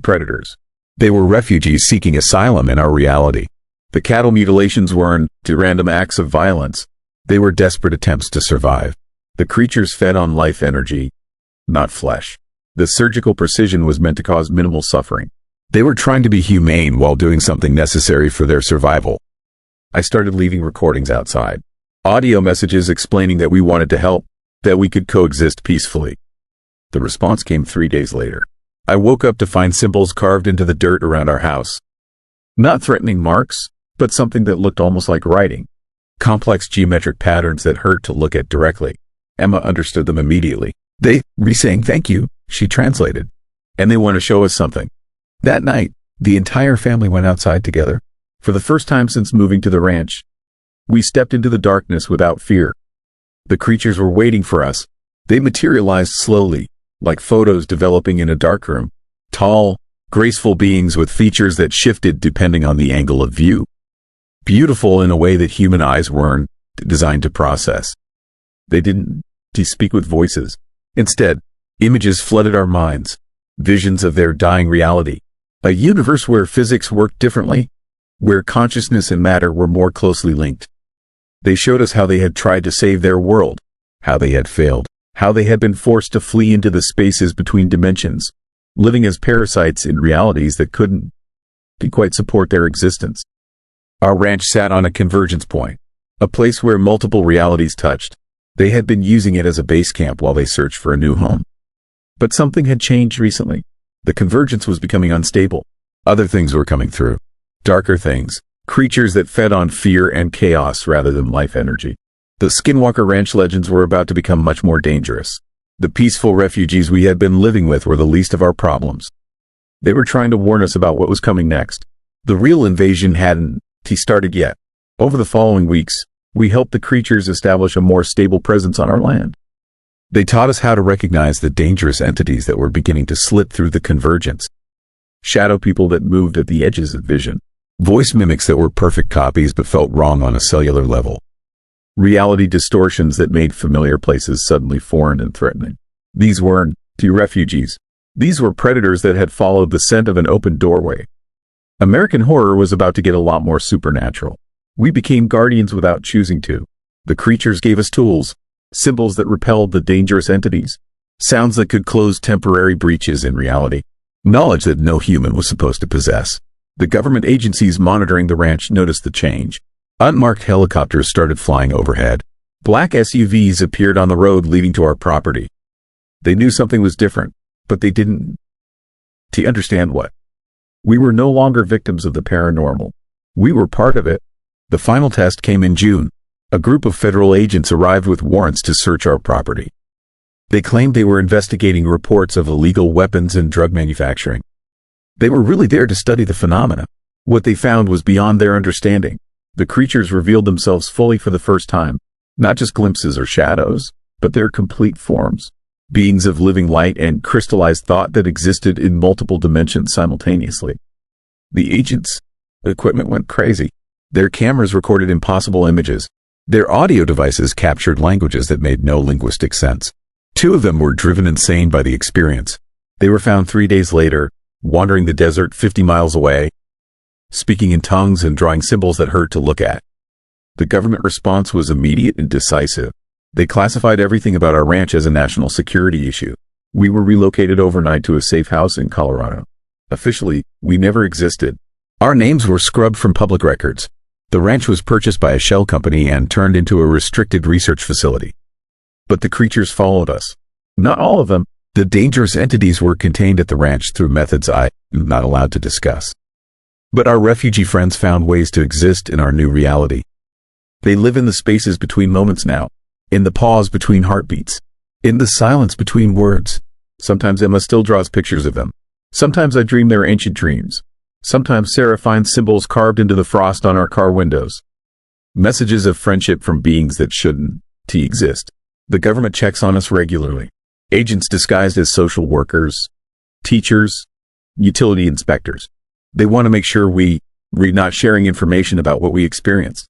predators. They were refugees seeking asylum in our reality. The cattle mutilations weren't random acts of violence. They were desperate attempts to survive. The creatures fed on life energy, not flesh. The surgical precision was meant to cause minimal suffering. They were trying to be humane while doing something necessary for their survival. I started leaving recordings outside. Audio messages explaining that we wanted to help, that we could coexist peacefully. The response came 3 days later. I woke up to find symbols carved into the dirt around our house. Not threatening marks, but something that looked almost like writing. Complex geometric patterns that hurt to look at directly. Emma understood them immediately. "They were saying thank you," she translated. "And they want to show us something." That night, the entire family went outside together. For the first time since moving to the ranch, we stepped into the darkness without fear. The creatures were waiting for us. They materialized slowly, like photos developing in a darkroom. Tall, graceful beings with features that shifted depending on the angle of view. Beautiful in a way that human eyes weren't designed to process. They didn't speak with voices. Instead, images flooded our minds, visions of their dying reality. A universe where physics worked differently, where consciousness and matter were more closely linked. They showed us how they had tried to save their world, how they had failed, how they had been forced to flee into the spaces between dimensions, living as parasites in realities that couldn't quite support their existence. Our ranch sat on a convergence point, a place where multiple realities touched. They had been using it as a base camp while they searched for a new home. But something had changed recently. The convergence was becoming unstable. Other things were coming through. Darker things. Creatures that fed on fear and chaos rather than life energy. The Skinwalker Ranch legends were about to become much more dangerous. The peaceful refugees we had been living with were the least of our problems. They were trying to warn us about what was coming next. The real invasion hadn't started yet. Over the following weeks, we helped the creatures establish a more stable presence on our land. They taught us how to recognize the dangerous entities that were beginning to slip through the convergence. Shadow people that moved at the edges of vision. Voice mimics that were perfect copies but felt wrong on a cellular level. Reality distortions that made familiar places suddenly foreign and threatening. These weren't refugees. These were predators that had followed the scent of an open doorway. American horror was about to get a lot more supernatural. We became guardians without choosing to. The creatures gave us tools, symbols that repelled the dangerous entities, sounds that could close temporary breaches in reality, knowledge that no human was supposed to possess. The government agencies monitoring the ranch noticed the change. Unmarked helicopters started flying overhead. Black SUVs appeared on the road leading to our property. They knew something was different, but they didn't understand what. We were no longer victims of the paranormal. We were part of it. The final test came in June. A group of federal agents arrived with warrants to search our property. They claimed they were investigating reports of illegal weapons and drug manufacturing. They were really there to study the phenomena. What they found was beyond their understanding. The creatures revealed themselves fully for the first time, not just glimpses or shadows, but their complete forms. Beings of living light and crystallized thought that existed in multiple dimensions simultaneously. The agents' equipment went crazy. Their cameras recorded impossible images. Their audio devices captured languages that made no linguistic sense. 2 of them were driven insane by the experience. They were found 3 days later, wandering the desert 50 miles away, speaking in tongues and drawing symbols that hurt to look at. The government response was immediate and decisive. They classified everything about our ranch as a national security issue. We were relocated overnight to a safe house in Colorado. Officially, we never existed. Our names were scrubbed from public records. The ranch was purchased by a shell company and turned into a restricted research facility. But the creatures followed us. Not all of them. The dangerous entities were contained at the ranch through methods I'm not allowed to discuss. But our refugee friends found ways to exist in our new reality. They live in the spaces between moments now, in the pause between heartbeats, in the silence between words. Sometimes Emma still draws pictures of them. Sometimes I dream their ancient dreams. Sometimes Sarah finds symbols carved into the frost on our car windows. Messages of friendship from beings that shouldn't exist. The government checks on us regularly. Agents disguised as social workers, teachers, utility inspectors. They want to make sure we're not sharing information about what we experience.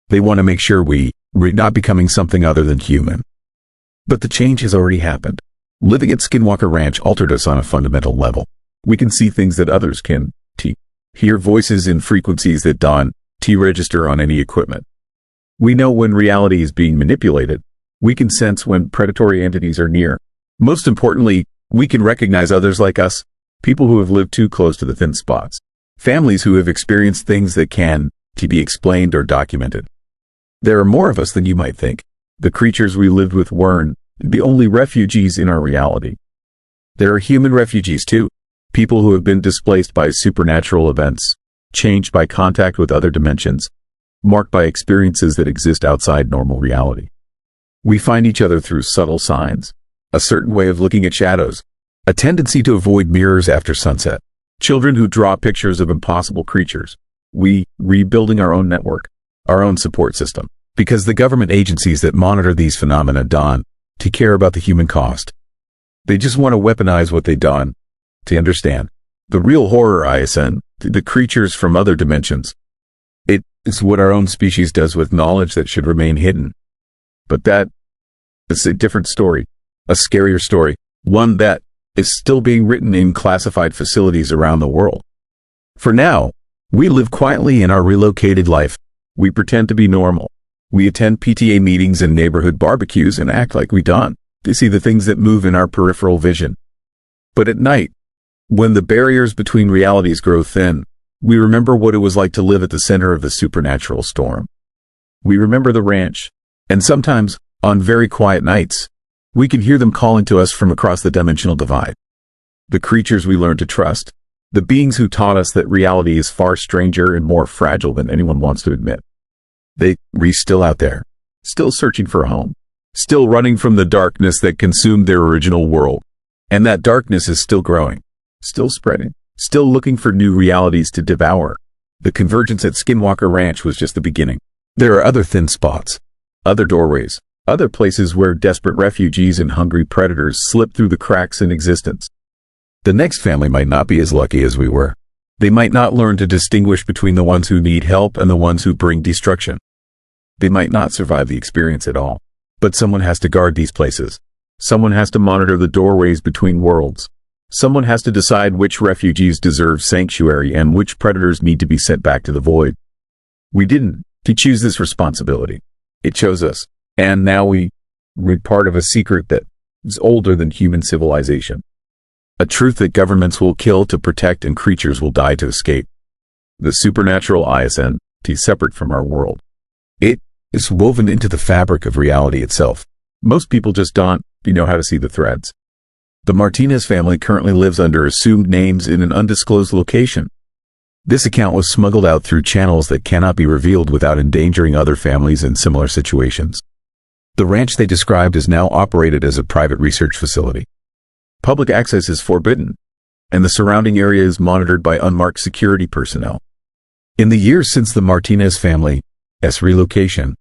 They want to make sure we're not becoming something other than human. But the change has already happened. Living at Skinwalker Ranch altered us on a fundamental level. We can see things that others can hear voices in frequencies that don't register on any equipment. We know when reality is being manipulated. We can sense when predatory entities are near. Most importantly, we can recognize others like us, people who have lived too close to the thin spots, families who have experienced things that can be explained or documented. There are more of us than you might think. The creatures we lived with weren't the only refugees in our reality. There are human refugees too, people who have been displaced by supernatural events, changed by contact with other dimensions, marked by experiences that exist outside normal reality. We find each other through subtle signs, a certain way of looking at shadows, a tendency to avoid mirrors after sunset, children who draw pictures of impossible creatures. We rebuilding our own network, our own support system, because the government agencies that monitor these phenomena don't care about the human cost. They just want to weaponize what they don't understand. The real horror, ISN, the creatures from other dimensions. It is what our own species does with knowledge that should remain hidden. But that is a different story, a scarier story, one that is still being written in classified facilities around the world. For now, we live quietly in our relocated life. We pretend to be normal. We attend PTA meetings and neighborhood barbecues and act like we don't see the things that move in our peripheral vision. But at night, when the barriers between realities grow thin, we remember what it was like to live at the center of the supernatural storm. We remember the ranch, and sometimes, on very quiet nights, we can hear them calling to us from across the dimensional divide. The creatures we learned to trust, the beings who taught us that reality is far stranger and more fragile than anyone wants to admit. They're still out there, still searching for a home, still running from the darkness that consumed their original world. And that darkness is still growing, still spreading, still looking for new realities to devour. The convergence at Skinwalker Ranch was just the beginning. There are other thin spots, other doorways, other places where desperate refugees and hungry predators slip through the cracks in existence. The next family might not be as lucky as we were. They might not learn to distinguish between the ones who need help and the ones who bring destruction. They might not survive the experience at all. But someone has to guard these places. Someone has to monitor the doorways between worlds. Someone has to decide which refugees deserve sanctuary and which predators need to be sent back to the void. We didn't choose this responsibility. It chose us. And now we're part of a secret that is older than human civilization. A truth that governments will kill to protect and creatures will die to escape. The supernatural ISN, separate from our world. It is woven into the fabric of reality itself. Most people just don't know how to see the threads. The Martinez family currently lives under assumed names in an undisclosed location. This account was smuggled out through channels that cannot be revealed without endangering other families in similar situations. The ranch they described is now operated as a private research facility. Public access is forbidden, and the surrounding area is monitored by unmarked security personnel. In the years since the Martinez family's relocation,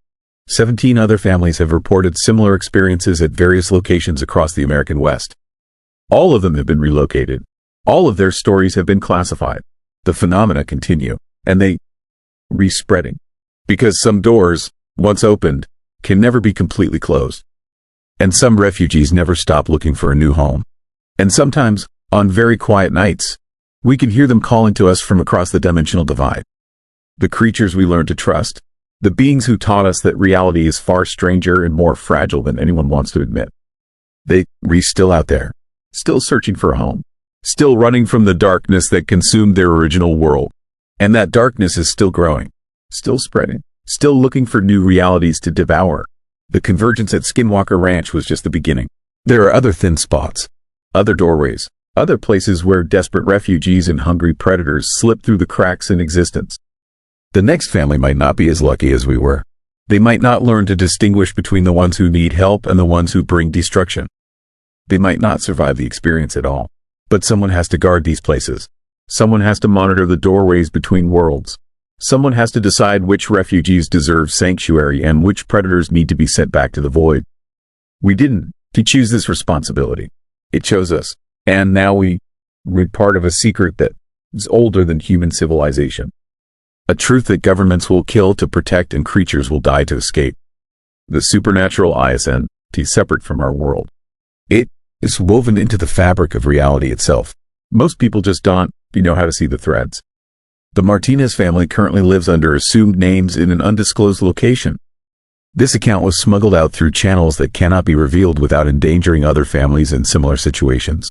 17 other families have reported similar experiences at various locations across the American West. All of them have been relocated. All of their stories have been classified. The phenomena continue, and they re-spreading. Because some doors, once opened, can never be completely closed. And some refugees never stop looking for a new home. And sometimes, on very quiet nights, we can hear them calling to us from across the dimensional divide. The creatures we learned to trust, the beings who taught us that reality is far stranger and more fragile than anyone wants to admit. They're still out there, still searching for a home, still running from the darkness that consumed their original world. And that darkness is still growing, still spreading, still looking for new realities to devour. The convergence at Skinwalker Ranch was just the beginning. There are other thin spots, other doorways, Other places where desperate refugees and hungry predators slip through the cracks in existence. The next family might not be as lucky as we were. They might not learn to distinguish between the ones who need help and the ones who bring destruction. They might not survive the experience at all. But someone has to guard these places. Someone has to monitor the doorways between worlds. Someone has to decide which refugees deserve sanctuary and which predators need to be sent back to the void. We didn't choose this responsibility. It chose us. And now we're part of a secret that is older than human civilization. A truth that governments will kill to protect and creatures will die to escape. The supernatural ISN, separate from our world. It is woven into the fabric of reality itself. Most people just don't know how to see the threads. The Martinez family currently lives under assumed names in an undisclosed location. This account was smuggled out through channels that cannot be revealed without endangering other families in similar situations.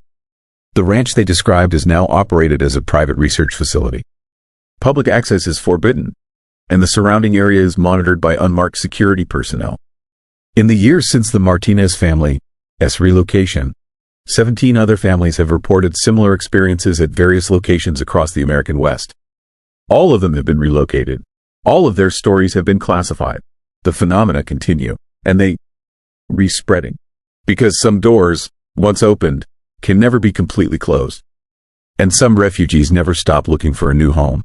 The ranch they described is now operated as a private research facility. Public access is forbidden, and the surrounding area is monitored by unmarked security personnel. In the years since the Martinez family's relocation, 17 other families have reported similar experiences at various locations across the American West. All of them have been relocated. All of their stories have been classified. The phenomena continue, and they re-spreading. Because some doors, once opened, can never be completely closed. And some refugees never stop looking for a new home.